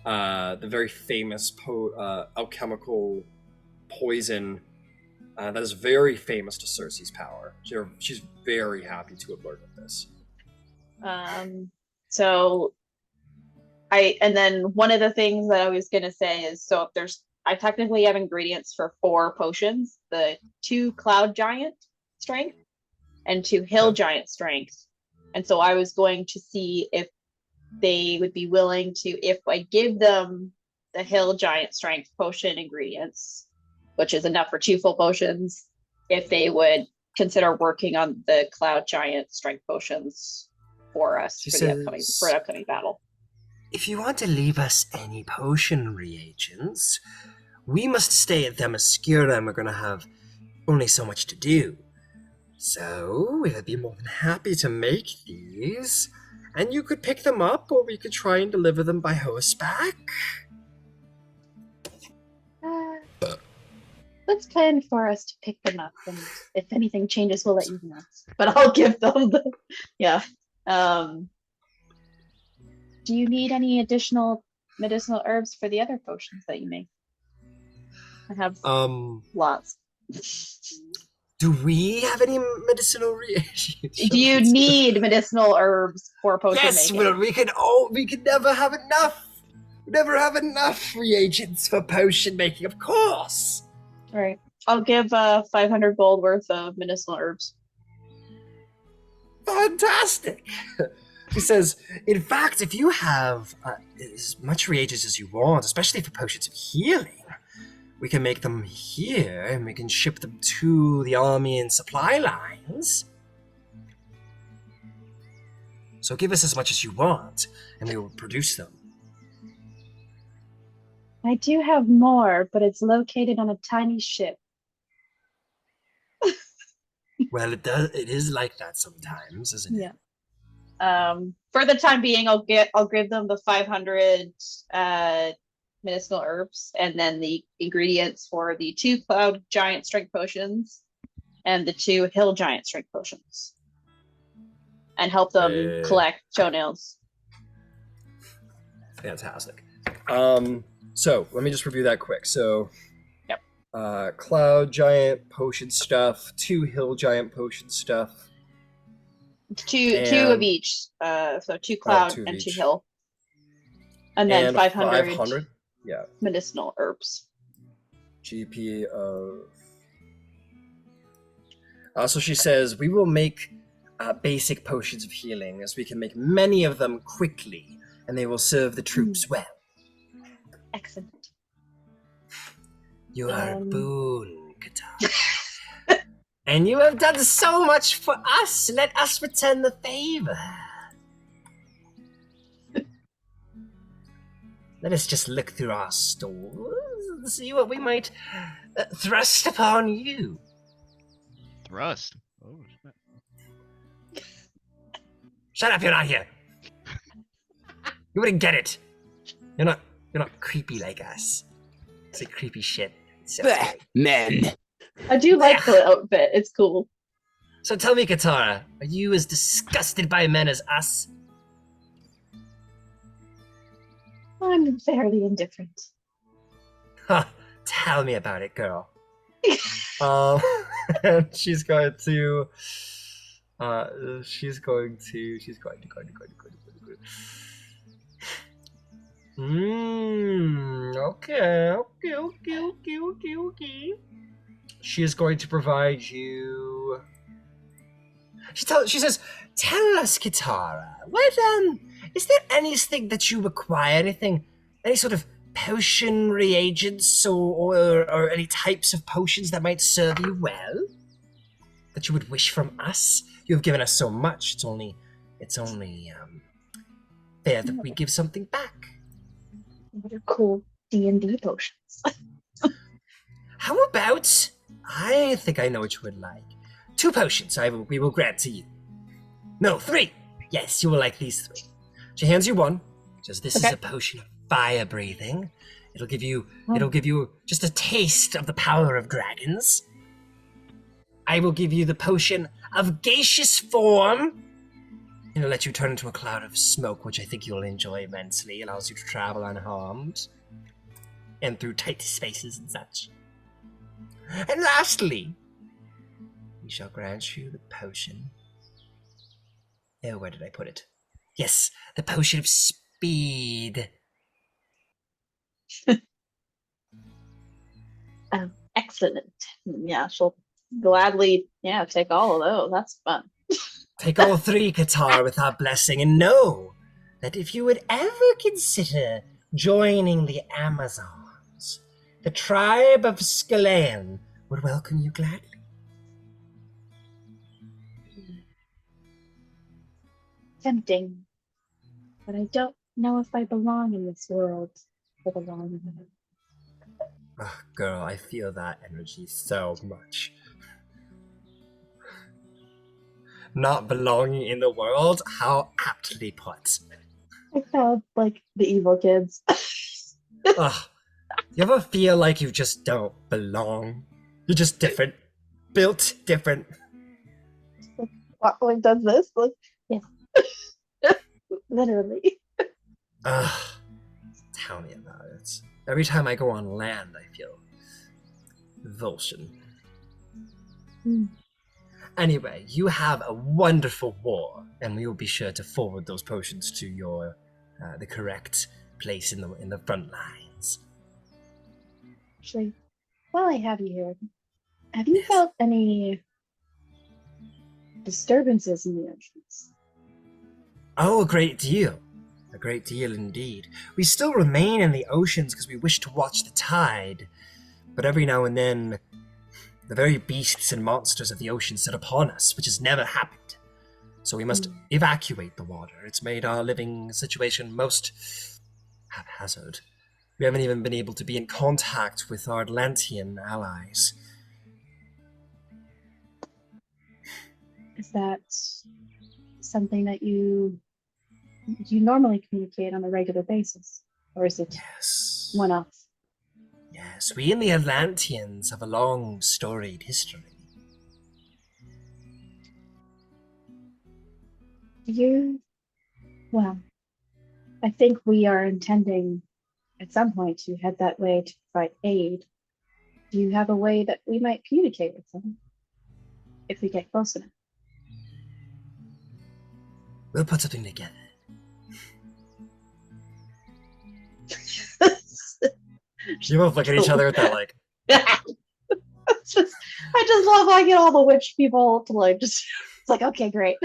The very famous alchemical poison that is very famous to Cersei's power. She's very happy to have learned of this. So and then one of the things that I was gonna say is, so if I technically have ingredients for 4 potions, the 2 cloud giant strength and 2 hill giant strength. And so I was going to see if they would be willing to, if I give them the hill giant strength potion ingredients, which is enough for 2 full potions, if they would consider working on the cloud giant strength potions for us for the upcoming battle. If you want to leave us any potion reagents, we must stay at Themyscira and we're going to have only so much to do. So we would be more than happy to make these, and you could pick them up, or we could try and deliver them by horseback. Let's plan for us to pick them up, and if anything changes, we'll let you know. But I'll give them Do you need any additional medicinal herbs for the other potions that you make? I have lots. Do we have any medicinal reagents? Do you need medicinal herbs for potion making? Well, we could never have enough. We never have enough reagents for potion making, of course. All right. I'll give 500 gold worth of medicinal herbs. fantastic. He says, in fact, if you have as much reagents as you want, especially for potions of healing, we can make them here and we can ship them to the army and supply lines. So give us as much as you want and we will produce them. I do have more, but it's located on a tiny ship. Well, it is like that sometimes, isn't it? Yeah. For the time being, I'll give them the 500 medicinal herbs and then the ingredients for the 2 cloud giant strength potions and the 2 hill giant strength potions, and help them collect toenails. Fantastic. So let me just review that quick. So, Yep. Cloud giant potion stuff, 2 hill giant potion stuff. Two of each. So 2 cloud 2 of and 2 each. hill, and then 500 yeah, medicinal herbs. GP of. So she says we will make basic potions of healing, as we can make many of them quickly, and they will serve the troops well. Excellent. You are a boon, Katara. And you have done so much for us. Let us return the favor. Let us just look through our stores and see what we might thrust upon you. Thrust. Oh, shit. Shut up! You're not here. You wouldn't get it. You're not creepy like us. Say creepy shit. Men. I do like the outfit. It's cool. So tell me, Katara, are you as disgusted by men as us? I'm fairly indifferent. Huh. Tell me about it, girl. And she's going to. Okay. She is going to provide you. She says, "Tell us, Katara, is there anything that you require? Anything, any sort of potion reagents or any types of potions that might serve you well? That you would wish from us? You have given us so much. It's only fair that we give something back." What are cool D&D potions? How about, I think I know what you would like. 2 potions we will grant to you. No, 3. Yes, you will like these 3. She hands you one. Says this is a potion of fire breathing. It'll give you just a taste of the power of dragons. I will give you the potion of gaseous form. It'll let you turn into a cloud of smoke, which I think you'll enjoy immensely. It allows you to travel unharmed and through tight spaces and such. And lastly, we shall grant you the potion. Oh, where did I put it? Yes, the potion of speed. Excellent. Yeah, she'll gladly take all of those. That's fun. Take all 3, Katara, with our blessing, and know that if you would ever consider joining the Amazons, the tribe of Scalaean would welcome you gladly. Tempting. But I don't know if I belong in this world for the long run. Oh, girl, I feel that energy so much. Not belonging in the world? How aptly put. I felt like the evil kids. Ugh. You ever feel like you just don't belong? You're just different. Built different. Like does this? Like, yes. Literally. Ugh. Tell me about it. Every time I go on land, I feel revulsion. Anyway, you have a wonderful war, and we will be sure to forward those potions to your the correct place in the front lines. Actually, while I have you here, have you felt any disturbances in the oceans? Oh, a great deal. A great deal indeed. We still remain in the oceans because we wish to watch the tide, but every now and then, the very beasts and monsters of the ocean set upon us, which has never happened. So we must evacuate the water. It's made our living situation most haphazard. We haven't even been able to be in contact with our Atlantean allies. Is that something that you normally communicate on a regular basis? Or is it Yes. one-off? Yes, we and the Atlanteans have a long, storied history. Well, I think we are intending at some point to head that way to provide aid. Do you have a way that we might communicate with them if we get close enough? We'll put something together. You both look at each other with that, like... I just love how I get all the witch people to like just... It's like, okay, great.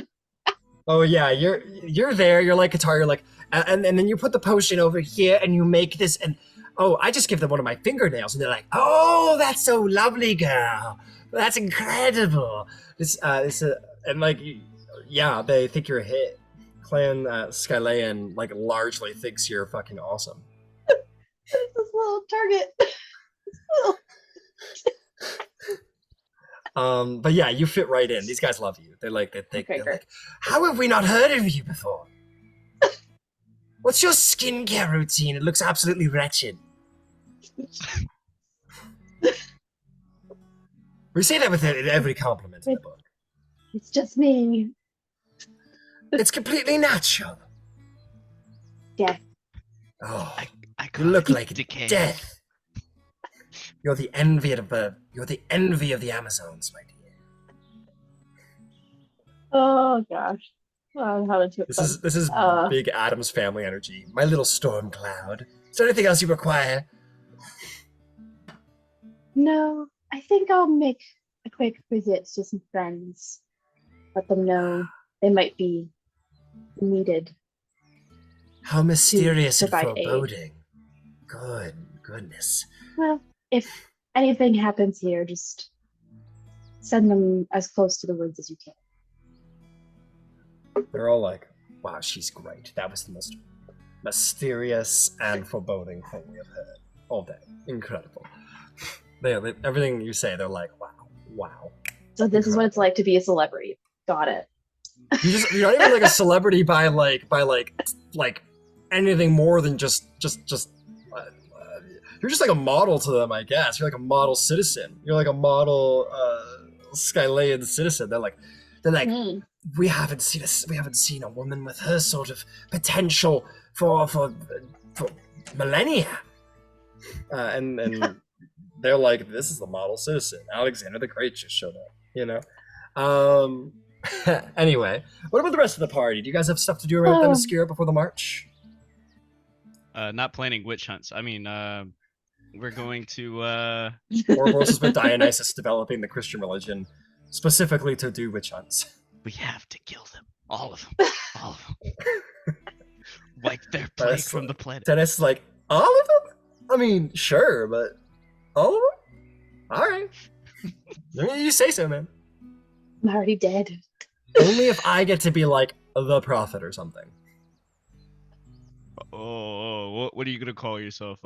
Oh yeah, you're there, you're like guitar, you're like... And then you put the potion over here, and you make this, and... Oh, I just give them one of my fingernails, and they're like, oh, that's so lovely, girl. That's incredible. And like, yeah, they think you're a hit. Clan Skylayan, like, largely thinks you're fucking awesome. This little target. But yeah, you fit right in. These guys love you. They're like, they're like, how have we not heard of you before? What's your skincare routine? It looks absolutely wretched. We say that with every compliment in the book. It's just me. It's completely natural. Death. Oh, I you look like decay. death. You're the envy of the Amazons, my dear. Oh gosh. I'm having too This fun. is big Addams Family energy. My little storm cloud. Is there anything else you require? No, I think I'll make a quick visit to some friends. Let them know they might be needed. How mysterious and provide aid. foreboding. Goodness. Well, if anything happens here, just send them as close to the woods as you can. They're all like, wow, she's great. That was the most mysterious and foreboding thing we have heard all day. Incredible. Everything you say, they're like, wow. So this is what it's like to be a celebrity. Got it. You're not even like a celebrity by anything more than just you're just like a model to them, I guess. You're like a model citizen. You're like a model Skylayan citizen. They're like, we haven't seen a woman with her sort of potential for millennia. And they're like, this is the model citizen. Alexander the Great just showed up, you know? Anyway, what about the rest of the party? Do you guys have stuff to do around Themyscira before the march? Not planning witch hunts. I mean, we're going to Ouroboros has been Dionysus developing the Christian religion specifically to do witch hunts. We have to kill them. All of them. All of them. Wipe their plague from the planet. Dennis is like, all of them? I mean, sure, but all of them? Alright. You say so, man. I'm already dead. Only if I get to be like the prophet or something. Oh, what are you gonna call yourself?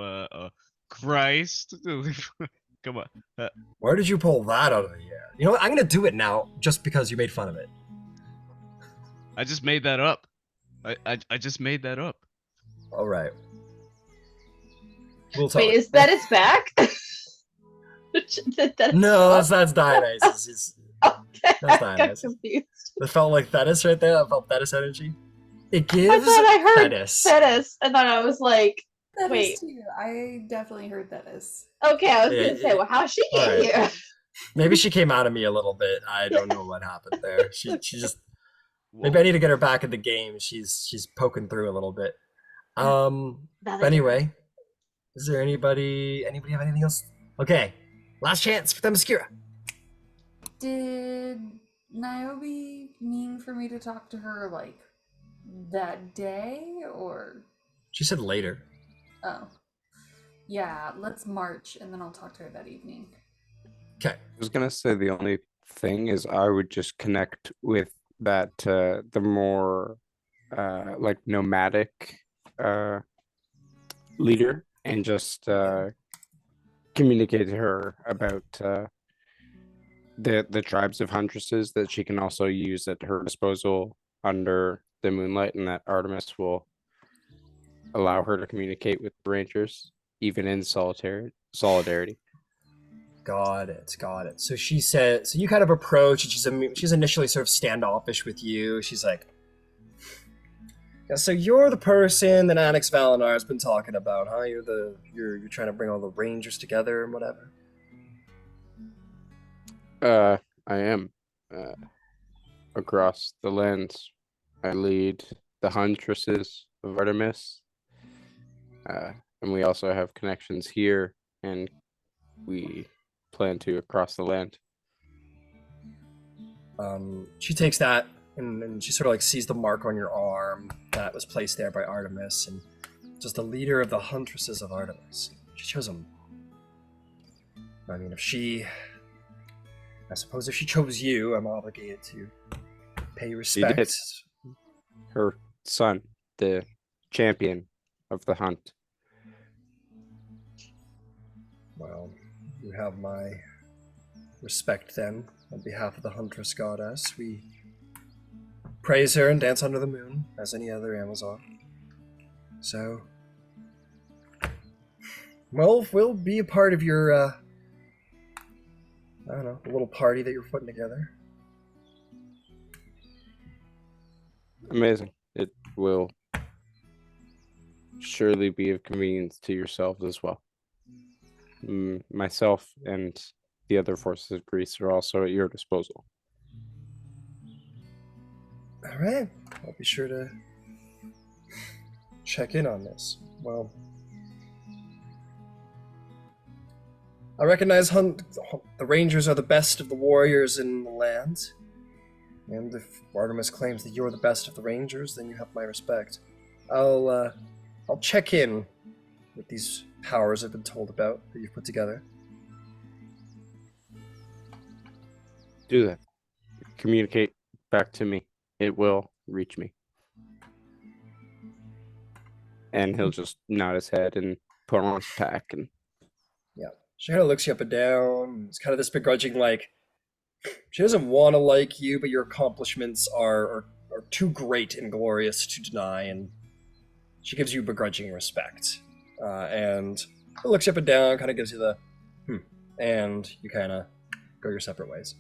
Christ? Come on. Where did you pull that out of the air? You know what? I'm gonna do it now just because you made fun of it. I just made that up. I just made that up. All right. We'll talk. Wait, is that his back? No, that's Dionysus. Okay, That's I got Dionysus. confused. It felt like Thetis right there. That felt Thetis energy. It gives I thought I heard Thetis. Thetis, and then I was like, That wait. is too. I definitely heard that is. Okay, I was Yeah, gonna say, well, how'd she get right. here? Maybe she came out of me a little bit. I don't know what happened there. She just maybe I need to get her back in the game. She's poking through a little bit. But anyway, is there anybody have anything else? Okay, last chance for Themyscira. Did Niobe mean for me to talk to her, like, that day, or... She said later. Oh. Yeah, let's march, and then I'll talk to her that evening. Okay. I was gonna say the only thing is I would just connect with that the more like nomadic leader and just communicate to her about the tribes of huntresses that she can also use at her disposal under the moonlight, and that Artemis will allow her to communicate with the rangers even in solidarity. Got it. So she said. So you kind of approach, and she's initially sort of standoffish with you. She's like, "Yeah, so you're the person that Annex Valinar has been talking about, huh? You're trying to bring all the Rangers together and whatever." I am across the lands. I lead the huntresses of Artemis, and we also have connections here, and we plan to across the land. She takes that and she sort of like sees the mark on your arm that was placed there by Artemis, and just the leader of the huntresses of Artemis. She chose him. I mean, I suppose if she chose you, I'm obligated to pay respect. did. Her son, the champion of the hunt. Well, you have my respect then. On behalf of the Huntress Goddess, we praise her and dance under the moon, as any other Amazon. So, well, we'll be a part of your, I don't know, a little party that you're putting together. Amazing. It will surely be of convenience to yourselves as well. Myself and the other forces of Greece are also at your disposal. All right, I'll be sure to check in on this. Well, I recognize the Rangers are the best of the warriors in the land. And if Artemis claims that you're the best of the Rangers, then you have my respect. I'll check in with these powers I've been told about that you've put together. Do that. Communicate back to me. It will reach me. And he'll just nod his head and put on his pack. And yeah, she kind of looks you up and down. It's kind of this begrudging, like, she doesn't want to like you, but your accomplishments are too great and glorious to deny, and she gives you begrudging respect. And looks you up and down, kind of gives you the and you kind of go your separate ways.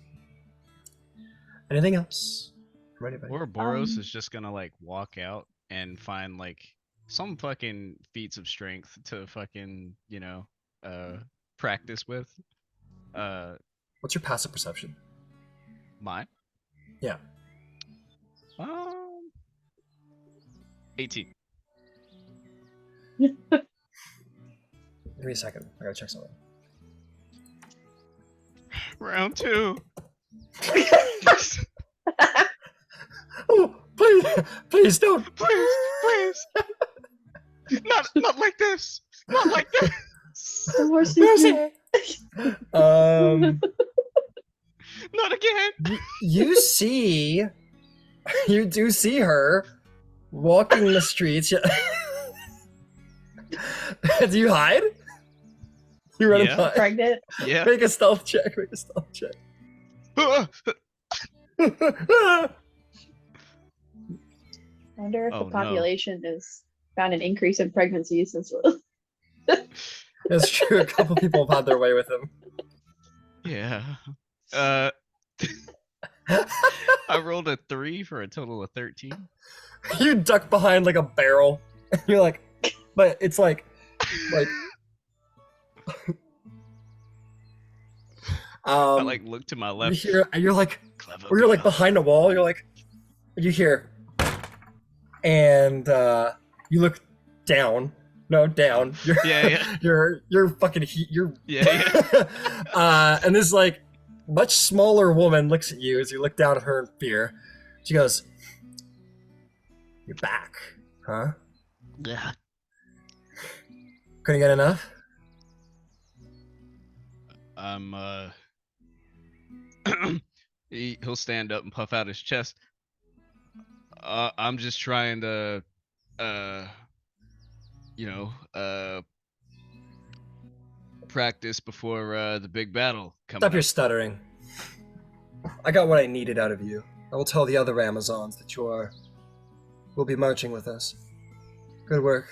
Anything else from anybody? Ouroboros is just gonna like walk out and find like some fucking feats of strength to fucking, practice with. What's your passive perception? Mine? Yeah. 18. Give me a second. I gotta check something. Round 2. Oh, please don't. Please. Not like this. Not like this. The horse Mercy. Not again. You do see her walking the streets. Do you hide? You run and hide. pregnant. Yeah. Make a stealth check. I wonder if Oh, the no. population has found an increase in pregnancies since. That's true. A couple people have had their way with him. Yeah. I rolled a 3 for a total of 13. You duck behind like a barrel. And you're like, but it's like I like look to my you left. hear, and you're like, Clever or you're like girl. behind a wall. You're like, you hear, and you look down. No, down. Yeah. You're fucking you're Yeah. and this like much smaller woman looks at you as you look down at her in fear. She goes, "You're back, huh? Yeah. Couldn't get enough?" I'm he'll stand up and puff out his chest. I'm just trying to uh you know practice before the big battle coming Stop your up. stuttering. I got what I needed out of you. I will tell the other Amazons that will be marching with us. Good work.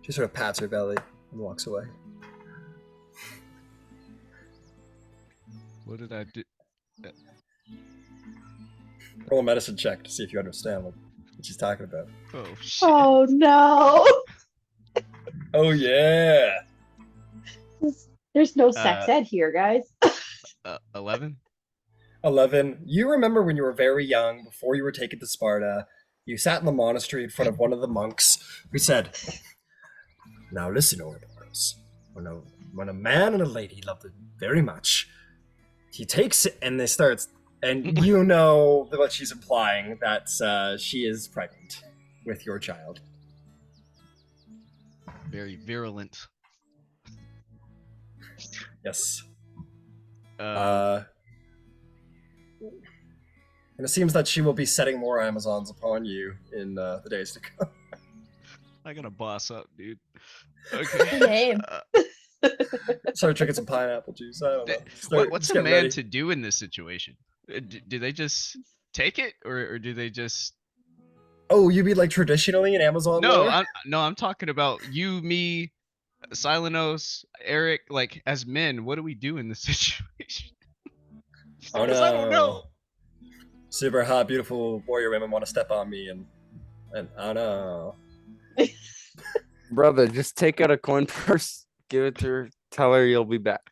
She sort of pats her belly and walks away. What did I do? Roll a medicine check to see if you understand what she's talking about. Oh shit. Oh no. Oh yeah. There's no sex ed here, guys. 11. 11. You remember when you were very young, before you were taken to Sparta, you sat in the monastery in front of one of the monks who said, "Now listen, Ouroboros. When a man and a lady love it very much, he takes it and they starts, and you know what she's implying, that she is pregnant with your child." Very virulent. Yes. Uh, And it seems that she will be setting more Amazons upon you in the days to come. I gotta boss up, dude. Okay. Name. Start drinking some pineapple juice. I don't know. What's just a get man ready. to do in this situation? Do they just take it, or do they just? Oh, you mean like traditionally in Amazon No, lore? I'm talking about you, me, Silenos, Eric. Like as men, what do we do in this situation? Oh Because I don't know. Super hot, beautiful warrior women want to step on me, and oh no. Brother, just take out a coin purse, give it to her, tell her you'll be back.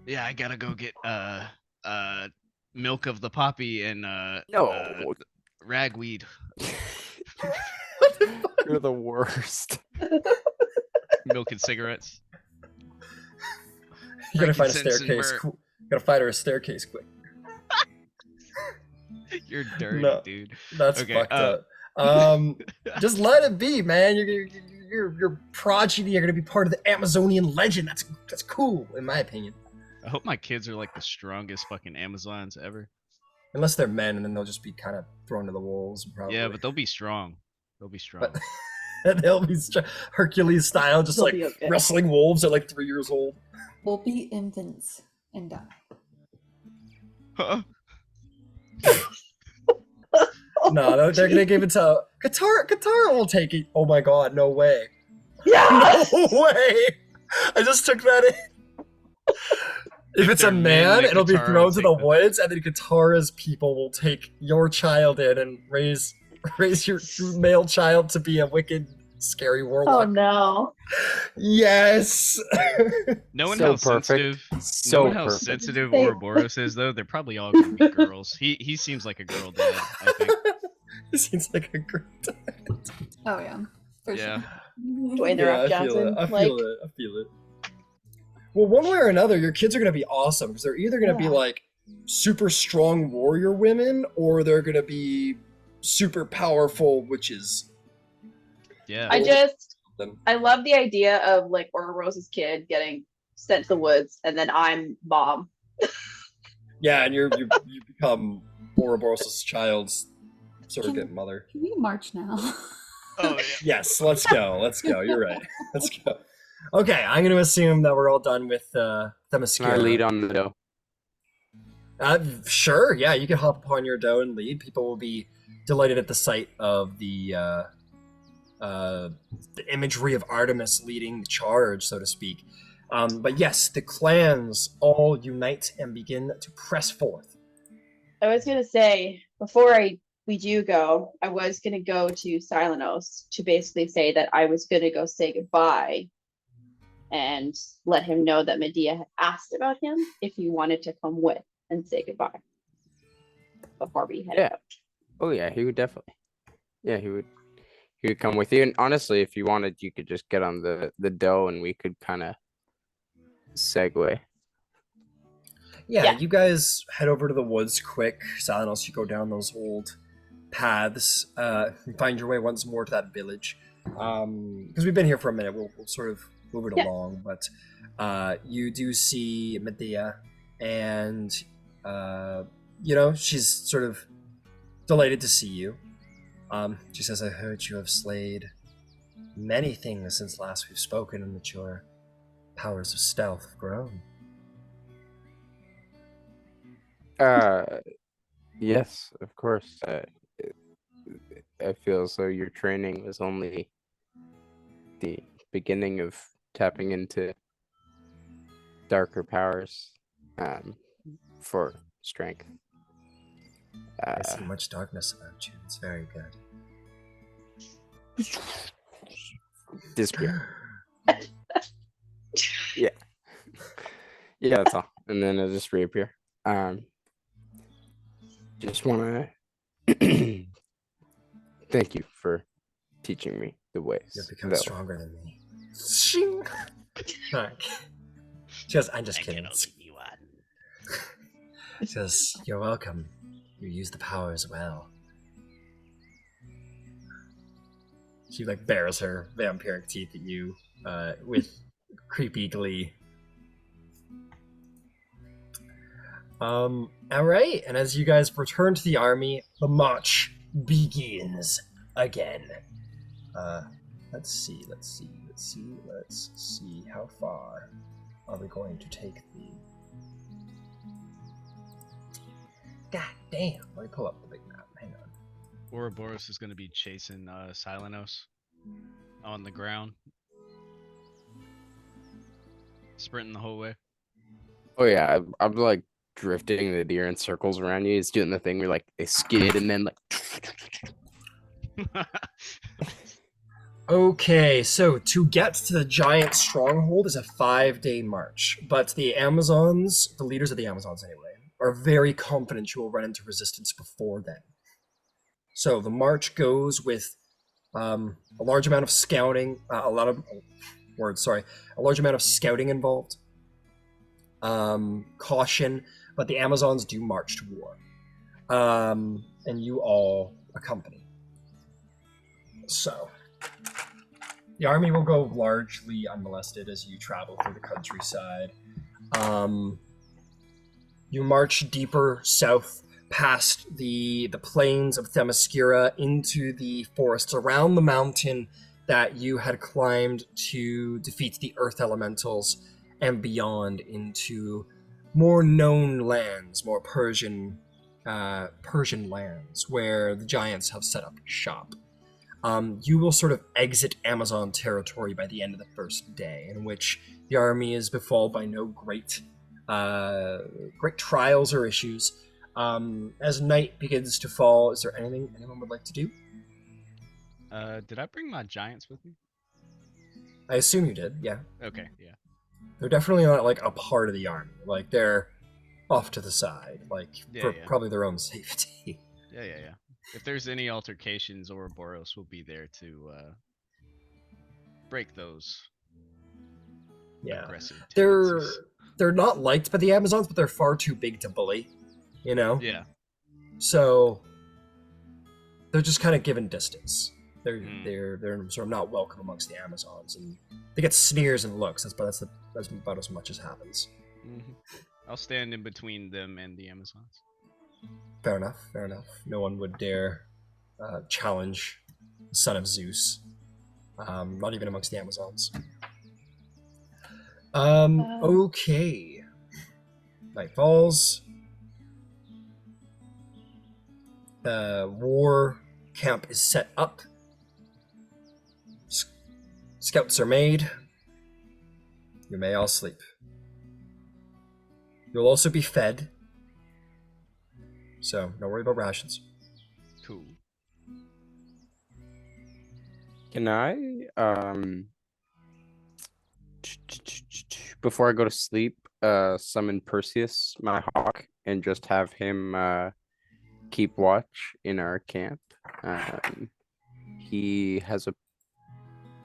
Yeah, I gotta go get milk of the poppy and No. ragweed. You're the worst. Milk and cigarettes. You gotta find a Frankincense and staircase. myrrh. Gotta find her a staircase quick. You're dirty, No. dude. That's Okay, fucked up. Just let it be, man. Your progeny are gonna be part of the Amazonian legend. That's cool, in my opinion. I hope my kids are like the strongest fucking Amazons ever. Unless they're men, and then they'll just be kind of thrown to the wolves. Probably. Yeah, but they'll be strong. They'll be strong. they'll be Hercules style, just They'll like be okay. wrestling wolves at like 3 years old. We'll be infants and die. Huh? No, they're gonna give it to Katara. Katara will take it. Oh my god, no way. Yeah. No way. I just took that in. If it's they're a men, man, then it'll be Katara will thrown to take the them. woods, and then Katara's people will take your child in and raise your male child to be a wicked, scary Oh warlock. no. Yes. Knowing So how perfect. sensitive, So knowing how perfect. sensitive They- Ouroboros is, though, they're probably all gonna be girls. He seems like a girl dad. I think. It seems like a great time. Oh yeah, for Yeah. sure. Dwayne The Rock Johnson. I feel it. Well, one way or another, your kids are going to be awesome because they're either going to be Yeah. like super strong warrior women or they're going to be super powerful witches. Yeah. I love the idea of like Ouroboros' kid getting sent to the woods, and then I'm mom. Yeah, and you become Ouroboros' child's surrogate mother. Can we march now? Oh yeah. Yes, let's go. Let's go. You're right. Let's go. Okay, I'm going to assume that we're all done with Can I Themyscira. lead on the dough? Sure, yeah, you can hop upon your dough and lead. People will be delighted at the sight of the imagery of Artemis leading the charge, so to speak. But yes, the clans all unite and begin to press forth. I was gonna say before we do go, I was gonna go to Silenos to basically say that I was gonna go say goodbye and let him know that Medea had asked about him if he wanted to come with and say goodbye before we head Yeah. out. Oh yeah, he would definitely. Yeah, he would. He would come with you. And honestly, if you wanted, you could just get on the dough, and we could kind of segue. Yeah, Yeah. you guys head over to the woods quick. Salanos, you go down those old paths, and find your way once more to that village. Because we've been here for a minute, we'll sort of move it Yeah. along. But you do see Medea, and she's sort of delighted to see you. She says, "I heard you have slayed many things since last we've spoken, and that your powers of stealth have grown." Yes, of course. I feel as though your training was only the beginning of tapping into darker powers, for strength. I see much darkness about you. It's very good. Disappear. Yeah. Yeah, that's all. And then it'll just reappear. Just want to thank you for teaching me the ways. You've become though. stronger than me. Shing. Just, I'm just I kidding. can only be one. Says, "You're welcome. You use the powers well." She like bares her vampiric teeth at you with creepy glee. All right, and as you guys return to the army, the march begins again. Let's see how far are we going to take the. God damn! Let me pull up the big map. Hang on. Ouroboros is going to be chasing Silenos on the ground, sprinting the whole way. Oh yeah, I'm like drifting the deer in circles around you. It's doing the thing where like they skid and then like. Okay, so to get to the giant stronghold is a 5-day march, but the Amazons, the leaders of the Amazons anyway, are very confident you will run into resistance before then. So the march goes with a large amount of scouting, a large amount of scouting involved, caution, but the Amazons do march to war, and you all accompany. So the army will go largely unmolested as you travel through the countryside. You march deeper south past the plains of Themyscira into the forests around the mountain that you had climbed to defeat the earth elementals, and beyond into more known lands, more Persian lands, where the giants have set up shop. You will sort of exit Amazon territory by the end of the first day, in which the army is befallen by no great trials or issues. As night begins to fall, is there anything anyone would like to do? Did I bring my giants with me? I assume you did, yeah. Okay, yeah. They're definitely not like a part of the army. Like they're off to the side, like for probably their own safety. Yeah. If there's any altercations, Ouroboros will be there to break those. Yeah, aggressive they're tendencies. not liked by the Amazons, but they're far too big to bully. You know. Yeah. So they're just kind of given distance. They're sort of not welcome amongst the Amazons, and they get sneers and looks. That's about as much as happens. Mm-hmm. I'll stand in between them and the Amazons. Fair enough. No one would dare challenge the son of Zeus. Not even amongst the Amazons. Okay. Night falls. The war camp is set up. Scouts are made. You may all sleep. You'll also be fed. So, don't worry about rations. Cool. Can I, before I go to sleep, summon Perseus, my hawk, and just have him keep watch in our camp? He has a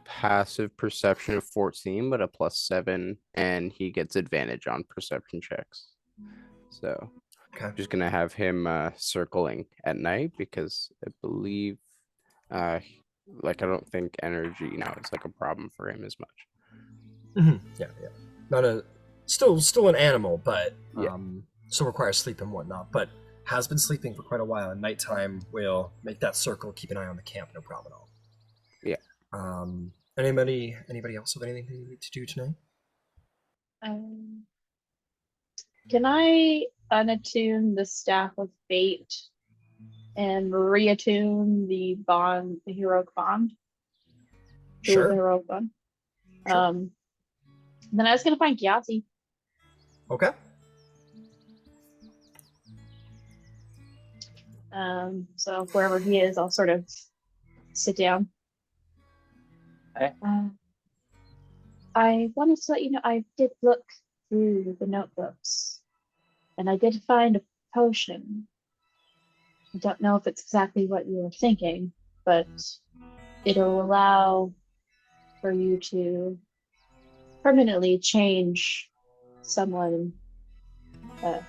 passive perception of 14, but a +7, and he gets advantage on perception checks. So Okay. just gonna have him circling at night because I believe like I don't think energy now is like a problem for him as much. Yeah. Not a still an animal, but Yeah. still requires sleep and whatnot. But has been sleeping for quite a while. And nighttime will make that circle, keep an eye on the camp, no problem at all. Yeah. Anybody else have anything they need to do tonight? Can I unattune the Staff of Fate and reattune the heroic bond? Jewel of the Sure. heroic bond. Sure. Then I was gonna find Gyasi. Okay. So wherever he is, I'll sort of sit down. Okay. I wanted to let you know I did look through the notebooks, and I did find a potion. I don't know if it's exactly what you were thinking, but it'll allow for you to permanently change someone, a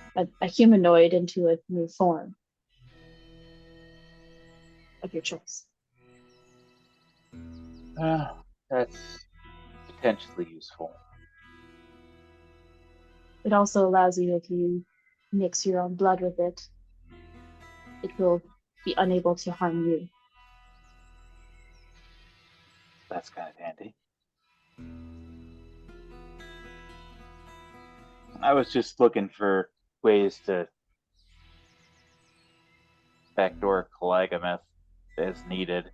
humanoid, into a new form of your choice. That's potentially useful. It also allows you, if you mix your own blood with it, it will be unable to harm you. That's kind of handy. I was just looking for ways to backdoor Calagameth as needed.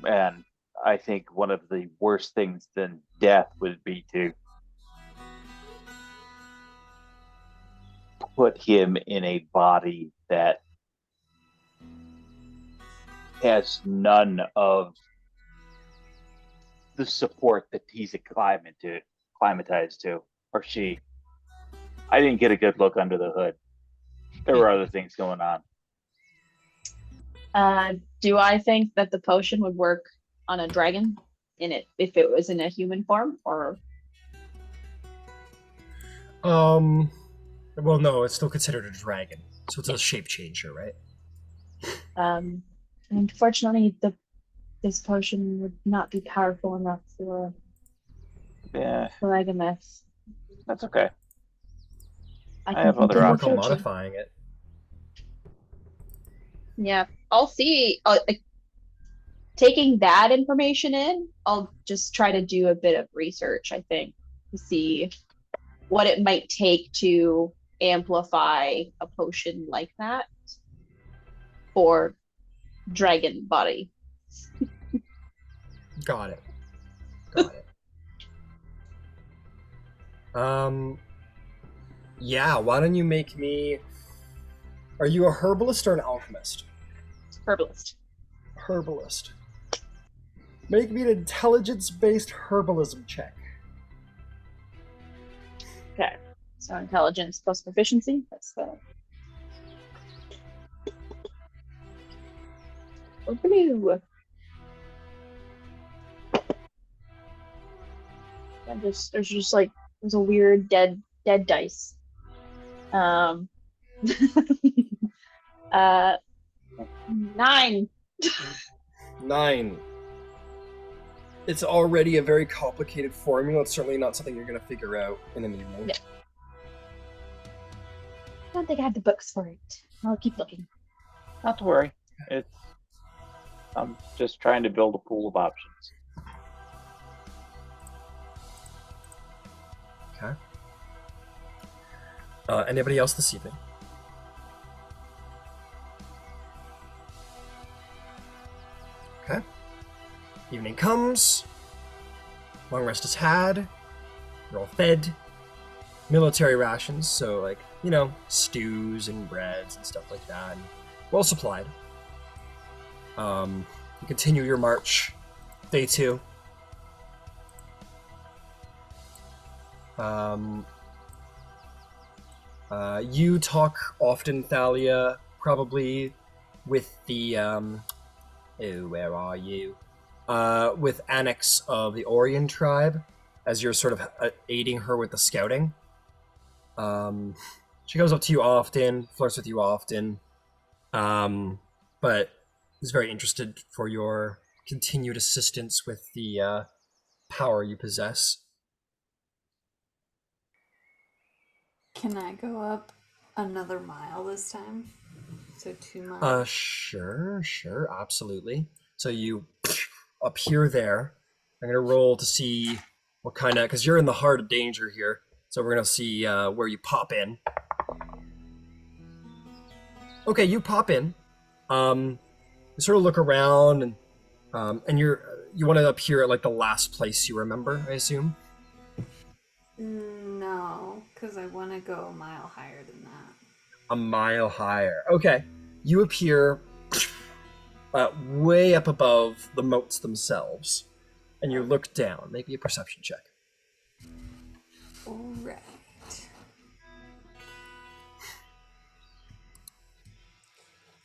And I think one of the worst things than death would be to put him in a body that has none of the support that he's acclimatized to, or she. I didn't get a good look under the hood. There were other things going on. Do I think that the potion would work on a dragon if it was in a human form, or Well, no, it's still considered a dragon, so it's a shape changer, right? Unfortunately, this potion would not be powerful enough for Yeah, Legameth. that's okay. I I can have other You can continue work on options. searching. modifying it. yeah, I'll see. Taking that information in, I'll just try to do a bit of research, I think, to see what it might take to amplify a potion like that for dragon body. Got it. Got it. Yeah, why don't you make me... Are you a herbalist or an alchemist? Herbalist. Herbalist. Make me an intelligence-based herbalism check. Okay. So intelligence plus proficiency. That's the blue. And there's a weird dead dice. 9. 9. It's already a very complicated formula. It's certainly not something you're going to figure out in an evening. Yeah. I don't think I have the books for it. I'll keep looking. Not to worry. I'm just trying to build a pool of options. Okay. Anybody else this evening? Okay. Evening comes. Long rest is had. You're all fed. Military rations, so like, stews and breads and stuff like that. And well supplied. You continue your march. Day 2. You talk often, Thalia, probably with the where are you? With Annex of the Orion tribe, as you're sort of aiding her with the scouting. She goes up to you often, flirts with you often, but is very interested for your continued assistance with the power you possess. Can I go up another mile this time? So 2 miles. Sure, absolutely. So you appear there. I'm gonna roll to see what kind of, because you're in the heart of danger here. So we're gonna see where you pop in. Okay, you pop in. You sort of look around and you want to appear at like the last place you remember, I assume. No, because I want to go a mile higher than that. A mile higher. Okay, you appear way up above the moats themselves, and you look down. Maybe a perception check. All right.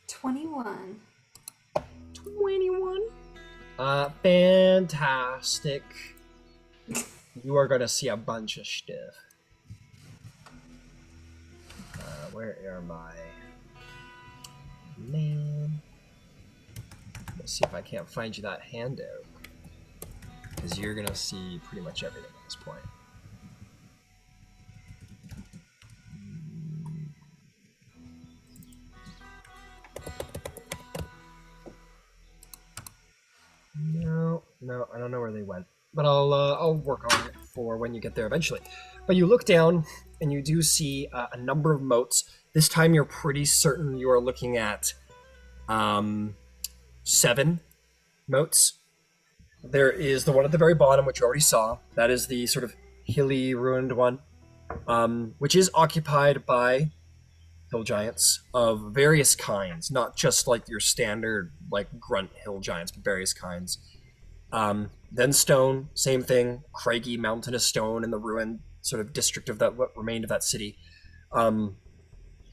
21. 21. Fantastic. You are gonna see a bunch of stuff. Where am I? Man. Let's see if I can't find you that handout. Because you're gonna see pretty much everything at this point. No, I don't know where they went, but I'll work on it for when you get there eventually. But you look down and you do see a number of moats. This time you're pretty certain you are looking at 7 moats. There is the one at the very bottom, which you already saw. That is the sort of hilly, ruined one, which is occupied by hill giants of various kinds, not just like your standard like grunt hill giants, but various kinds. Then stone, same thing, craggy mountainous stone in the ruined sort of district of that what remained of that city. And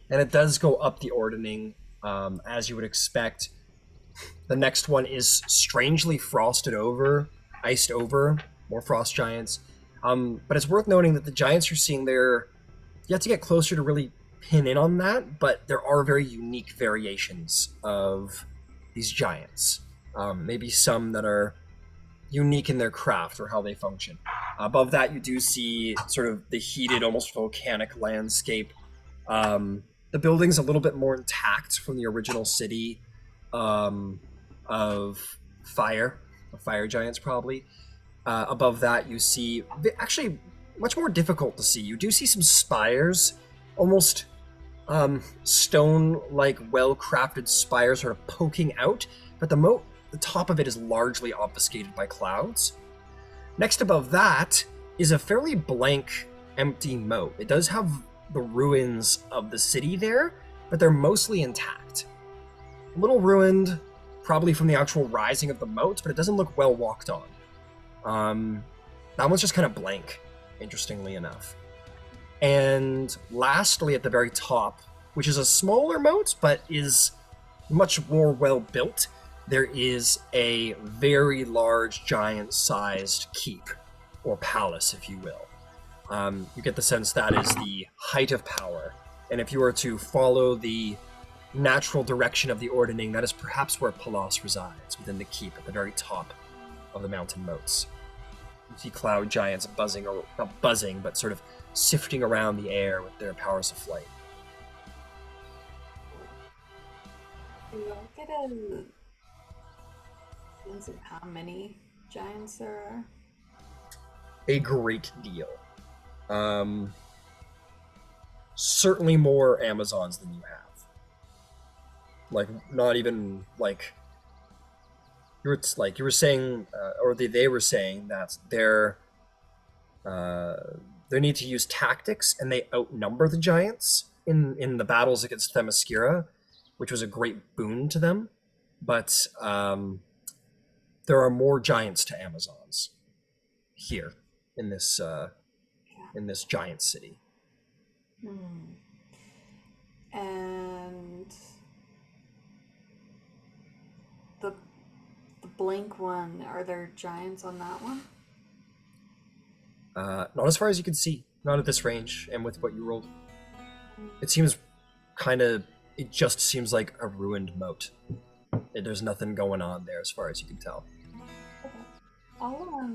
it does go up the ordering, as you would expect. The next one is strangely frosted over, iced over, more frost giants. But it's worth noting that the giants you're seeing there, you have to get closer to really pin in on that, but there are very unique variations of these giants. Maybe some that are unique in their craft or how they function. Above that, you do see sort of the heated, almost volcanic landscape. The building's a little bit more intact from the original city of fire giants, probably. Above that, you see actually much more difficult to see. You do see some spires, almost stone like well crafted spires sort of poking out, but the top of it is largely obfuscated by clouds. Next above that is a fairly blank, empty moat. It does have the ruins of the city there, but they're mostly intact. A little ruined, probably from the actual rising of the moat, but it doesn't look well walked on. That one's just kind of blank, interestingly enough. And lastly, at the very top, which is a smaller moat, but is much more well built, there is a very large, giant-sized keep, or palace, if you will. You get the sense that is the height of power, and if you were to follow the natural direction of the ordning, that is perhaps where Palas resides, within the keep at the very top of the mountain moats. You see cloud giants buzzing, or not buzzing, but sort of sifting around the air with their powers of flight. Do I get a sense of how many giants there are? A great deal. Certainly more Amazons than you have. Like, not even like you were saying, or they were saying that they need to use tactics, and they outnumber the giants in the battles against Themyscira, which was a great boon to them. But there are more giants to Amazons here in this giant city. And the blank one, are there giants on that one? Not as far as you can see. Not at this range, and with what you rolled. It seems it just seems like a ruined moat. There's nothing going on there as far as you can tell. Okay. I'll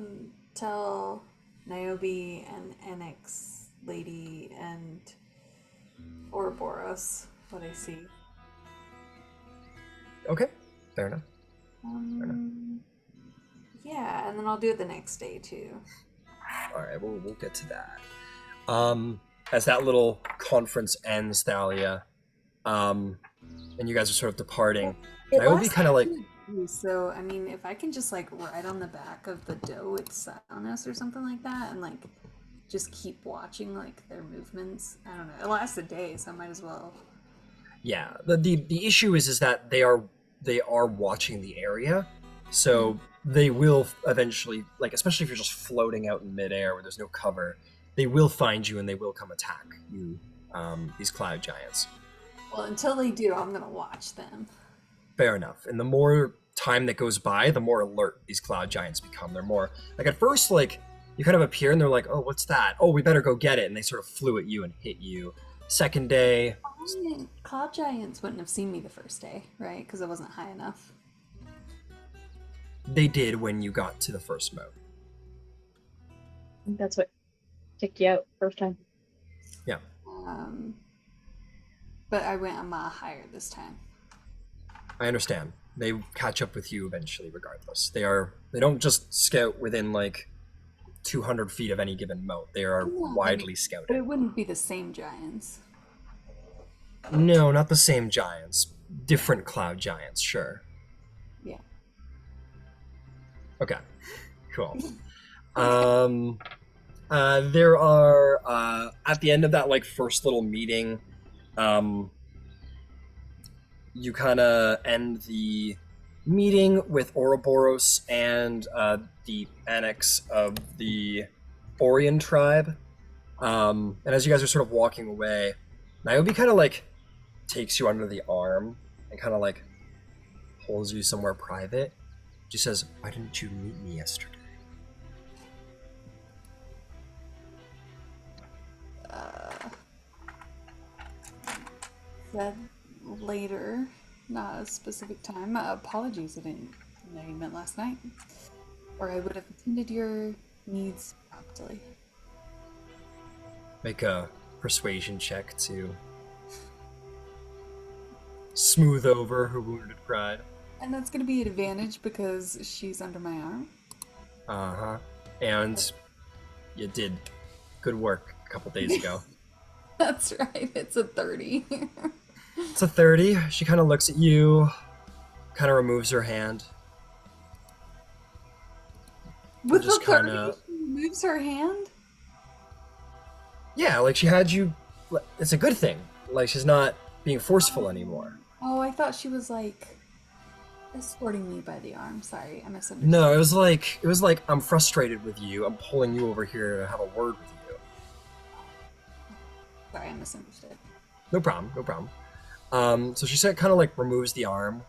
tell Niobe and Annex Lady and Ouroboros what I see. Okay, fair enough. Yeah, and then I'll do it the next day too. All right, we'll get to that. As that little conference ends, Thalia, and you guys are sort of departing, Niobe kind of like. So I mean, if I can just like ride on the back of the doe with Silence or something like that, and like just keep watching like their movements. I don't know. It lasts a day, so I might as well. Yeah, the issue is that they are watching the area, so they will eventually, like, especially if you're just floating out in midair where there's no cover, they will find you and they will come attack you. These cloud giants. Well, until they do, I'm gonna watch them. Fair enough. And the more time that goes by, the more alert these cloud giants become. They're more like, at first, like, you kind of appear and they're like, oh, what's that? Oh, we better go get it. And they sort of flew at you and hit you. Second day. Cloud giants wouldn't have seen me the first day, right? Because I wasn't high enough. They did when you got to the first mode. I think that's what kicked you out first time. Yeah. But I went a mile higher this time. I understand. They catch up with you eventually, regardless. They don't just scout within like 200 feet of any given moat. They are widely scouted. But it wouldn't be the same giants. No, not the same giants. Different cloud giants, sure. Yeah. Okay. Cool. There are at the end of that like first little meeting, you kind of end the meeting with Ouroboros and the annex of the Orion tribe. And as you guys are sort of walking away, Niobe kind of like takes you under the arm and kind of like pulls you somewhere private. She says, "Why didn't you meet me yesterday?" Said later, not a specific time. Apologies, I didn't know you meant last night. Or I would have attended your needs promptly. Make a persuasion check to smooth over her wounded pride. And that's going to be an advantage because she's under my arm. Uh-huh. And you did good work a couple days ago. That's right, it's a 30. It's a 30. She kind of looks at you, kind of removes her hand. With the 30, kinda... she removes her hand? Yeah, like she had you... It's a good thing. Like she's not being forceful anymore. Oh, I thought she was like escorting me by the arm. Sorry, I misunderstood. No, it was like I'm frustrated with you. I'm pulling you over here to have a word with you. Sorry, I misunderstood. No problem, no problem. So she said, kind of like removes the arm,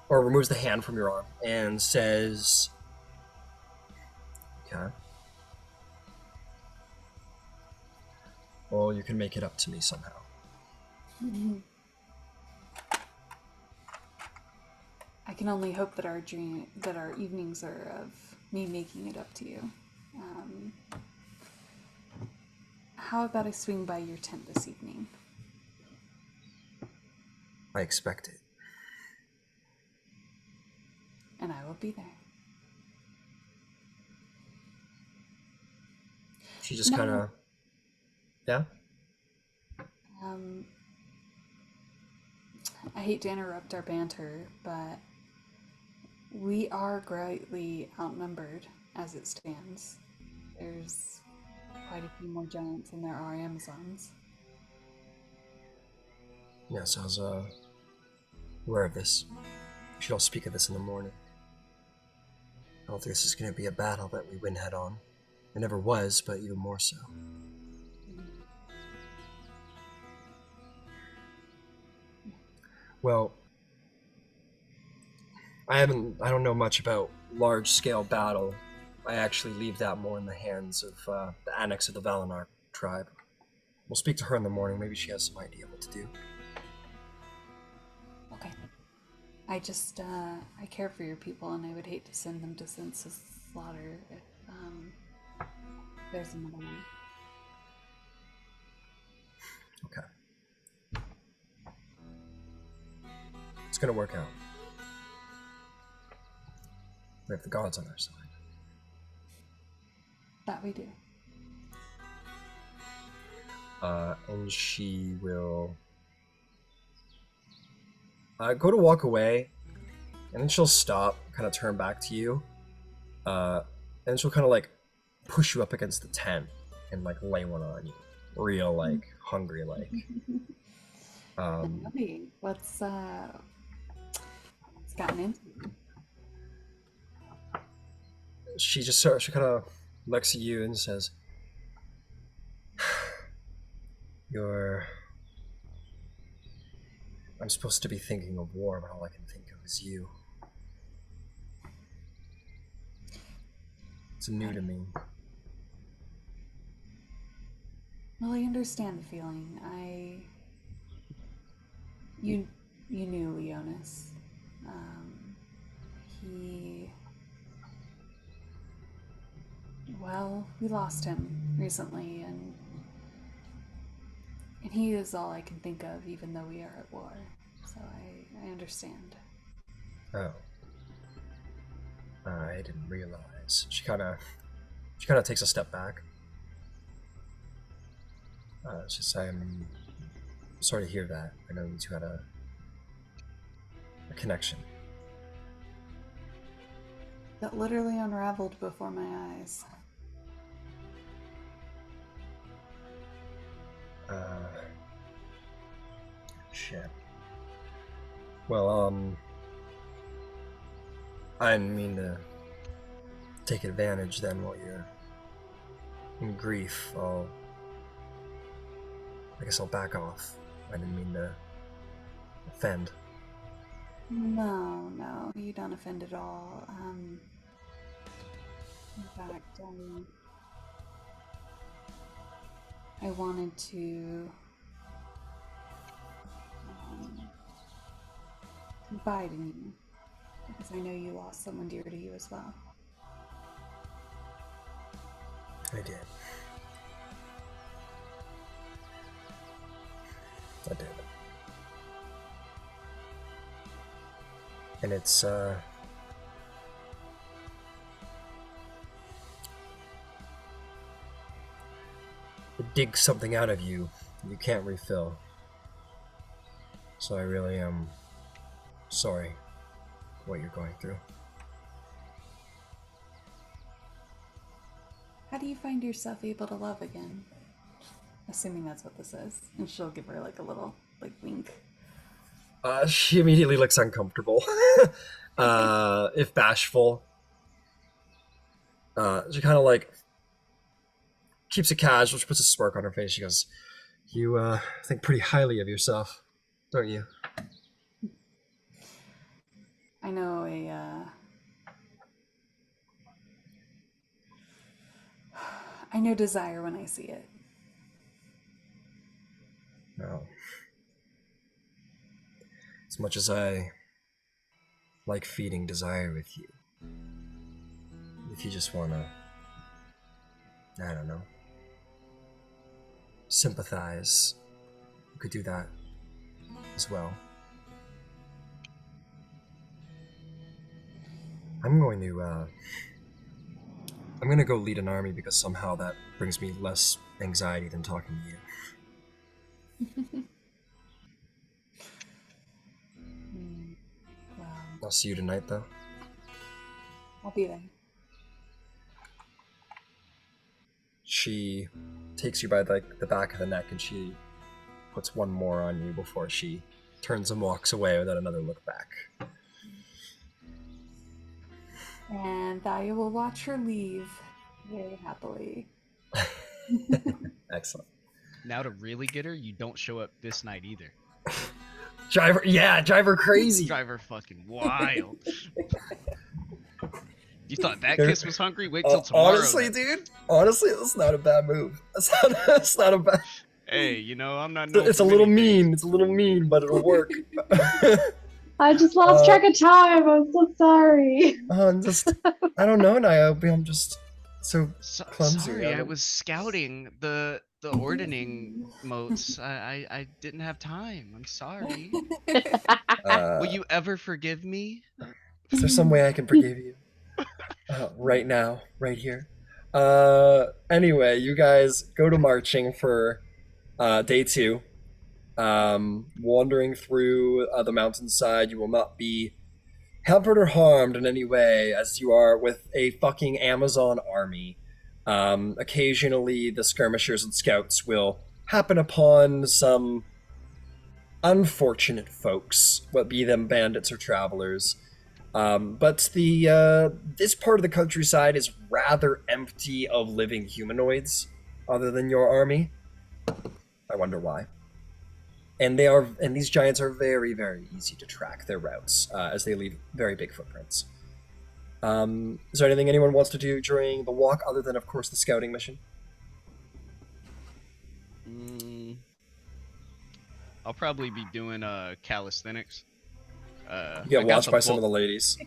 or removes the hand from your arm, and says, "Okay. Well, you can make it up to me somehow." Mm-hmm. I can only hope that our evenings are of me making it up to you. How about I swing by your tent this evening? I expect it. And I will be there. She just kind of, yeah? I hate to interrupt our banter, but we are greatly outnumbered as it stands. There's quite a few more giants than there are Amazons. Yes, I was aware of this. We should all speak of this in the morning. I don't think this is going to be a battle that we win head on. It never was, but even more so. Well, I don't know much about large-scale battle, I actually leave that more in the hands of the annex of the Valinar tribe. We'll speak to her in the morning. Maybe she has some idea what to do. Okay. I just, I care for your people, and I would hate to send them to senseless slaughter if, there's another one. Okay. It's gonna work out. We have the gods on our side. That we do. And she will go to walk away, and then she'll stop, kind of turn back to you, and she'll kind of like push you up against the tent and like lay one on you, real like hungry like. Hey, what's gotten into you? She kind of looks at you and says, I'm supposed to be thinking of war, but all I can think of is you. It's new to me. Well, I understand the feeling. You knew Leonis. Well, we lost him recently, and he is all I can think of, even though we are at war. So I understand. Oh. I didn't realize. She kind of takes a step back. I'm sorry to hear that. I know you two had a connection. That literally unraveled before my eyes. Shit. Well, I didn't mean to take advantage then while you're in grief. I guess I'll back off. I didn't mean to offend. No, you don't offend at all. In fact, I wanted to confide in you, because I know you lost someone dear to you as well. I did. And it's, it digs something out of you can't refill. So I really am sorry for what you're going through. How do you find yourself able to love again? Assuming that's what this is. And she'll give her like a little like wink. She immediately looks uncomfortable. If bashful. She kind of like keeps it casual. She puts a smirk on her face. She goes, "You think pretty highly of yourself, don't you?" I know I know desire when I see it. No. As much as I like feeding desire with you, if you just wanna, I don't know, sympathize, you could do that as well. I'm gonna go lead an army because somehow that brings me less anxiety than talking to you. Well, I'll see you tonight, though. I'll be there. She takes you by the back of the neck and she puts one more on you before she turns and walks away without another look back. And I will watch her leave very happily. Excellent. Now to really get her, you don't show up this night either. Drive her crazy. Drive her fucking wild. You thought that kiss was hungry? Wait till tomorrow. Honestly, dude. Honestly, that's not a bad move. That's not a bad. Hey, you know, I'm not known It's a for little many mean. things. It's a little mean, but it'll work. I just lost track of time. I'm so sorry. I don't know, Niobe. I'm just so clumsy. Sorry, I was scouting the ordaining motes. I didn't have time. I'm sorry. Will you ever forgive me? Is there some way I can forgive you? Right now, right here. Anyway, you guys go to marching for day 2. Wandering through the mountainside, you will not be hampered or harmed in any way, as you are with a fucking Amazon army. Occasionally, the skirmishers and scouts will happen upon some unfortunate folks, what be them bandits or travelers. But this part of the countryside is rather empty of living humanoids, other than your army. I wonder why. And these giants are very, very easy to track their routes, as they leave very big footprints. Is there anything anyone wants to do during the walk, other than, of course, the scouting mission? I'll probably be doing calisthenics. You get watched by some of the ladies.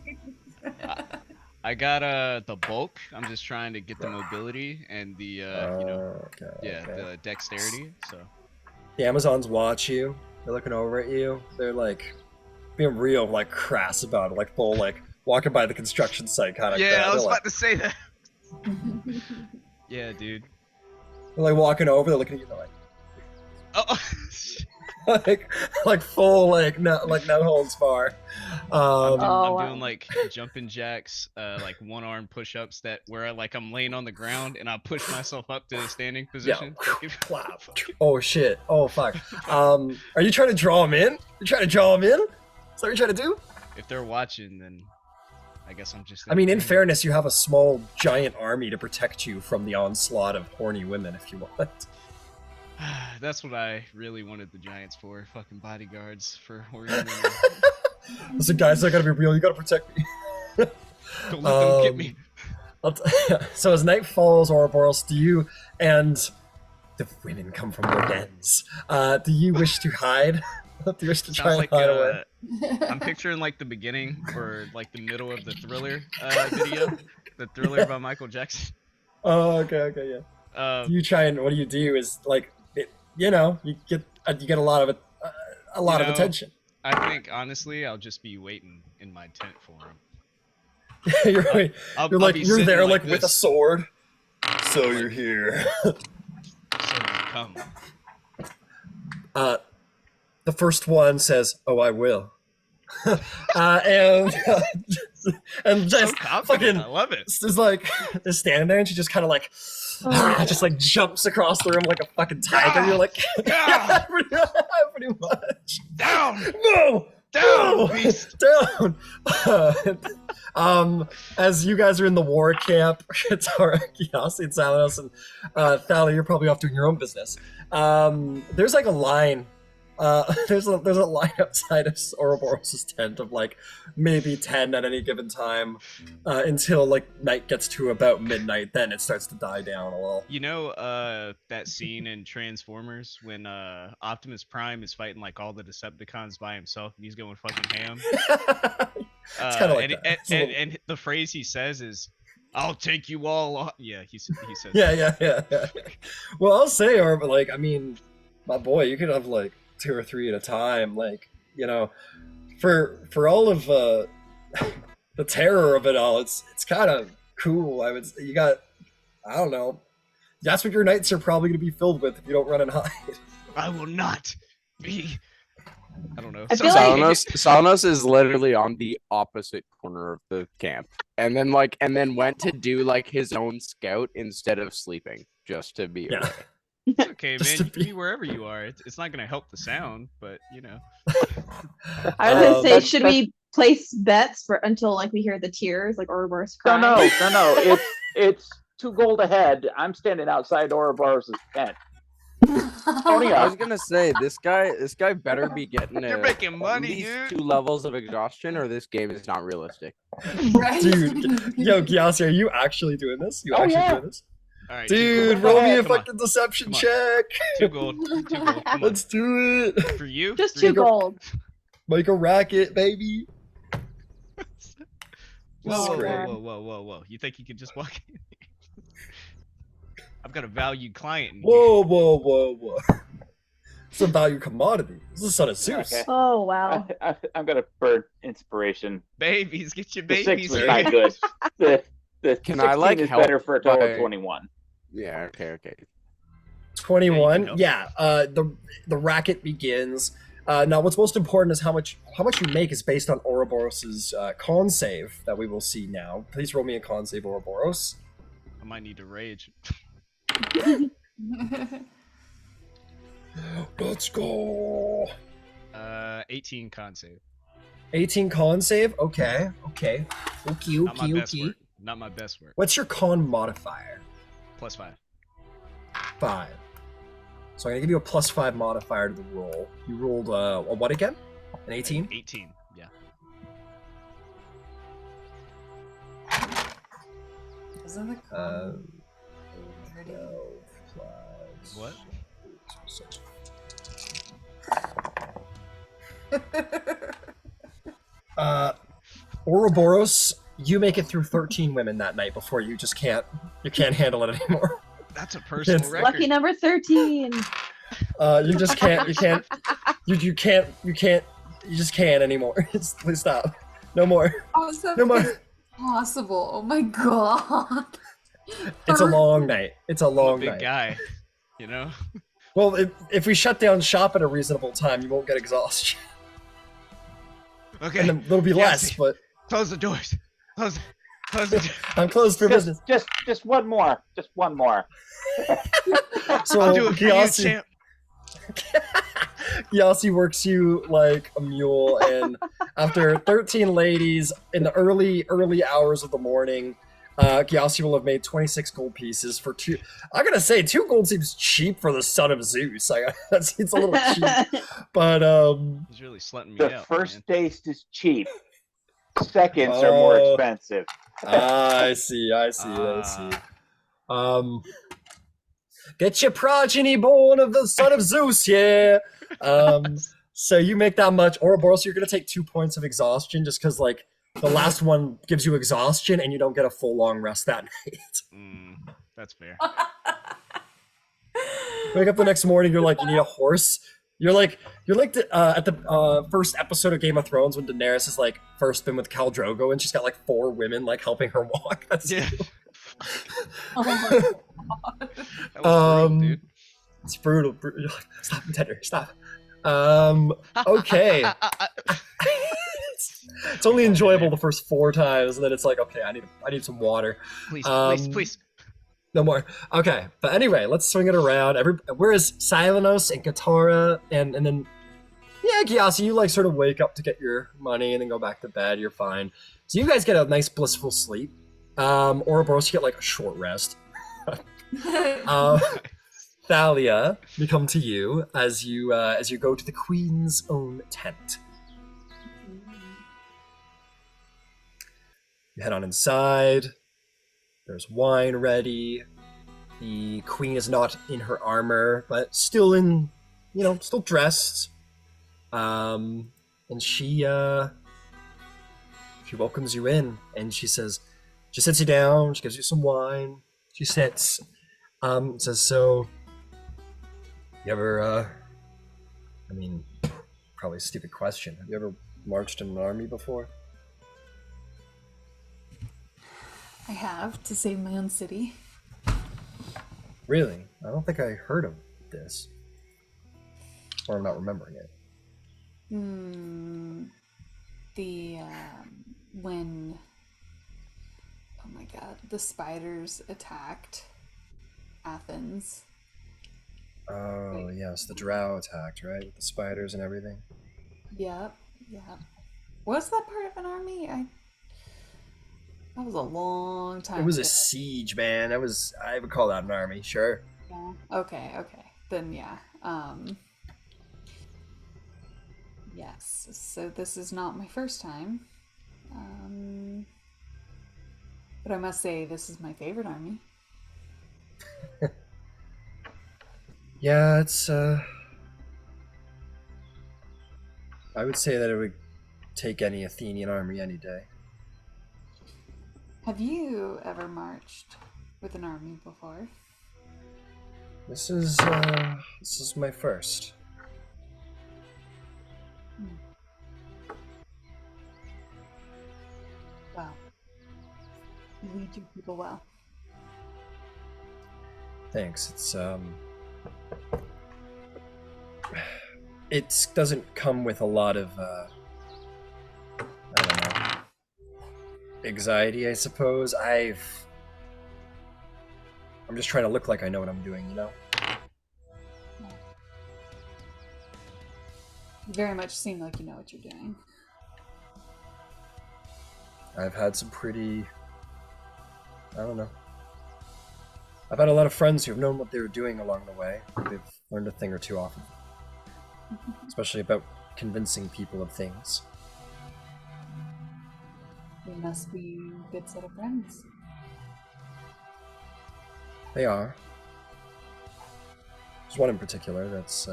I got the bulk. I'm just trying to get the mobility and the the dexterity. So the Amazons watch you. They're looking over at you. They're like being real like crass about it, like full like walking by the construction site kind of. Yeah, crap. I was They're about to say that. Yeah, dude. They're like walking over. They're looking at you. They're like, oh. like full like no holds bar. I'm doing like jumping jacks, like one arm push ups where I'm laying on the ground and I push myself up to a standing position. Yeah. Oh shit. Oh fuck. Are you trying to draw them in? You're trying to draw them in? Is that what you're trying to do? If they're watching, then I guess I'm just. I mean, in fairness, you have a small giant army to protect you from the onslaught of horny women if you want. That's what I really wanted the Giants for. Fucking bodyguards for horny women. Listen, guys, I gotta be real. You gotta protect me. Don't let them get me. So as night falls, Ouroboros, do you and the women come from your dens? Do you wish to hide? Do you wish to try and hide away? I'm picturing like the beginning or like the middle of the Thriller video, the Thriller by Michael Jackson. Oh, okay, yeah. You try and what you do is like, you get a lot of attention. I think honestly, I'll just be waiting in my tent for him. You're there like with a sword. So you're here. So come. The first one says, "Oh, I will," and just so fucking. I love it. It's like they're standing there, and she just kind of like, just like jumps across the room like a fucking tiger. You're like, yeah, pretty much. Down. No. Down, beast. Down. As you guys are in the war camp, Katara, Kiasi, and Salanos, and Thalia, you're probably off doing your own business. There's like a line. There's a line outside of Ouroboros' tent of like maybe 10 at any given time until like night gets to about midnight. Then it starts to die down a little. You know that scene in Transformers when Optimus Prime is fighting like all the Decepticons by himself and he's going fucking ham. It's kind of like that. And the phrase he says is, "I'll take you all off." Yeah, he says. Yeah. Well, I'll say, but like, I mean, my boy, you could have like 2 or 3 at a time, like, for all of the terror of it all, it's kind of cool. I don't know, that's what your nights are probably going to be filled with if you don't run and hide. I will not be. I don't know. Salanos is literally on the opposite corner of the camp, and then went to do like his own scout instead of sleeping just to be away. It's okay, man. You can be wherever you are. It's not gonna help the sound, but I was gonna say, should we place bets for until like we hear the tears, like Ouroboros crying? No. It's 2 gold ahead. I'm standing outside Ouroboros' tent. Tony I up. was gonna say this guy better be getting You're making money, at least dude. 2 levels of exhaustion, or this game is not realistic. Right? Dude, yo, Gyasi, are you actually doing this? You Oh, actually yeah. doing this? All right, Dude, 2 gold. roll me a Come on. fucking deception Come on. check. 2 gold. 2 gold. Come on. Let's do it. For you? Just 3 2 gold. Make a racket, baby. Whoa, whoa, Straight. whoa, whoa, whoa, whoa! You think you can just walk in? I've got a valued client. In here. Whoa, whoa, whoa, whoa. It's a value commodity. This is the son of Zeus. Okay. Oh wow. I'm gonna burn inspiration. Babies, get your The 6 babies was here. not good. The Can 16 I, like, is help better for a total by- of 21. Yeah, okay. 21. help. Yeah, the racket begins. Now, what's most important is how much you make is based on Ouroboros's con save that we will see now. Please roll me a con save, Ouroboros. I might need to rage. Let's go. 18 con save. 18 con save. Okay. Not my best work. Not my best work. What's your con modifier? +5. 5. So I'm gonna give you a +5 modifier to the roll. You rolled a what again? An 18? 18. Yeah. Isn't the Uh, con 30? 12 plus What? 6. Ouroboros, you make it through 13 women that night before you can't handle it anymore. That's a personal It's- record. Lucky number 13. You just can't anymore. Please stop. No more. How is that No more. possible? Oh my god. It's a long night. It's a I'm a long big night. guy. You know? Well, if we shut down shop at a reasonable time, you won't get exhaustion. Okay. And then there'll be Yeah, less, see. but Close the doors. Close the doors. I'm closed for business. Just one more. Just one more. So I'll do it for you, Gyasi, champ. Gyasi works you like a mule, and after 13 ladies in the early hours of the morning, Gyasi will have made 26 gold pieces for 2. I gotta say, 2 gold seems cheap for the son of Zeus. That seems a little cheap, but He's really slutting me The out. first man. taste is cheap. Seconds are more Oh. expensive. I see. Get your progeny born of the son of Zeus, yeah. So you make that much, Ouroboros, you're gonna take 2 points of exhaustion just because like the last one gives you exhaustion and you don't get a full long rest that night. That's fair. Wake up the next morning, you're like, you need a horse. You're like at the first episode of Game of Thrones when Daenerys is like first been with Khal Drogo and she's got like 4 women like helping her walk. That's Yeah. Oh my god. That was brutal, dude. It's brutal. Stop, Tender. Stop. Okay. It's only enjoyable the first 4 times, and then it's like, okay, I need some water. Please, Um, please. No more. Okay, but anyway, let's swing it around. Where's Silenos and Katara, and then, yeah, Gyasi, you like sort of wake up to get your money and then go back to bed. You're fine. So you guys get a nice blissful sleep. Ouroboros, you get like a short rest. Thalia, we come to you as you go to the Queen's own tent. You head on inside. There's wine ready. The Queen is not in her armor, but still still dressed. And she welcomes you in, and she sits you down. She gives you some wine. She sits. Says, so, you ever, probably a stupid question. Have you ever marched in an army before? I have to save my own city. Really? I don't think I heard of this. Or I'm not remembering it. When, oh my god, the spiders attacked Athens. Oh, yes, the drow attacked, right? With the spiders and everything. Yep. Was that part of an army? That was a long time It was a ago. siege, man. I would call that an army, sure. Yeah. Okay. then yeah. Yes, so this is not my first time. But I must say, this is my favorite army. Yeah, it's I would say that it would take any Athenian army any day. Have you ever marched with an army before? This is my first. Wow. You lead your people well. Thanks. It doesn't come with a lot of I don't know, anxiety, I suppose. I'm just trying to look like I know what I'm doing, you know? You very much seem like you know what you're doing. I've had some pretty, I don't know. I've had a lot of friends who've known what they were doing along the way. They've learned a thing or two off of it. Especially about convincing people of things. They must be a good set of friends. They are. There's one in particular that's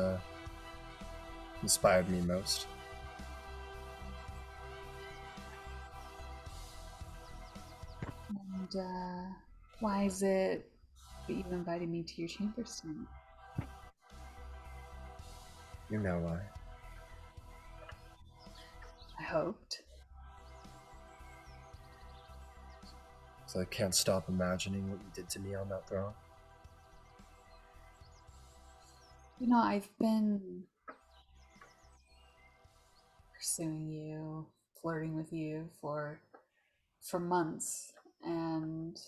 inspired me most. And why is it that you invited me to your chambers tonight? You know why. I hoped. So I can't stop imagining what you did to me on that throne. You know, I've been pursuing you, flirting with you for months, and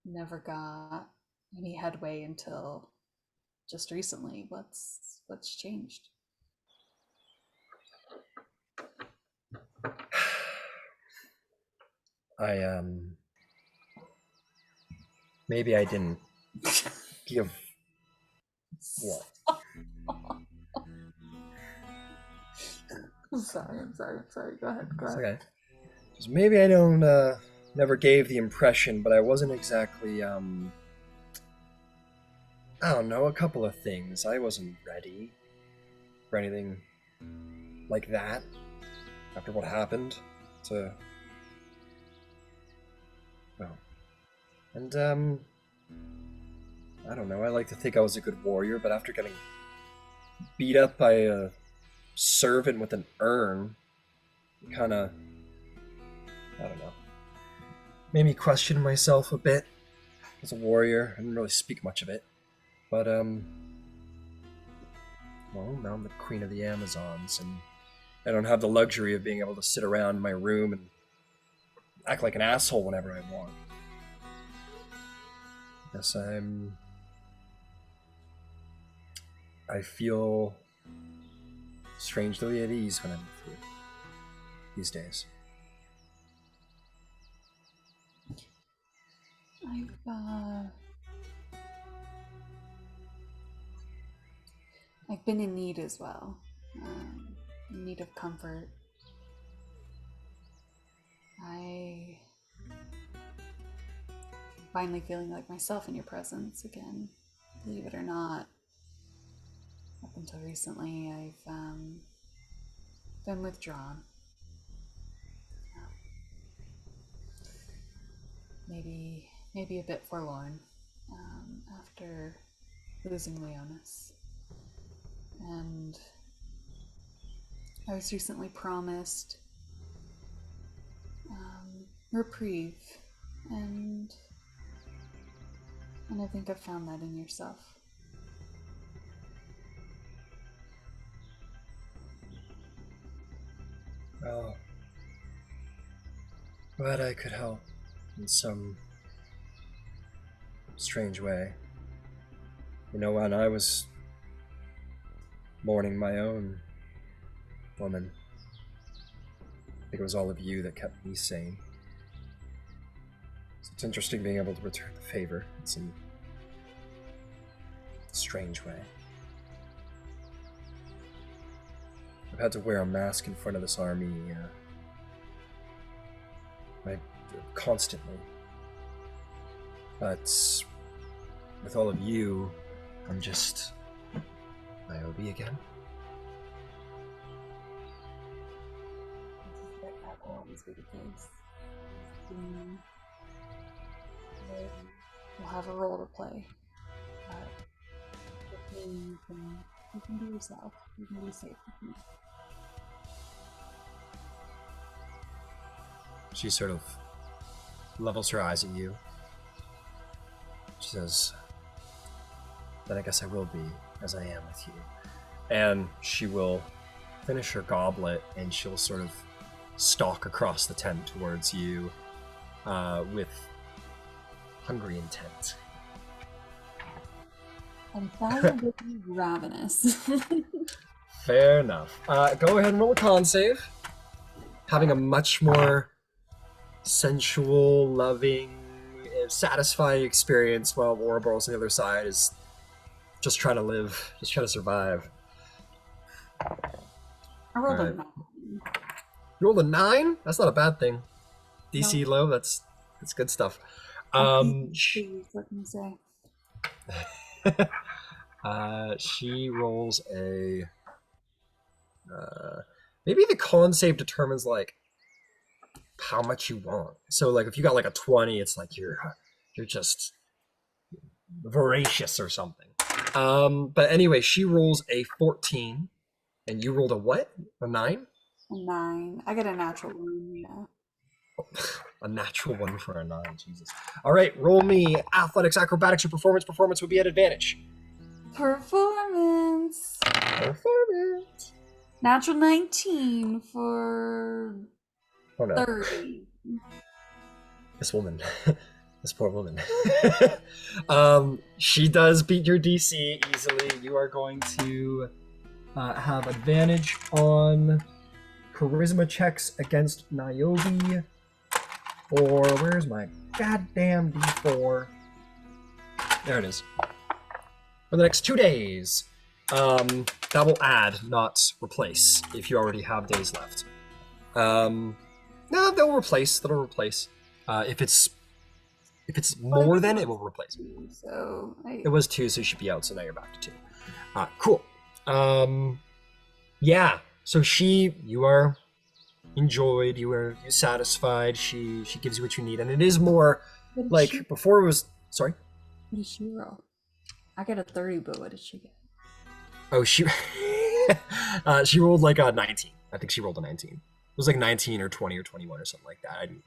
never got any headway until just recently. What's changed? I maybe I didn't give what? I'm sorry. Go ahead. It's okay. Just maybe I don't never gave the impression, but I wasn't exactly I don't know, a couple of things. I wasn't ready for anything like that after what happened to well. And I don't know, I like to think I was a good warrior, but after getting beat up by a servant with an urn, kinda I don't know. Made me question myself a bit as a warrior. I didn't really speak much of it. But well, now I'm the queen of the Amazons, and I don't have the luxury of being able to sit around in my room and act like an asshole whenever I want. Guess I feel strangely at ease when I'm with you these days. I've been in need as well, in need of comfort. I finally feeling like myself in your presence again. Believe it or not, up until recently, I've been withdrawn. Maybe a bit forlorn after losing Leonis. And I was recently promised reprieve, and I think I've found that in yourself. Well, glad I could help in some strange way. You know, when I was mourning my own woman, I think it was all of you that kept me sane. So it's interesting being able to return the favor in some strange way. I've had to wear a mask in front of this army constantly. But with all of you, I'm just Niobe again. That will always be the case. We'll have a role to play. With me, you can be yourself. You can be safe with me. She sort of levels her eyes at you. She says, then I guess I will be as I am with you. And she will finish her goblet and she'll sort of stalk across the tent towards you with hungry intent. And that will be ravenous. Fair enough. Go ahead and roll a con save. Having a much more sensual, loving, satisfying experience while Ouroboros on the other side is just trying to live, just trying to survive. I rolled a 9. You rolled a 9? That's not a bad thing. DC No. low, that's good stuff. What can you say? She rolls a maybe the con save determines like how much you want. So like if you got like a 20, it's like you're just voracious or something. But anyway, she rolls a 14 and you rolled a what? A 9? A 9. I get a natural 1, yeah. A natural 1 for a 9, Jesus. All right, roll me athletics, acrobatics, or performance. Performance would be at advantage. Performance. Natural 19 for 30. This woman. This poor woman. She does beat your DC easily. You are going to have advantage on charisma checks against Niobe. Or where's my goddamn D4? There it is. For the next 2 days. That will add, not replace, if you already have days left. No, they'll replace. That'll replace. If it's more than, it will replace. So it was 2, so you should be out. So now you're back to 2. Cool. Yeah. So you are enjoyed. You satisfied. She gives you what you need, and it is more like before. It was sorry. What did she roll? I got a 30, but what did she get? Oh, she rolled like a 19. I think she rolled a 19. It was like 19 or 20 or 21 or something like that. I didn't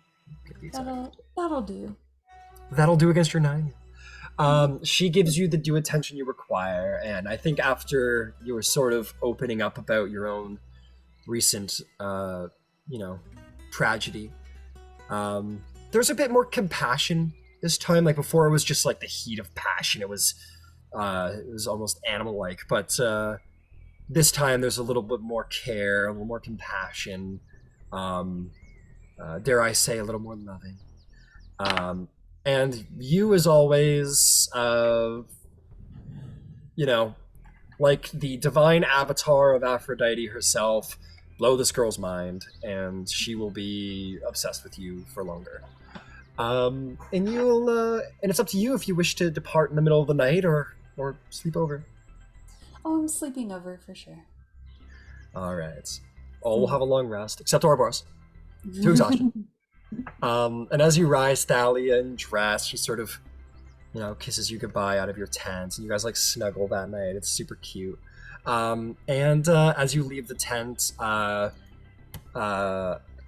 get the exact. That'll do. That'll do against your 9. She gives you the due attention you require, and I think after you were sort of opening up about your own recent, tragedy, there's a bit more compassion this time. Like before, it was just like the heat of passion. It was almost animal-like, but this time there's a little bit more care, a little more compassion. Dare I say, a little more loving. And you, as always, like the divine avatar of Aphrodite herself, blow this girl's mind, and she will be obsessed with you for longer. And it's up to you if you wish to depart in the middle of the night or sleep over. Oh, I'm sleeping over for sure. All right. All will have a long rest, except Ouroboros. To exhaustion. And as you rise, Thalia, and dress, she sort of, kisses you goodbye out of your tent, and you guys like snuggle that night. It's super cute. And as you leave the tent,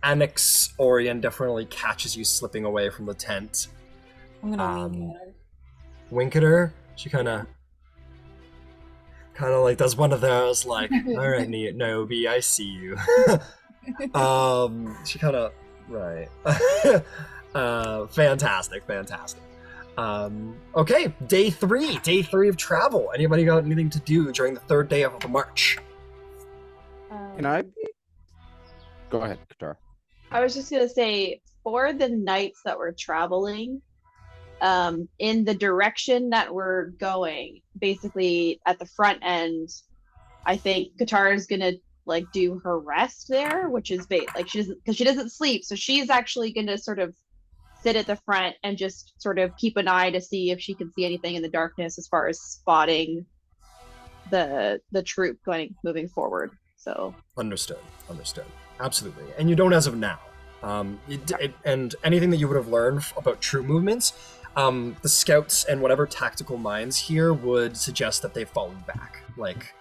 Annex Orion definitely catches you slipping away from the tent. I'm gonna wink at her. Wink at her. She kind of like does one of those like, all right, Niobe, I see you. She kind of right. Fantastic. Okay, day three of travel. Anybody got anything to do during the 3rd day of the march? Can I? Go ahead, Katara. I was just gonna say, for the nights that we're traveling, in the direction that we're going, basically at the front end, I think Katara is gonna like do her rest there, which is like she doesn't sleep, so she's actually gonna sort of sit at the front and just sort of keep an eye to see if she can see anything in the darkness as far as spotting the troop moving forward. So Understood. Absolutely. And you don't as of now. And anything that you would have learned about troop movements, the scouts and whatever tactical minds here would suggest that they've fallen back. Like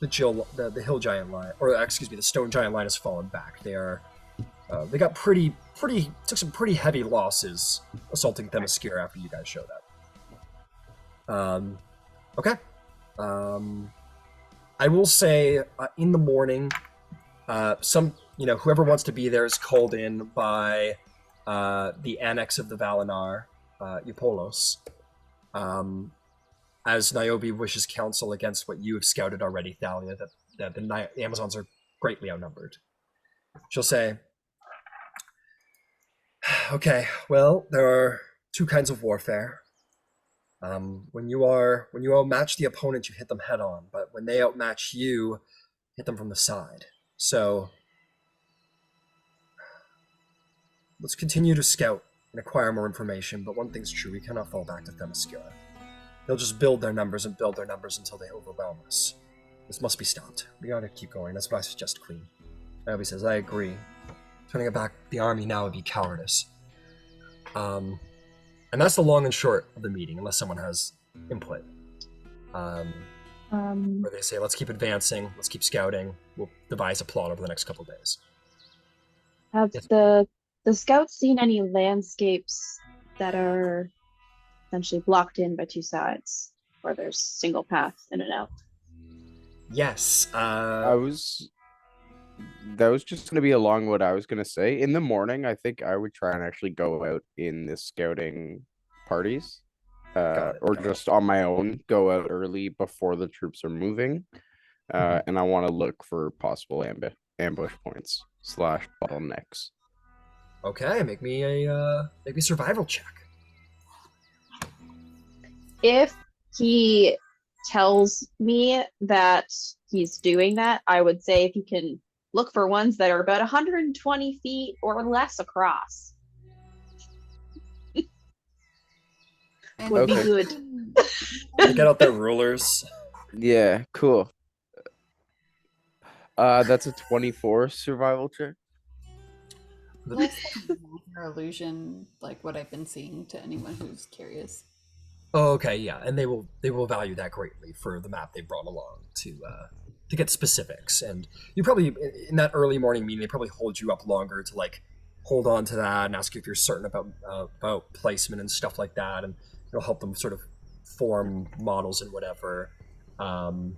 the hill giant line, or excuse me, the stone giant line has fallen back. They got took some pretty heavy losses assaulting Themyscira after you guys showed up. Okay. I will say in the morning, whoever wants to be there is called in by the annex of the Valinar, Eupolos, as Niobe wishes counsel against what you have scouted already, Thalia, that the Amazons are greatly outnumbered. She'll say, okay, well, there are two kinds of warfare. When you outmatch the opponent, you hit them head on, but when they outmatch you, hit them from the side. So let's continue to scout and acquire more information, but one thing's true, we cannot fall back to Themyscira. They'll just build their numbers until they overwhelm us. This must be stopped. We gotta keep going. That's what I suggest, Queen. Niobe says, I agree. Turning back the army now would be cowardice. And that's the long and short of the meeting, unless someone has input. Where they say, let's keep advancing, let's keep scouting, we'll devise a plot over the next couple of days. Have Yes. the scouts seen any landscapes that are essentially blocked in by two sides, where there's single paths in and out? Yes. That was just going to be along what I was going to say. In the morning, I think I would try and actually go out in the scouting parties, or just on my own, go out early before the troops are moving. And I want to look for possible ambush points / bottlenecks. Okay, make me a survival check. if he tells me that he's doing that, I would say if you can look for ones that are about 120 feet or less across. Would be Okay. good. Get out their rulers. Yeah, cool. That's a 24 survival check. Less minor illusion, like what I've been seeing, to anyone who's curious. Oh, okay, yeah, and they will value that greatly for the map they brought along to get specifics. And you probably in that early morning meeting, they probably hold you up longer to like hold on to that and ask you if you're certain about placement and stuff like that, and it'll help them sort of form models and whatever. The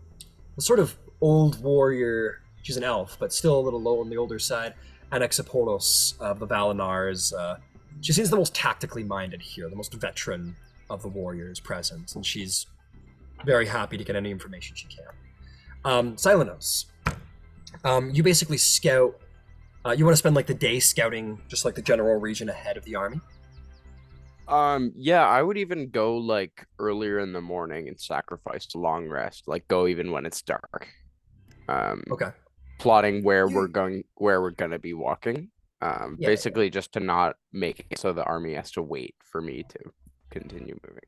sort of old warrior, she's an elf, but still a little low on the older side. Anaxapolos of the Valinars. She seems the most tactically minded here, the most veteran of the warriors present, and she's very happy to get any information she can. Silenos, you basically scout. You want to spend like the day scouting, just like the general region ahead of the army. Yeah, I would even go like earlier in the morning and sacrifice a long rest, like go even when it's dark. Okay. Plotting where we're gonna be walking. Basically just to not make it so the army has to wait for me to continue moving.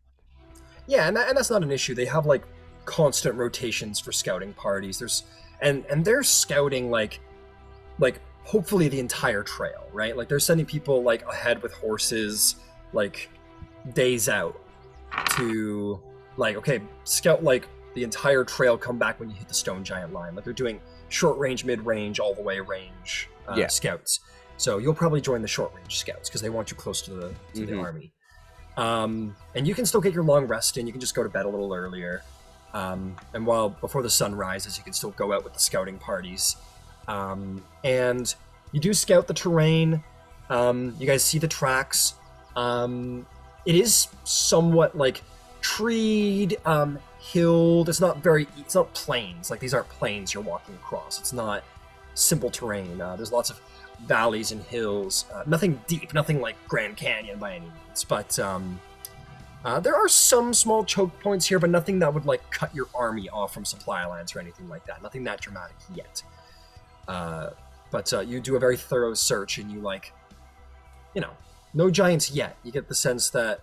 Yeah, and that's not an issue. They have like constant rotations for scouting parties. They're scouting like hopefully the entire trail, right? Like they're sending people like ahead with horses, like days out to like, okay, scout like the entire trail, come back when you hit the stone giant line. Like they're doing short range, mid range, all the way range scouts. So you'll probably join the short range scouts because they want you close to the army. And you can still get your long rest in. You can just go to bed a little earlier. And before the sun rises, you can still go out with the scouting parties. And you do scout the terrain. You guys see the tracks. It is somewhat like treed, hilled. It's not plains. Like these aren't plains you're walking across. It's not simple terrain. There's lots of valleys and hills. Nothing deep, nothing like Grand Canyon by any means. But There are some small choke points here, but nothing that would like cut your army off from supply lines or anything like that. Nothing that dramatic yet. But you do a very thorough search, and you no giants yet. You get the sense that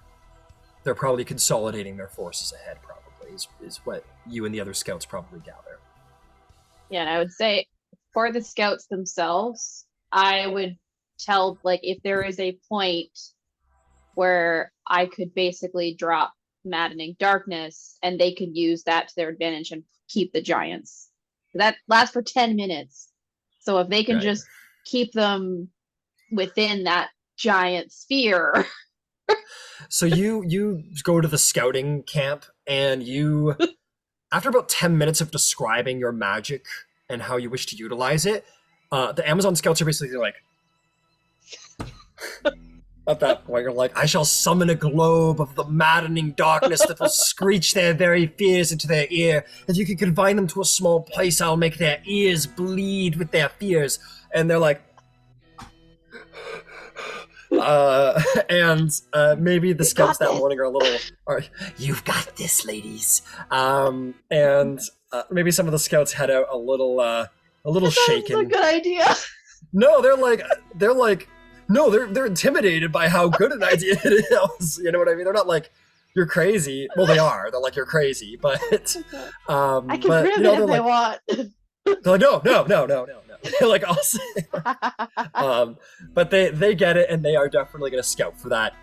they're probably consolidating their forces ahead. Probably is what you and the other scouts probably gather. Yeah, and I would say for the scouts themselves, I would tell like if there is a point where I could basically drop Maddening Darkness and they could use that to their advantage and keep the giants. That lasts for 10 minutes. So if they can Right. just keep them within that giant sphere. So you go to the scouting camp, and you, after about 10 minutes of describing your magic and how you wish to utilize it, the Amazon scouts are basically like, at that point, you're like, I shall summon a globe of the maddening darkness that will screech their very fears into their ear. If you can confine them to a small place, I'll make their ears bleed with their fears. And they're like, and maybe the scouts that morning are a little, you've got this, ladies. And maybe some of the scouts head out a little shaken. That's a good idea. No, they're intimidated by how good an idea it is. You know what I mean? They're not like, you're crazy. Well, they are. They're like, you're crazy. But I can prove it if they want. They're like, no. Like, I'll say. But they get it, and they are definitely going to scout for that.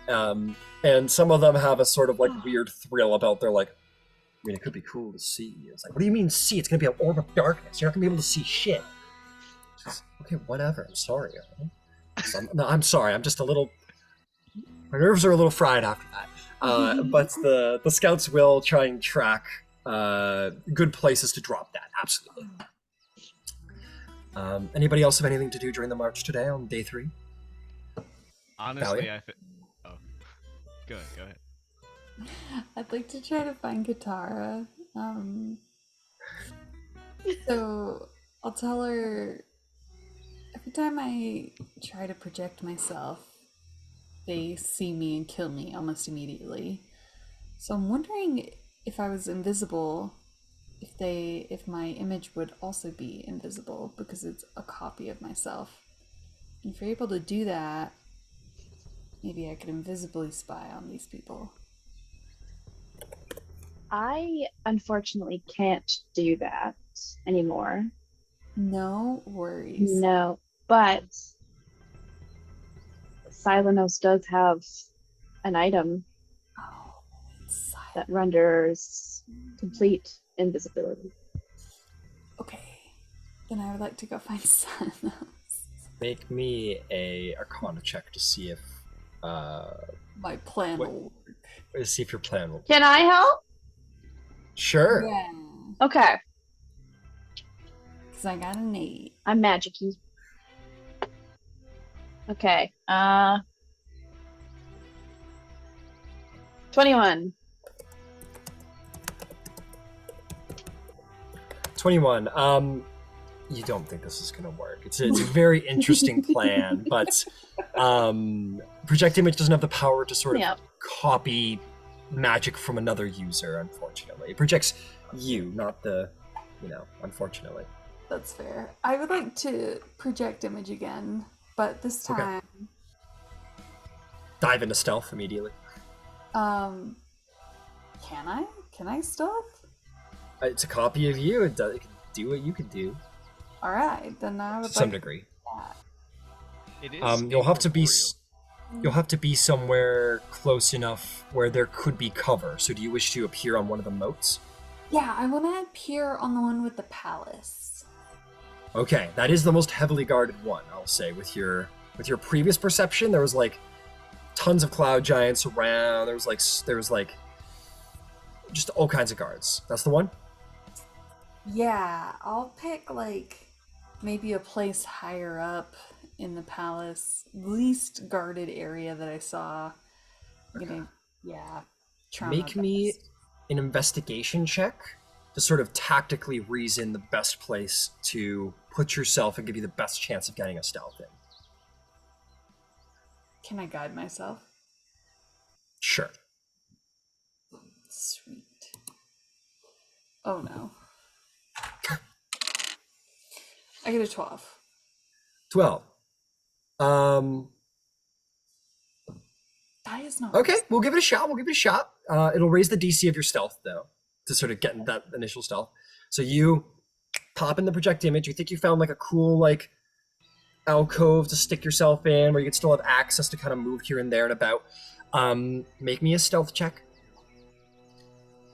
And some of them have a sort of like weird thrill about their like, I mean, it could be cool to see. It's like, what do you mean see? It's going to be an orb of darkness. You're not going to be able to see shit. Just, okay, whatever. I'm sorry. I'm sorry. I'm just a little. My nerves are a little fried after that. But the scouts will try and track good places to drop that. Absolutely. Anybody else have anything to do during the march today on day 3? Honestly, oh, go ahead. I'd like to try to find Katara. So I'll tell her every time I try to project myself, they see me and kill me almost immediately. So I'm wondering if I was invisible, if my image would also be invisible because it's a copy of myself. And if you're able to do that, maybe I could invisibly spy on these people. I unfortunately can't do that anymore. No worries. No, but Silenos does have an item Oh, it's that silent. renders complete invisibility. Okay. Then I would like to go find Silence. Make me a Arcana check to see if My plan Wait. will work. see if your plan will. Can I help? Sure. Yeah. Okay. Because I got an 8. I'm magic-y. Okay. 21. 21. You don't think this is gonna work. It's a very interesting plan, but project image doesn't have the power to sort of Yep. copy magic from another user, unfortunately. It projects you, not the, unfortunately. That's fair. I would like to project image again, but this Okay. time, Dive into stealth immediately. can I? Can I stealth? It's a copy of you. It can do what you can do All right, then I to would some like degree. that. It is. You'll have to be incorporeal. you'll have to be somewhere close enough where there could be cover. So do you wish to appear on one of the moats? Yeah, I want to appear on the one with the palace. Okay, that is the most heavily guarded one, I'll say. With your previous perception, there was like tons of cloud giants around. There was like just all kinds of guards. That's the one? Yeah, I'll pick like maybe a place higher up in the palace, least guarded area that I saw. I'm gonna, yeah, try Make my me best. an investigation check to sort of tactically reason the best place to put yourself and give you the best chance of getting a stealth in. Can I guide myself? Sure. Sweet. Oh no. I get a 12. 12. Die is not. Okay, we'll give it a shot. It'll raise the DC of your stealth, though, to sort of get that initial stealth. So you pop in the project image. You think you found like a cool like alcove to stick yourself in, where you can still have access to kind of move here and there and about. Make me a stealth check.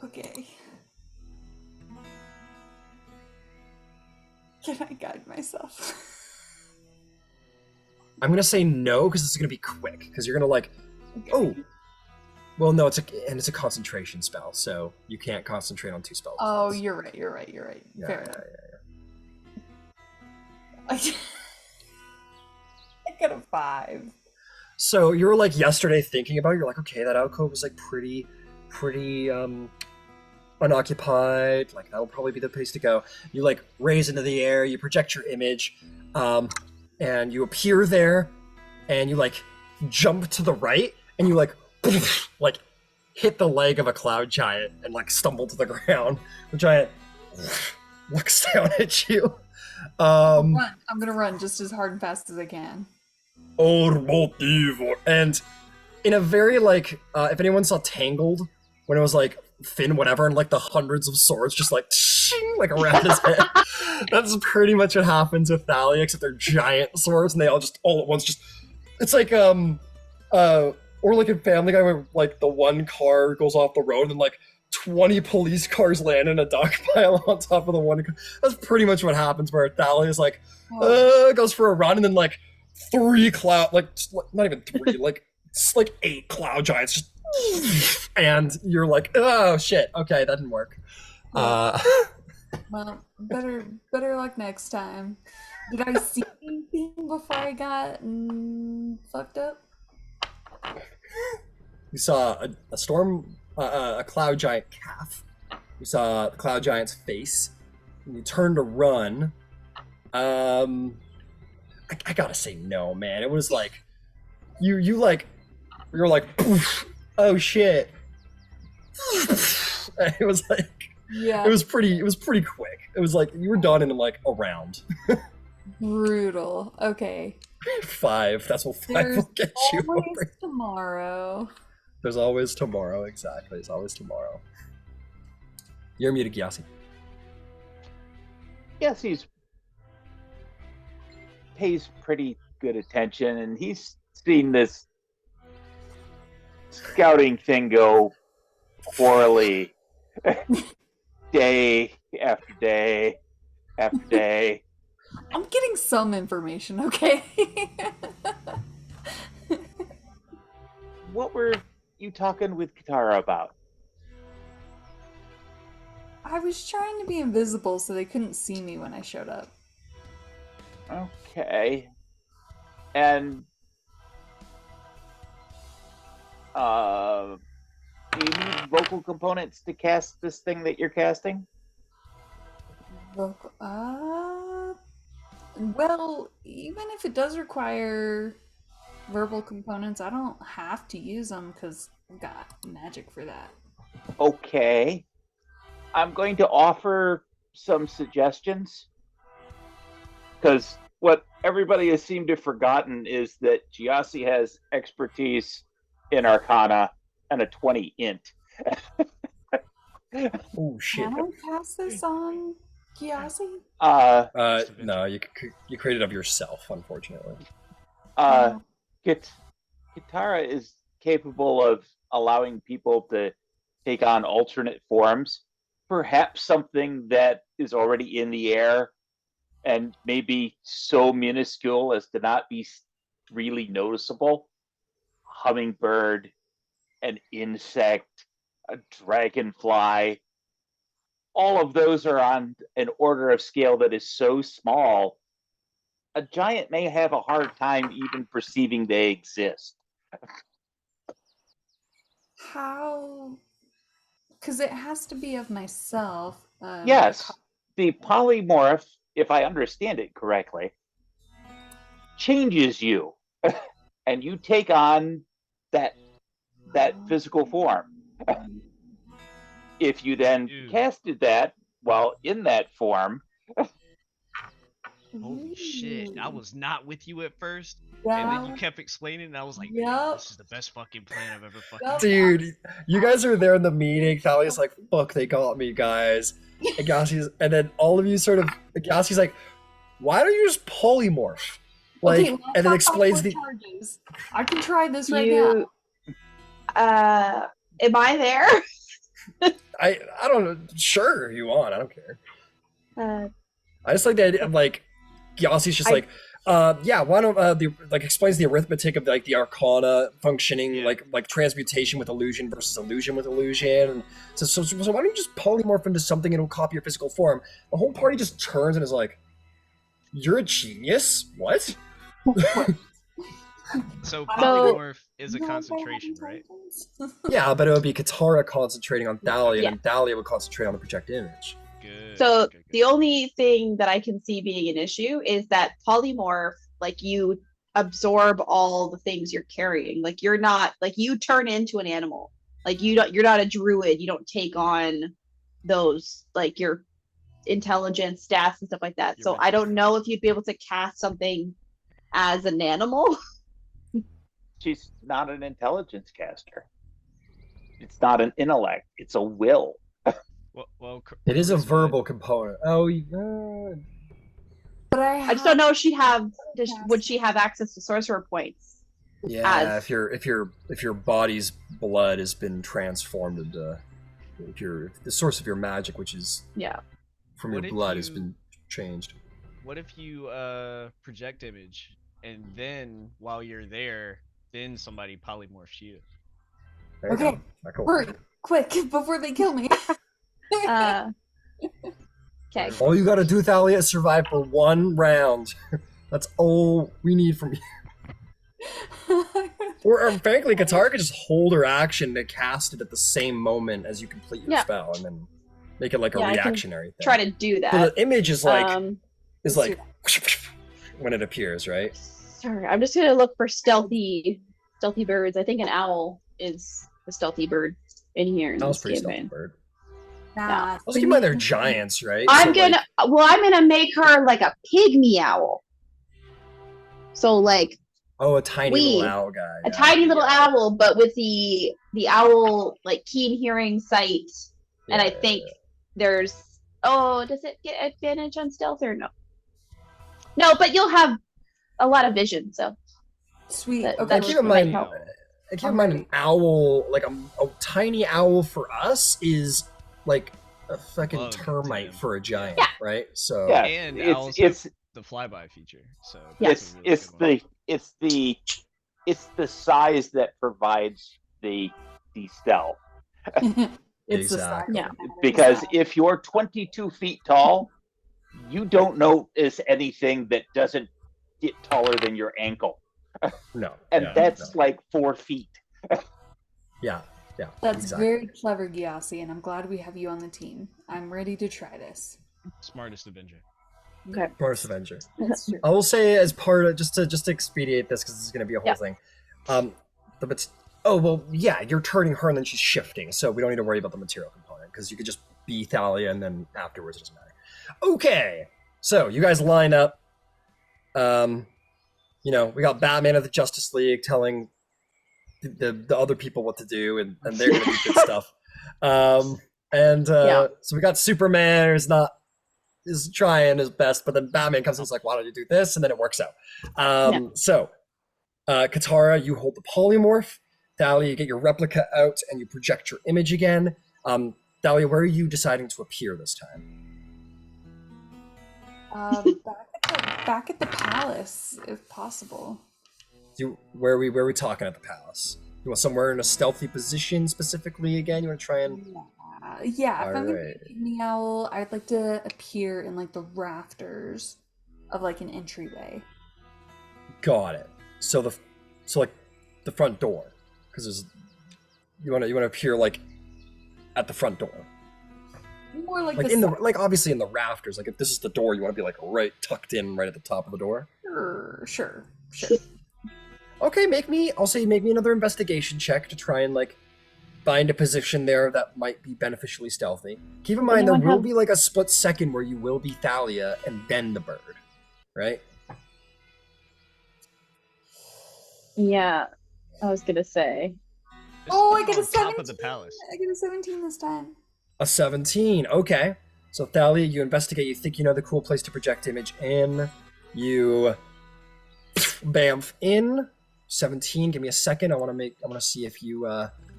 Okay. Can I guide myself? I'm gonna say no because it's gonna be quick. Because you're gonna like, Okay. oh, well, no, it's a concentration spell, so you can't concentrate on 2 spells. Oh, you're right. Yeah, Fair yeah, enough. yeah. I got a 5. So you were like yesterday thinking about it, you're like, okay, that alcove is like pretty unoccupied, like that'll probably be the place to go. You like raise into the air, you project your image, and you appear there, and you like jump to the right, and you like like hit the leg of a cloud giant and like stumble to the ground. The giant looks down at you. I'm gonna run just as hard and fast as I can. And in a very like, if anyone saw Tangled, when it was like Finn whatever, and like the hundreds of swords just like like around his head. That's pretty much what happens with Thalia, except they're giant swords, and they all at once just. It's like or like in Family Guy where like the one car goes off the road and then like 20 police cars land in a dock pile on top of the one. That's pretty much what happens, where Thalia is like goes for a run, and then like 3 cloud, like not even 3, like it's like 8 cloud giants just, and you're like, oh shit, okay, that didn't work. Well, better luck next time. Did I see anything before I got fucked up? You saw a storm, a cloud giant calf. You saw the cloud giant's face. And you turned to run. I gotta say no, man. It was like you're like, poof, oh shit. It was like Yeah. it was pretty quick. It was like you were done in like a round. Brutal. Okay. 5. That's what 5 There's will get you always over. tomorrow. There's always tomorrow, exactly. There's always tomorrow. You're muted, Gyasi. Yes, he's pays pretty good attention, and he's seen this scouting thing go poorly day after day after day. I'm getting some information, okay? What were you talking with Katara about? I was trying to be invisible so they couldn't see me when I showed up. Okay. And do you need vocal components to cast this thing that you're casting? Well, even if it does require verbal components, I don't have to use them because I've got magic for that. Okay. I'm going to offer some suggestions. Because what everybody has seemed to have forgotten is that Gyasi has expertise in Arcana and a 20 int. Oh shit. Can I cast this on Gyasi? No, you created it of yourself, unfortunately. Katara is capable of allowing people to take on alternate forms. Perhaps something that is already in the air and maybe so minuscule as to not be really noticeable. Hummingbird, an insect, a dragonfly. All of those are on an order of scale that is so small, a giant may have a hard time even perceiving they exist. How? Because it has to be of myself. Yes, the polymorph, if I understand it correctly, changes you, and you take on that physical form. If you then Dude. casted that while in that form, Holy shit! I was not with you at first, Yeah. and then you kept explaining, and I was like, "Man, Yep. this is the best fucking plan I've ever fucking." Yep. Dude, you guys are there in the meeting. Thalia's like, fuck, they got me, guys. And then all of you sort of, Agassi's like, why don't you just polymorph? Like, Okay, let's and then talk explains about the. charges. I can try this right now. You, am I there? I don't know. Sure, if you want. I don't care. Uh, I just like the idea of like, Yassi's just like, yeah, why don't explains the arithmetic of like the arcana functioning, Yeah. like transmutation with illusion versus illusion with illusion. And so why don't you just polymorph into something and it'll copy your physical form? The whole party just turns and is like, "You're a genius? What?" So polymorph is a concentration, right? Yeah, but it would be Katara concentrating on Thalia, Yeah. and Thalia would concentrate on the project image. Good. So good. the only thing that I can see being an issue is that polymorph, like you absorb all the things you're carrying. Like you're not like you turn into an animal. Like you're not a druid. You don't take on those like your intelligence stats and stuff like that. You're So meant I to- don't know if you'd be able to cast something as an animal. she's not an intelligence caster. It's not an intellect. It's a will. Well, It is a charisma- verbal component. Oh, But I just don't know if she'd have would she have access to sorcerer points? yeah. As- If your body's blood has been transformed into, if the source of your magic, which is Yeah. from What your if blood, has you- been changed. What if you project image, and then while you're there, then somebody polymorphs you? There you Okay, go. That could hurry, work. quick, before they kill me. Okay. All you gotta do, Thalia, is survive for one round. That's all we need from you. Or frankly, Katara could just hold her action to cast it at the same moment as you complete your Yeah. spell, and then make it like a Yeah, I can reactionary thing. Try to do So that. the image is like Let's when it appears, right? Sorry, I'm just gonna look for stealthy birds. I think an owl is a stealthy bird in here in That was this pretty campaign. stealthy bird. Nah, Also, keep in mind they're giants, right? I'm So, gonna I'm gonna make her like a pygmy owl. So like oh, a tiny wee. little owl guy. a yeah, tiny little yeah. owl, but with the owl like keen hearing sight. And I Yeah, think there's does it get advantage on stealth or no? No, but you'll have a lot of vision, so Sweet. That- Okay. And keep in might mind, help. and keep in mind, an owl, like a tiny owl for us, is like a fucking Bug to termite them. for a giant, Yeah. right? So Yeah, And it's owls it's have the flyby feature, so Yeah. that's a really good one. it's the size that provides the stealth. It's the Exactly. size Yeah. that matters. Because if you're 22 feet tall, you don't notice anything that doesn't get taller than your ankle, no, and yeah, that's no. like 4 feet. yeah, That's exactly. very clever, Gyasi, and I'm glad we have you on the team. I'm ready to try this. Smartest Avenger. okay. Forest Avenger. That's true. I will say, as part of just to expedite this, because this is going to be a whole Yeah. thing. You're turning her and then she's shifting, so we don't need to worry about the material component because you could just be Thalia and then afterwards it doesn't matter. Okay, so you guys line up. We got Batman of the Justice League telling the other people what to do, and they're going to do good stuff. So we got Superman is trying his best, but then Batman comes and is like, why don't you do this? And then it works out. So, Katara, you hold the polymorph. Thalia, you get your replica out and you project your image again. Thalia, where are you deciding to appear this time? Back at the palace, if possible. Where are we talking at the palace? You want somewhere in a stealthy position specifically again? You want to try and... Yeah, if I'm gonna Alright. be an owl, I'd like to appear in like the rafters of like an entryway. Got it. So like the front door, because you want to appear like at the front door, More like like the in the side. like obviously in the rafters. Like if this is the door, you want to be like right tucked in right at the top of the door. Sure. Okay, I'll say make me another investigation check to try and like find a position there that might be beneficially stealthy. Keep in mind, there anyone will have- be like a split second where you will be Thalia and then the bird, right? Yeah, I was gonna say. This Oh, I thing get a on top 17. of the palace. I get a 17 this time. A 17. Okay. So Thalia, you investigate. You think you know the cool place to project image in. You bamf in. 17. Give me a second. I want to see if you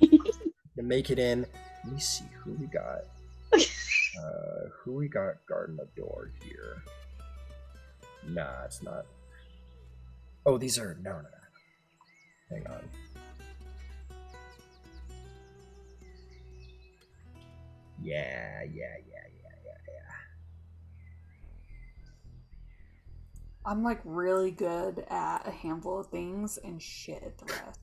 can make it in. Let me see who we got. Who we got guarding the door here? Nah, it's not. Oh, these are no. Hang on. Yeah. I'm like really good at a handful of things and shit at the rest.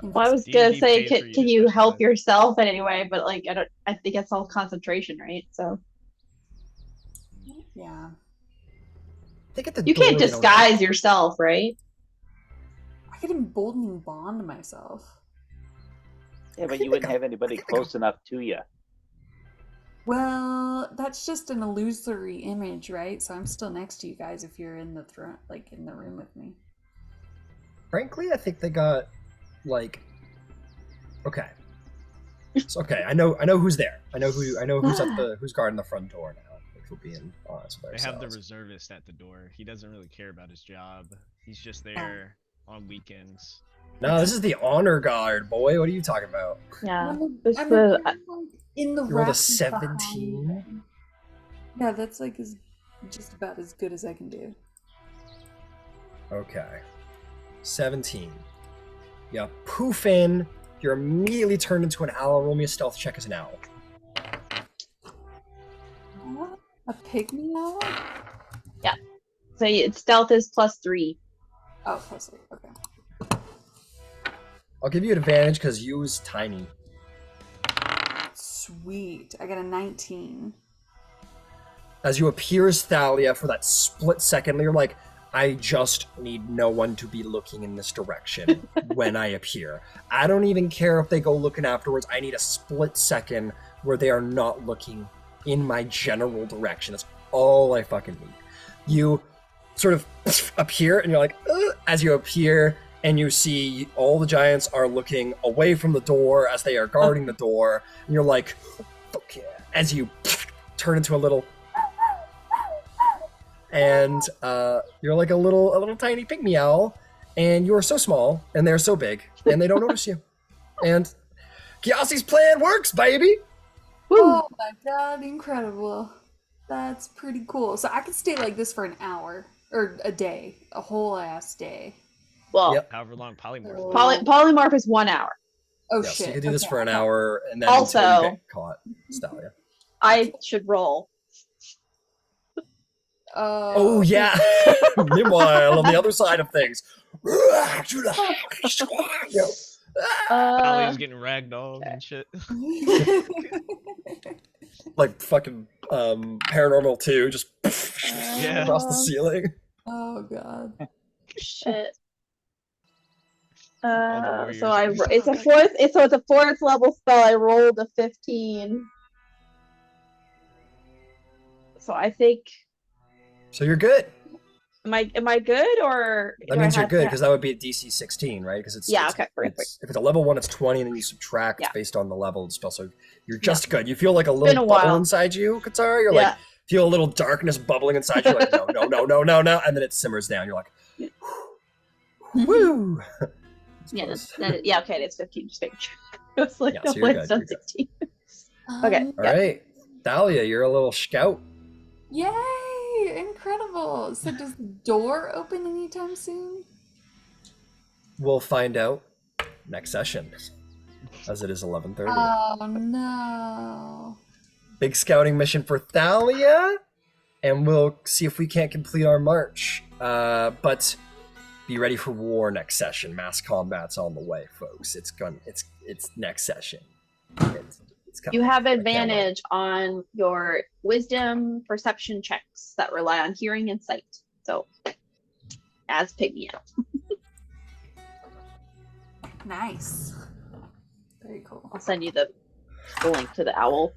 Well, I was D&D gonna say, pays for you can to you help specialize. yourself in any way? But like, I think it's all concentration, right? So Yeah. I think at the you door, can't they don't- disguise yourself, right? I could emboldening bond myself. Yeah, but think you wouldn't they have anybody close enough to you. Well, that's just an illusory image, right? So I'm still next to you guys if you're in the throne, like in the room with me. Frankly, I think they got like. Okay. It's okay. I know who's there. I know who's guarding the front door now. If we're being honest with They have the ourselves. reservist at the door. He doesn't really care about his job. He's just there on weekends. No, this is the honor guard, boy. What are you talking about? Yeah. I'm, This I'm the like in the You rolled a rafters behind 17? them. Yeah, that's like just about as good as I can do. Okay. 17. Yeah, poof in. You're immediately turned into an owl. Roll me a stealth check as an owl. What? A pygmy owl? So it's stealth is +3. Oh, plus 8. Okay. I'll give you an advantage because you was tiny. Sweet. I got a 19. As you appear as Thalia for that split second, you're like, I just need no one to be looking in this direction when I appear. I don't even care if they go looking afterwards. I need a split second where they are not looking in my general direction. That's all I fucking need. You sort of appear and you're like, ugh, as you appear and you see all the giants are looking away from the door as they are guarding the door. And you're like, fuck yeah. As you turn into a little... And you're like a little tiny pygmy owl, and you are so small, and they're so big, and they don't notice you. And Kiasi's plan works, baby! Woo! Oh my god, incredible. That's pretty cool. So I could stay like this for an hour or a day, a whole ass day. Well, Yep. However long polymorph. Oh. polymorph is 1 hour. Oh Yeah, shit. so you could do this Okay, for an I thought- hour, and then Also- until you get caught, Stalia. I should roll. Oh, yeah! Meanwhile, on the other side of things... Polly's getting ragdolled and shit. like fucking Paranormal 2, just Yeah. across the ceiling. Oh god. Shit. warriors. So it's a fourth level spell. I rolled a 15. So I think So you're good. am I good or That do I means you're have good, to- because that would be a DC 16, right? Because Yeah, okay, perfect. if it's a level 1, it's 20, and then you subtract Yeah. based on the level of the spell. So you're just good. You feel like a been little a bubble while. inside you, Katara. You're Yeah. like, feel a little darkness bubbling inside you. Like, no. And then it simmers down. You're like, woo. Yeah, Close. yeah, okay, it's 15. Just making sure. It was like, Yeah, no, so you're it's good, not you're good. 16. Okay. All right. Thalia, you're a little scout. Yay! Incredible. So does the door open anytime soon? We'll find out next session, as it is 11:30. Oh no. Big scouting mission for Thalia, and we'll see if we can't complete our march. But be ready for war next session. Mass combat's on the way, folks. It's next session. It's coming. You have I can't wait. advantage on your wisdom perception checks that rely on hearing and sight. So, as Pygmy Owl. Nice. Very cool. I'll send you the link to the owl.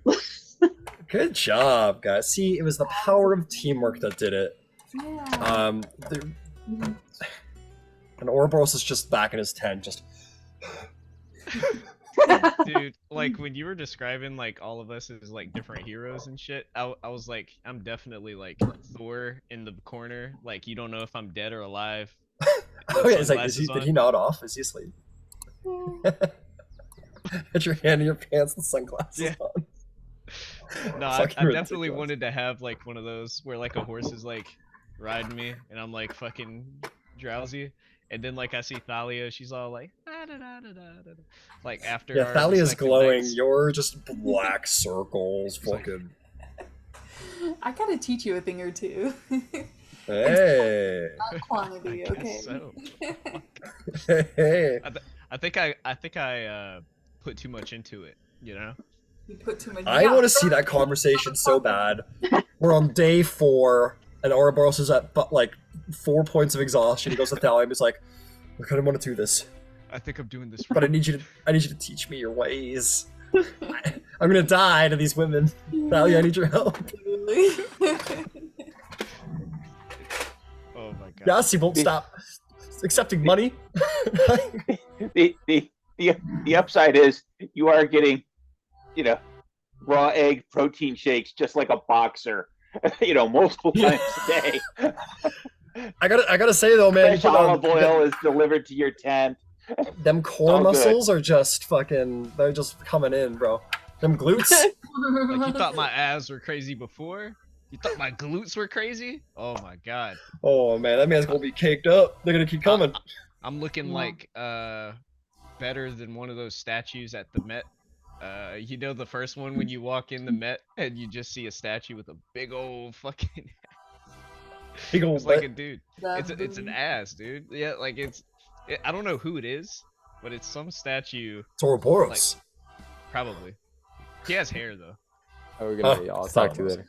Good job, guys. See, it was the power of teamwork that did it. Yeah. And Ouroboros is just back in his tent, just. Dude, like when you were describing like all of us as like different heroes and shit, I was like, I'm definitely like Thor in the corner. Like you don't know if I'm dead or alive. Oh yeah, it's like, Sunglasses did on. he nod off? Is he asleep? Had your hand in your pants and sunglasses Yeah. on. No, I Fucking definitely ridiculous. wanted to have like one of those where like a horse is like riding me and I'm like fucking drowsy. And then like I see Thalia, she's all like "Ah, da, da, da, da, da, da." Like after Yeah, our Thalia's respective glowing. nights. You're just black circles. It's like- Fucking. I gotta teach you a thing or two. Hey. Not quantity, I guess okay? so. Hey. I think I put too much into it, you know? You put too much. I want to see that conversation so bad. We're on day 4, and Ouroboros is at like 4 points of exhaustion. He goes to Thalia and he's like, "I kind of want to do this, I think I'm doing this but I need you to teach me your ways. I'm gonna die to these women. Thalia, I need your help." Oh my god. Yes, he won't stop accepting money. The upside is you are getting, raw egg protein shakes just like a boxer, multiple times a day. I gotta say though, man, you Fresh put on olive oil is delivered to your tent. them core all good. muscles are just fucking. They're just coming in, bro. Them glutes. Like you thought my abs were crazy before? You thought my glutes were crazy? Oh my god. Oh man, that man's gonna be caked up. They're gonna keep coming. I'm looking like better than one of those statues at the Met. The first one when you walk in the Met and you just see a statue with a big old fucking Big old it's like a butt. dude. It's an ass, dude. Yeah, like I don't know who it is, but it's some statue It's Ouroboros. probably. He has hair though. Oh, we're gonna. I'll talk to you later.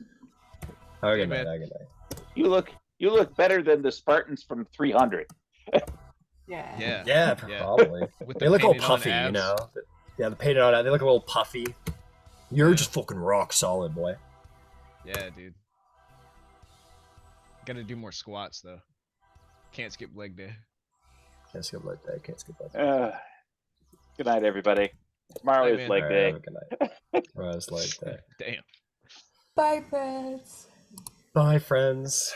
Have a Hey, good night. man. Have a good night. You look better than the Spartans from 300. Yeah. Yeah. Yeah, probably. With They the look all painted on puffy, abs. Yeah, the painted on. They look a little puffy. You're Yeah. just fucking rock solid, boy. Yeah, dude. Gotta do more squats though. Can't skip leg day. Can't skip leg day. Can't skip leg day. Good night, everybody. Tomorrow Hey, is man. leg All right, day. have a good night. Tomorrow's leg day. Damn. Bye, friends. Bye, friends.